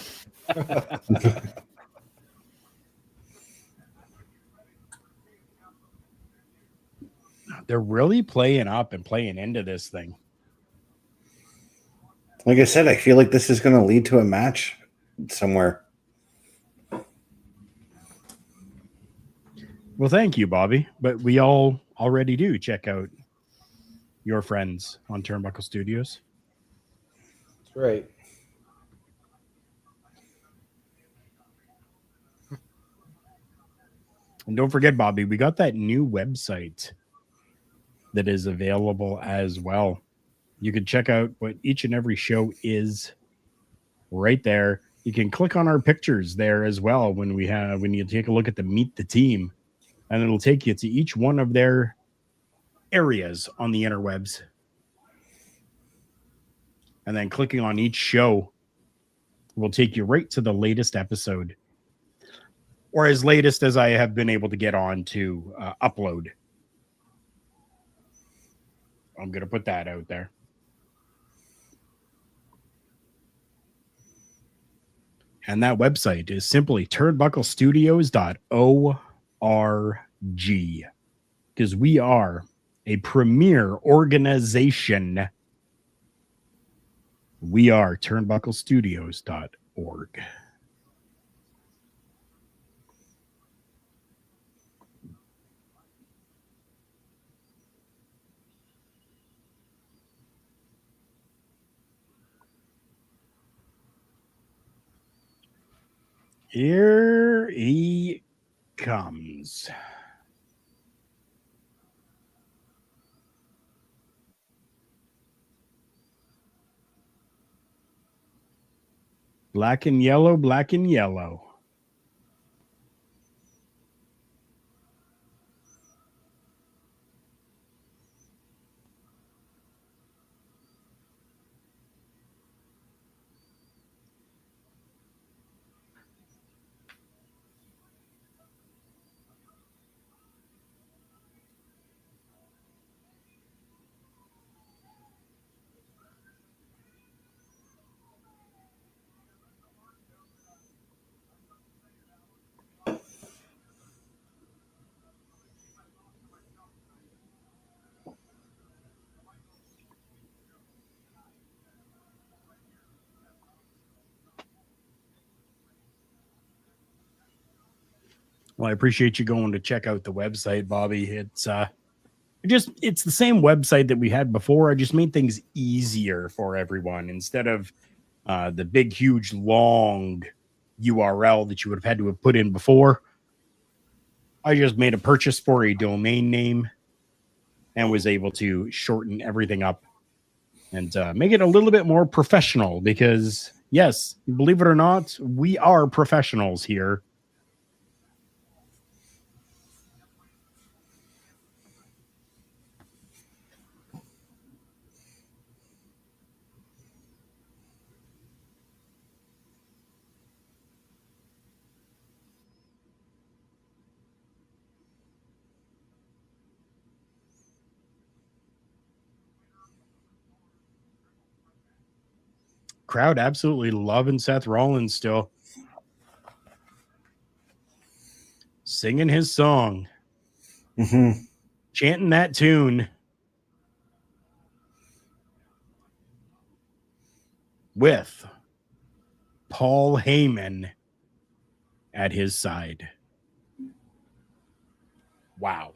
They're really playing up and playing into this thing. Like I said, I feel like this is going to lead to a match somewhere. Well, thank you, Bobby. But we all already do check out your friends on Turnbuckle Studios. That's right. And don't forget, Bobby, we got that new website that is available as well. You can check out what each and every show is right there. You can click on our pictures there as well when you take a look at the Meet the Team, and it'll take you to each one of their areas on the interwebs. And then clicking on each show will take you right to the latest episode, or as latest as I have been able to get on to upload. I'm going to put that out there. And that website is simply turnbucklestudios.org, because we are a premier organization. We are turnbucklestudios.org. Here he comes. Black and yellow, black and yellow. Well, I appreciate you going to check out the website, Bobby. It's the same website that we had before. I just made things easier for everyone instead of the big, huge, long URL that you would have had to have put in before. I just made a purchase for a domain name and was able to shorten everything up and make it a little bit more professional because, yes, believe it or not, we are professionals here. Crowd absolutely loving Seth Rollins still. Singing his song. Mm-hmm. Chanting that tune. With Paul Heyman at his side. Wow.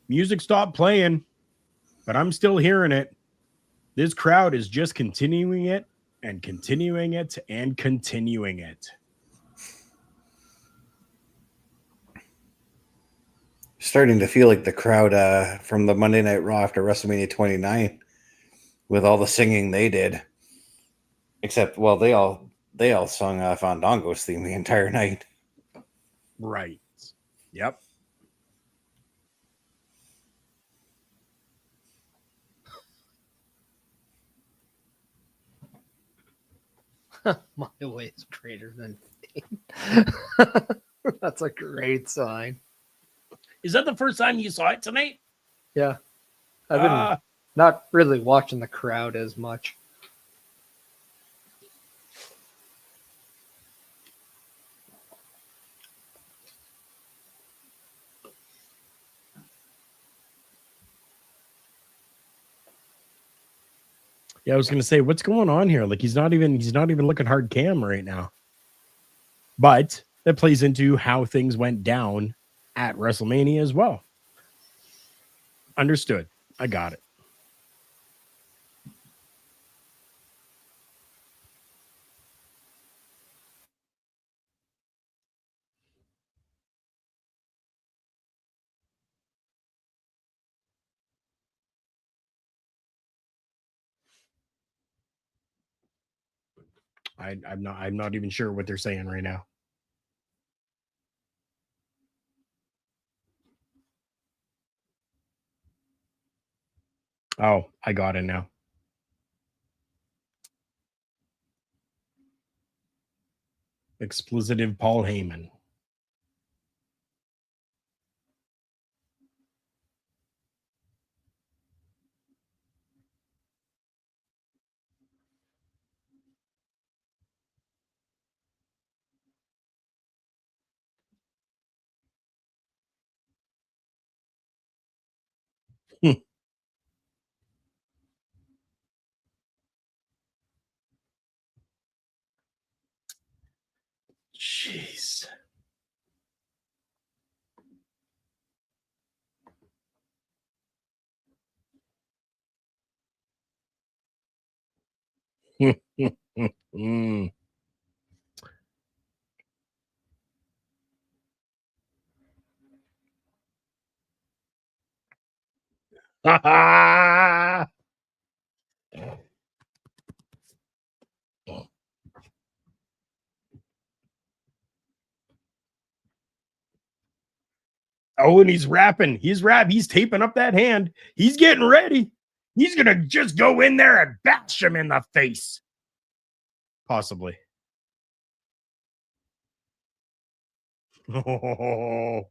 Music stopped playing, but I'm still hearing it. This crowd is just continuing it and continuing it and continuing it. Starting to feel like the crowd from the Monday Night Raw after WrestleMania 29 with all the singing they did. Except, well, they all sung Fandango's theme the entire night. Right. Yep. My way is greater than fame. That's a great sign. Is that the first time you saw it tonight? Yeah. I've been not really watching the crowd as much. Yeah, I was gonna say, what's going on here? Like he's not even looking hard cam right now. But that plays into how things went down at WrestleMania as well. Understood. I got it. I'm not even sure what they're saying right now. Oh, I got it now. Expletive Paul Heyman. Jeez. Mm. Oh, and he's rapping. He's taping up that hand. He's getting ready. He's gonna just go in there and bash him in the face. Possibly. Oh.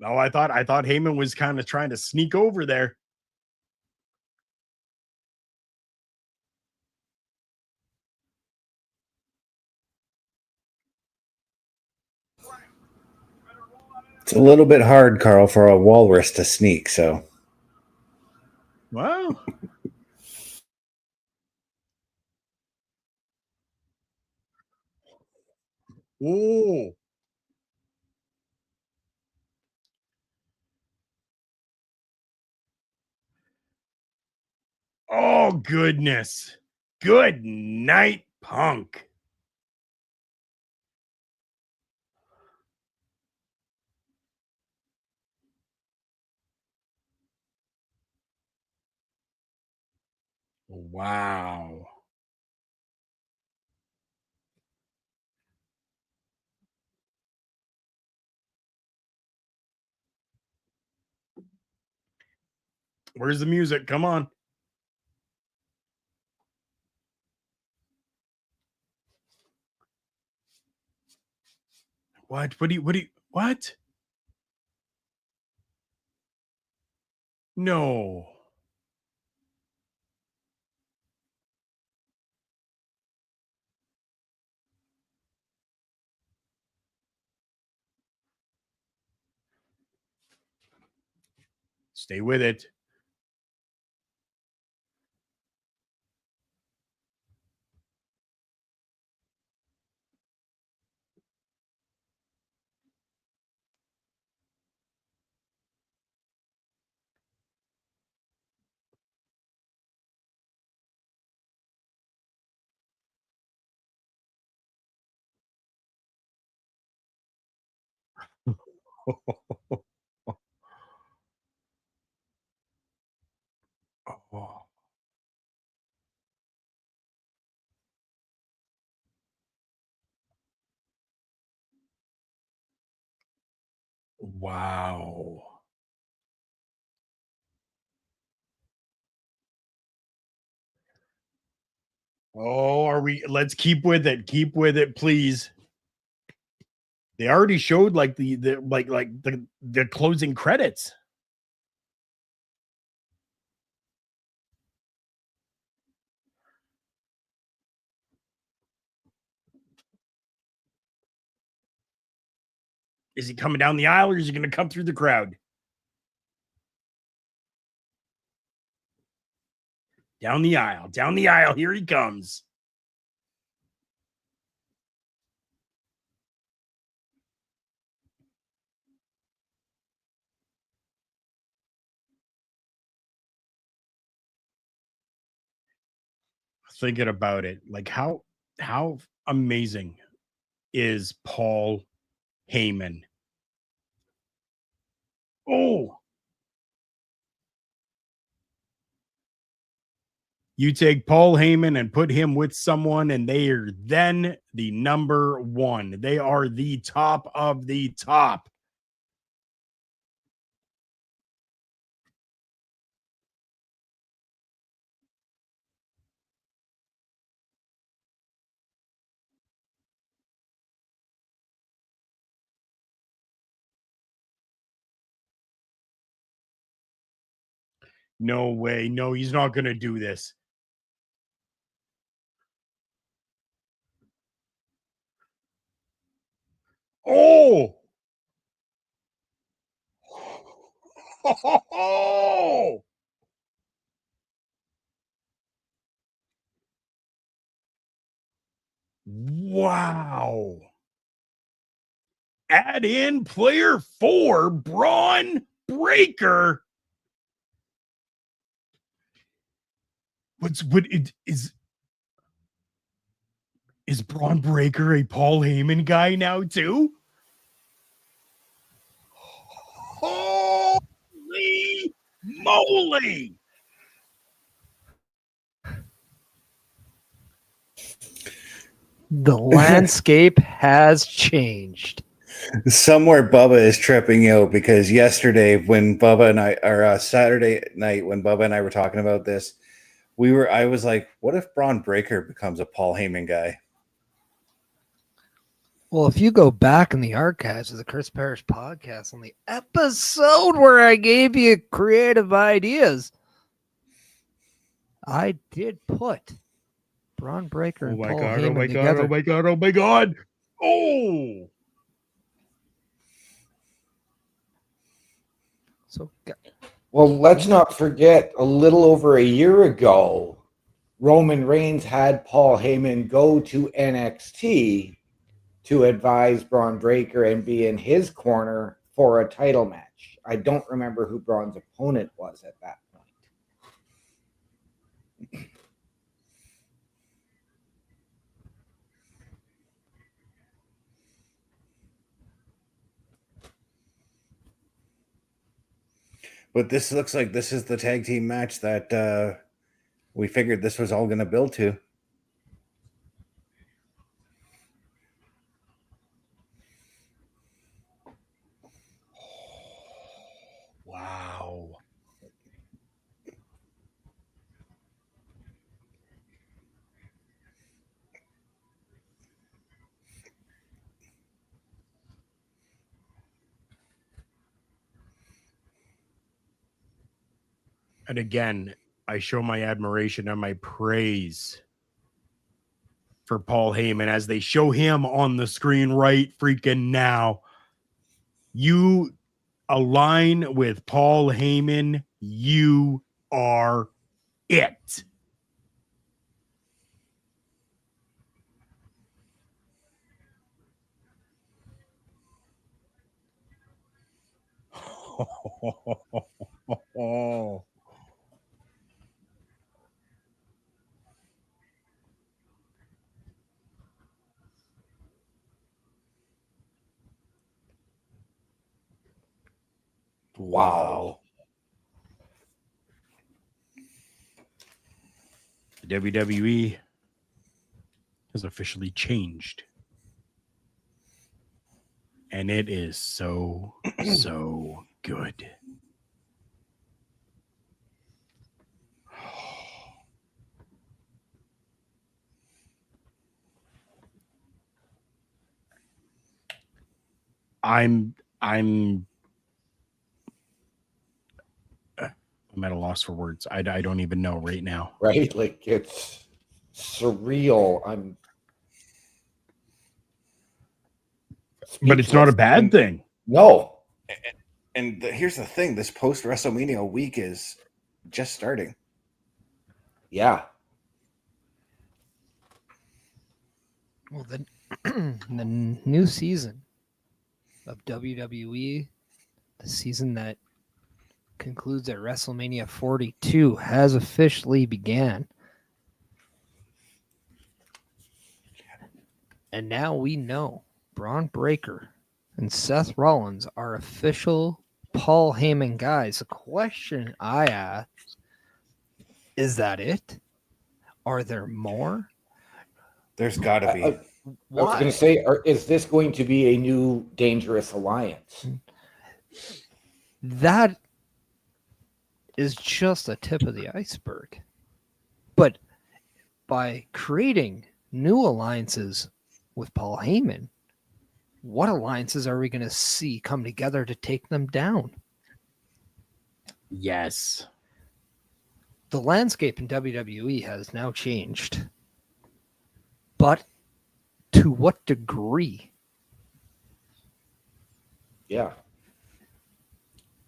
No, I thought Heyman was kind of trying to sneak over there. It's a little bit hard, Carl, for a walrus to sneak, so. Wow. Oh. Oh, goodness. Good night, Punk. Wow. Where's the music? Come on. What? What? No. Stay with it. Oh. Wow. Oh, are we? Let's keep with it. Keep with it, please. They already showed like the the closing credits. Is he coming down the aisle or is he going to come through the crowd? Down the aisle. Down the aisle. Here he comes. Thinking about it, like how amazing is Paul Heyman? Oh, you take Paul Heyman and put him with someone, and they are then the number one. They are the top of the top. No way. No, he's not going to do this. Oh! Oh! Wow. Add in player 4, Braun Breaker. What is Braun Breaker a Paul Heyman guy now too? Holy moly! The landscape has changed. Somewhere Bubba is tripping out because yesterday when Bubba and I, or Saturday night when Bubba and I were talking about this, I was like, what if Braun Breaker becomes a Paul Heyman guy? Well, if you go back in the archives of the Chris Parrish podcast on the episode where I gave you creative ideas, I did put Braun Breaker and Paul Heyman together. Oh my god, oh my god. Oh! So, Well, let's not forget a little over a year ago, Roman Reigns had Paul Heyman go to NXT to advise Braun Breaker and be in his corner for a title match. I don't remember who Braun's opponent was at that point. But this looks like this is the tag team match that we figured this was all going to build to. Wow. And again, I show my admiration and my praise for Paul Heyman as they show him on the screen right freaking now. You align with Paul Heyman, you are it. Wow. The WWE has officially changed. And it is so good. I'm at a loss for words. I don't even know right now. Right? Like, it's surreal. I'm But it's not a bad thing. No. And here's the thing: this post WrestleMania week is just starting. Yeah. Well, the new season of WWE, the season that concludes at WrestleMania 42, has officially began. And now we know Braun Breaker and Seth Rollins are official Paul Heyman guys. The question I ask, is that it? Are there more? There's got to be. I was going to say, is this going to be a new dangerous alliance? That is just a tip of the iceberg. But by creating new alliances with Paul Heyman, what alliances are we going to see come together to take them down? Yes. The landscape in WWE has now changed. But to what degree? Yeah.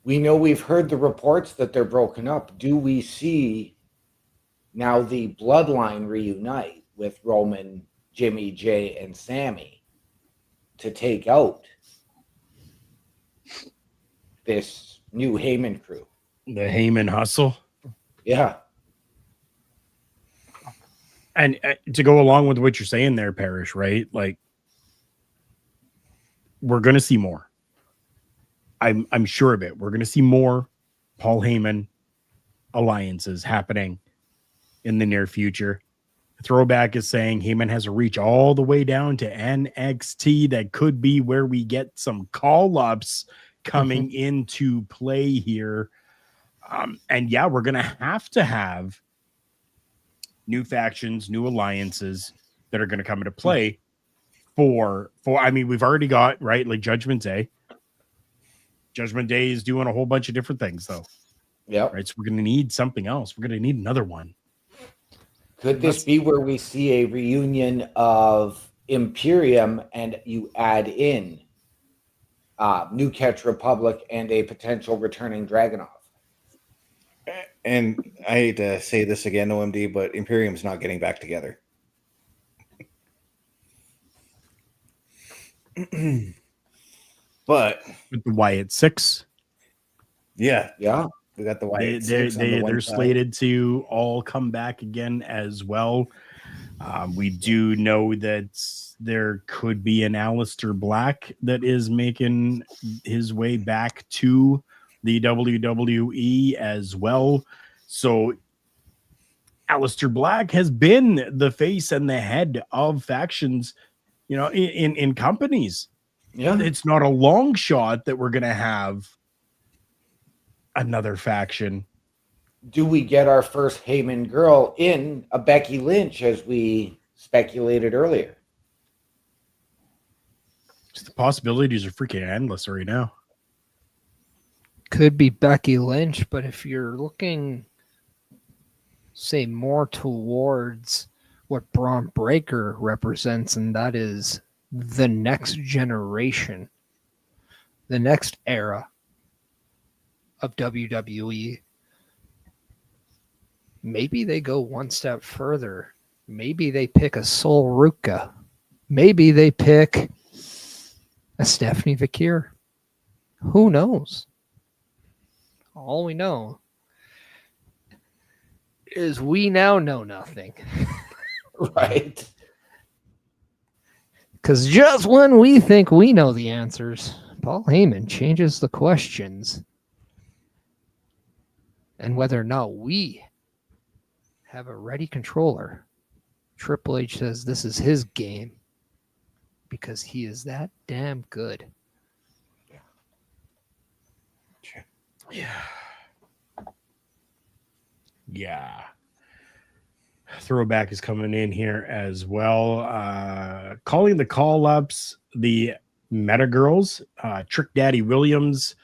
We know, we've heard the reports that they're broken up. Do we see now the bloodline reunite with Roman, Jimmy, Jay, and Sammy to take out this new Heyman crew? The Heyman hustle. Yeah. And to go along with what you're saying there, Parrish, right? Like, we're going to see more. I'm sure of it. We're going to see more Paul Heyman alliances happening in the near future. Throwback is saying Heyman has a reach all the way down to NXT. That could be where we get some call-ups coming into play here. And yeah, we're going to have new factions, new alliances that are going to come into play for, I mean, we've already got, right, like Judgment Day. Judgment Day is doing a whole bunch of different things, though. Yeah. Right. So we're going to need something else. We're going to need another one. Could this be where we see a reunion of Imperium and you add in New Catch Republic and a potential returning Dragunov? And I hate to say this again, OMD, but Imperium's not getting back together. But with the Wyatt Six. Yeah. Yeah. We got the Wyatt Six. They're slated to all come back again as well. We do know that there could be an Aleister Black that is making his way back to the WWE as well. So Aleister Black has been the face and the head of factions, you know, in companies. Yeah. It's not a long shot that we're going to have another faction. Do we get our first Heyman girl in a Becky Lynch, as we speculated earlier? The possibilities are freaking endless right now. Could be Becky Lynch, but if you're looking, say, more towards what Braun Breaker represents, and that is the next generation, the next era of WWE. Maybe they go one step further. Maybe they pick a Sol Ruka. Maybe they pick a Stephanie Vakir. Who knows? All we know is we now know nothing. Right. Because just when we think we know the answers, Paul Heyman changes the questions. And whether or not we have a ready controller, Triple H says this is his game because he is that damn good. Yeah. Throwback is coming in here as well. Calling the call-ups, the Meta Girls, Trick Daddy Williams,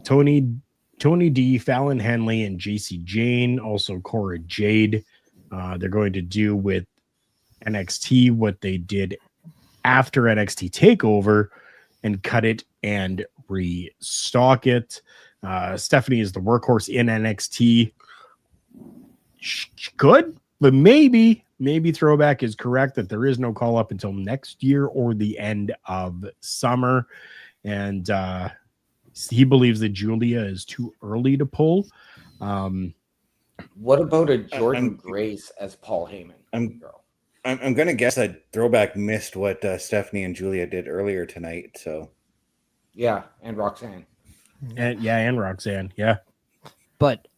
Tony D, Fallon Henley, and JC Jane, also Cora Jade. They're going to do with NXT what they did after NXT TakeOver and cut it and restock it. Stephanie is the workhorse in NXT. Good, but maybe Throwback is correct that there is no call up until next year or the end of summer. And he believes that Julia is too early to pull. What about a Jordan Grace as Paul Heyman? I'm going to guess that Throwback missed what Stephanie and Julia did earlier tonight. So, yeah, and Roxanne. And Roxanne, yeah. But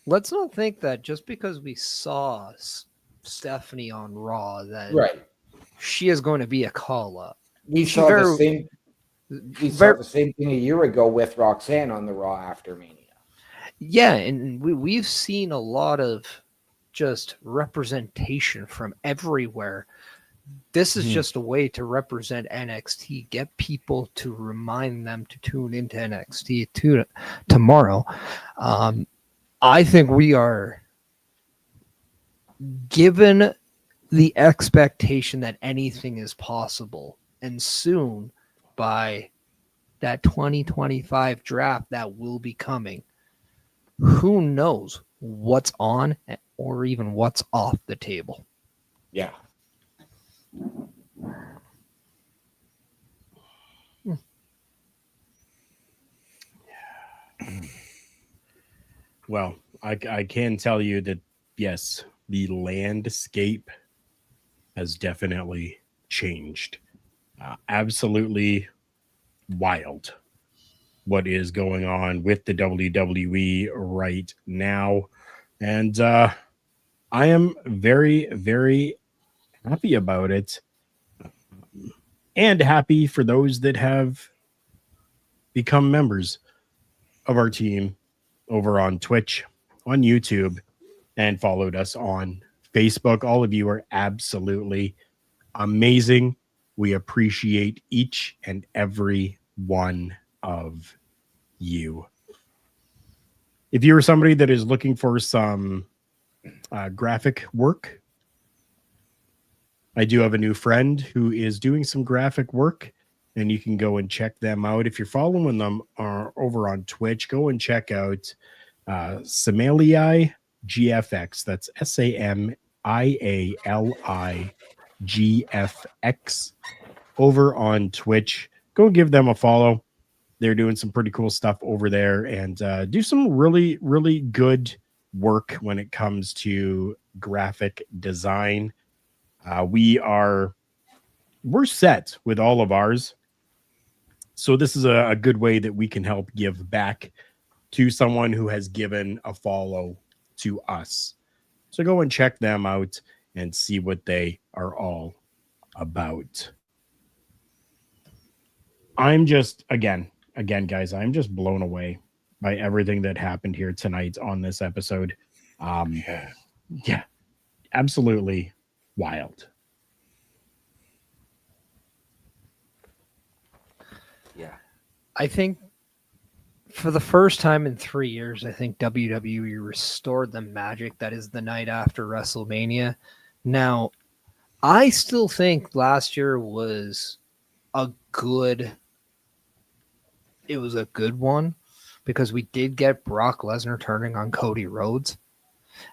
let's not think that just because we saw Stephanie on Raw that right, she is going to be a call-up. We saw the same thing a year ago with Roxanne on the Raw after Mania. Yeah, and we've seen a lot of just representation from everywhere. This is just a way to represent NXT, get people to remind them to tune into NXT tomorrow. I think we are given the expectation that anything is possible, and soon by that 2025 draft that will be coming, who knows what's on or even what's off the table. Yeah. Well, I can tell you that, yes, the landscape has definitely changed. Absolutely wild what is going on with the WWE right now. And I am very, very happy about it. And happy for those that have become members of our team over on Twitch, on YouTube, and followed us on Facebook. All of you are absolutely amazing. We appreciate each and every one of you. If you are somebody that is looking for some graphic work, I do have a new friend who is doing some graphic work, and you can go and check them out. If you're following them over on Twitch, go and check out Samaili GFX. That's SAMIALI GFX over on Twitch. Go give them a follow. They're doing some pretty cool stuff over there and do some really, really good work when it comes to graphic design. We're set with all of ours. So this is a good way that we can help give back to someone who has given a follow to us. So go and check them out and see what they are all about. I'm just, again, guys, I'm just blown away by everything that happened here tonight on this episode. Yeah, absolutely wild. Yeah. I think for the first time in 3 years, I think WWE restored the magic that is the night after WrestleMania. Now, I still think last year was a good one, because we did get Brock Lesnar turning on Cody Rhodes,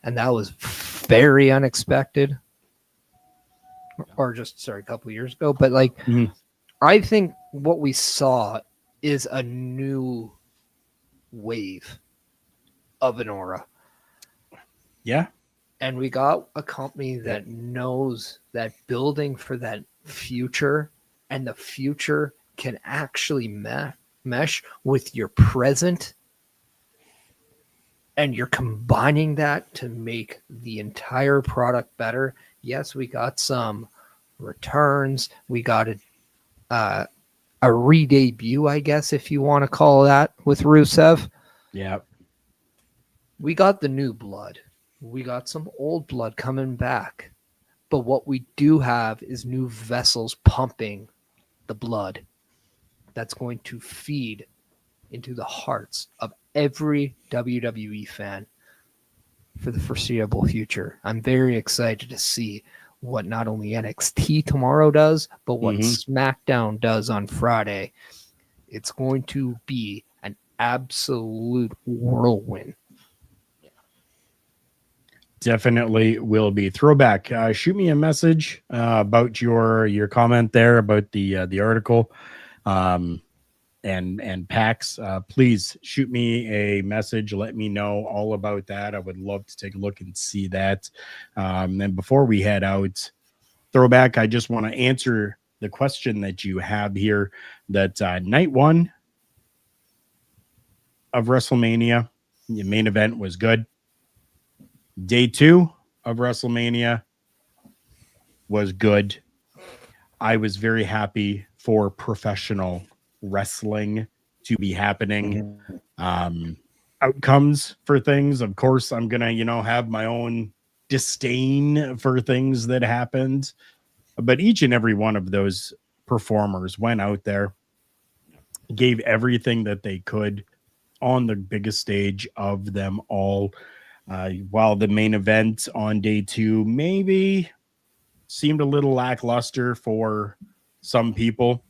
and that was very unexpected. Or just, sorry, a couple of years ago. But like, I think what we saw is a new wave of an aura. Yeah. And we got a company that knows that building for that future, and the future can actually mesh with your present, and you're combining that to make the entire product better. Yes, we got some returns. We got a re-debut, I guess, if you want to call that, with Rusev. Yeah. We got the new blood. We got some old blood coming back. But what we do have is new vessels pumping the blood that's going to feed into the hearts of every WWE fan for the foreseeable future. I'm very excited to see what not only NXT tomorrow does, but what SmackDown does on Friday. It's going to be an absolute whirlwind. Definitely will be. Throwback. Shoot me a message about your comment there about the article. And PAX, please shoot me a message. Let me know all about that. I would love to take a look and see that. And before we head out, Throwback, I just want to answer the question that you have here. That night one of WrestleMania, the main event was good. Day two of WrestleMania was good. I was very happy for professional wrestling to be happening. Outcomes for things, of course, I'm gonna have my own disdain for things that happened, but each and every one of those performers went out there, gave everything that they could on the biggest stage of them all. While the main event on day two maybe seemed a little lackluster for some people,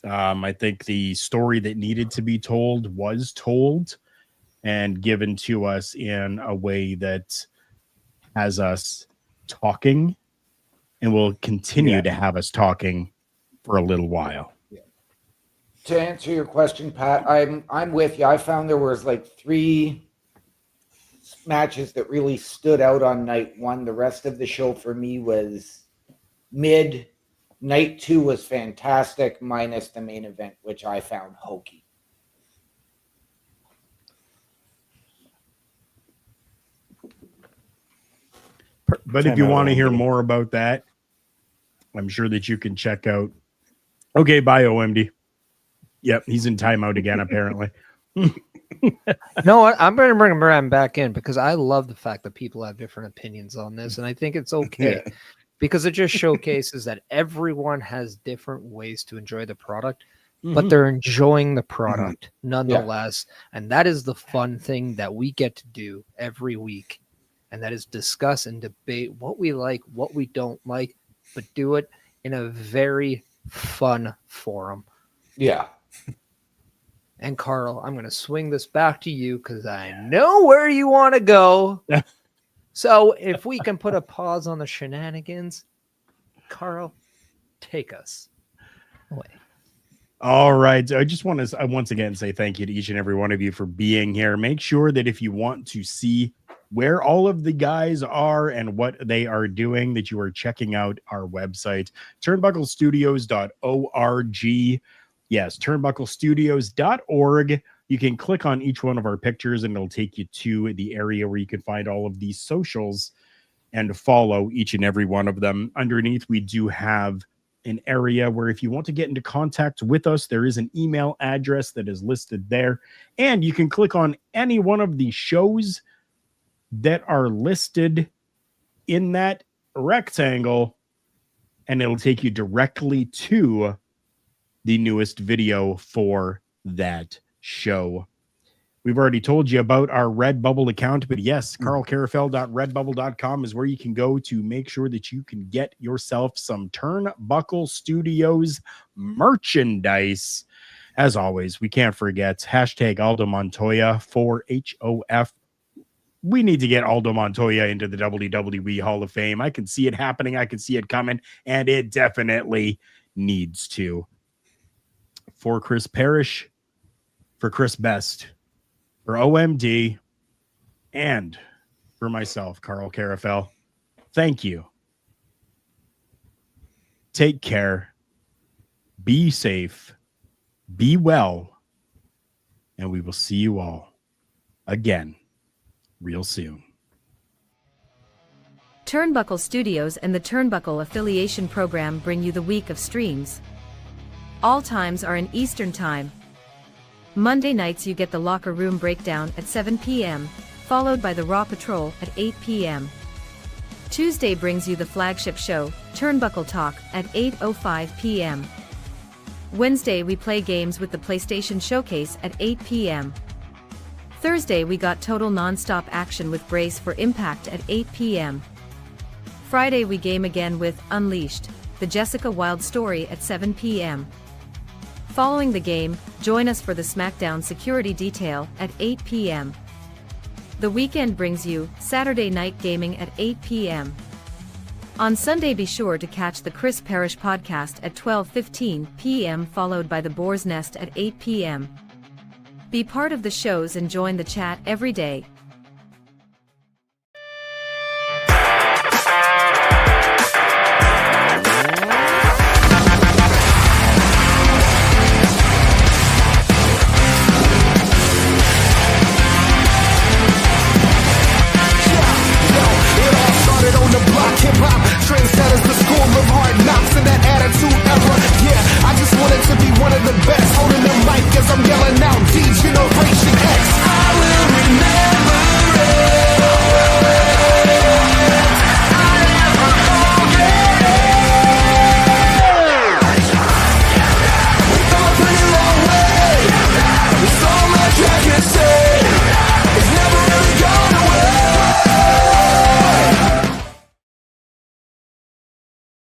I think the story that needed to be told was told and given to us in a way that has us talking and will continue to have us talking for a little while. To answer your question, Pat, I'm with you. I found there was like 3 matches that really stood out on night one. The rest of the show for me was mid. Night 2 was fantastic, minus the main event, which I found hokey. But if you want to hear more about that, I'm sure that you can check out. Okay, bye, OMD. Yep, he's in timeout again, apparently. You know what? I'm going to bring Brad back in because I love the fact that people have different opinions on this, and I think it's okay because it just showcases that everyone has different ways to enjoy the product, but they're enjoying the product nonetheless. And that is the fun thing that we get to do every week, and that is discuss and debate what we like, what we don't like, but do it in a very fun forum. Yeah. And Karl, I'm going to swing this back to you because I know where you want to go. So if we can put a pause on the shenanigans, Karl, take us away. All right. I just want to once again say thank you to each and every one of you for being here. Make sure that if you want to see where all of the guys are and what they are doing, that you are checking out our website, turnbucklestudios.org. Yes, turnbucklestudios.org. You can click on each one of our pictures and it'll take you to the area where you can find all of these socials and follow each and every one of them. Underneath, we do have an area where if you want to get into contact with us, there is an email address that is listed there. And you can click on any one of the shows that are listed in that rectangle and it'll take you directly to the newest video for that show. We've already told you about our Redbubble account, but yes, karlkarufel.redbubble.com is where you can go to make sure that you can get yourself some Turnbuckle Studios merchandise. as always, we can't forget hashtag Aldo Montoya for HOF. We need to get Aldo Montoya into the WWE Hall of Fame. I can see it happening. I can see it coming, and it definitely needs to. For Chris Parrish, for Chris Best, for OMD, and for myself, Karl Karufel, thank you. Take care. Be safe. Be well. And we will see you all again real soon. Turnbuckle Studios and the Turnbuckle Affiliation Program bring you the week of streams. All times are in Eastern Time. Monday nights you get the Locker Room Breakdown at 7 p.m., followed by the Raw Patrol at 8 p.m. Tuesday brings you the flagship show, Turnbuckle Talk, at 8:05 p.m. Wednesday we play games with the PlayStation Showcase at 8 p.m. Thursday we got total non-stop action with Brace for Impact at 8 p.m. Friday we game again with Unleashed, the Jessica Wilde story at 7 p.m. Following the game, join us for the SmackDown Security Detail at 8 p.m. The weekend brings you Saturday Night Gaming at 8 p.m. On Sunday be sure to catch the Chris Parrish podcast at 12:15 p.m. followed by the Boar's Nest at 8 p.m. Be part of the shows and join the chat every day.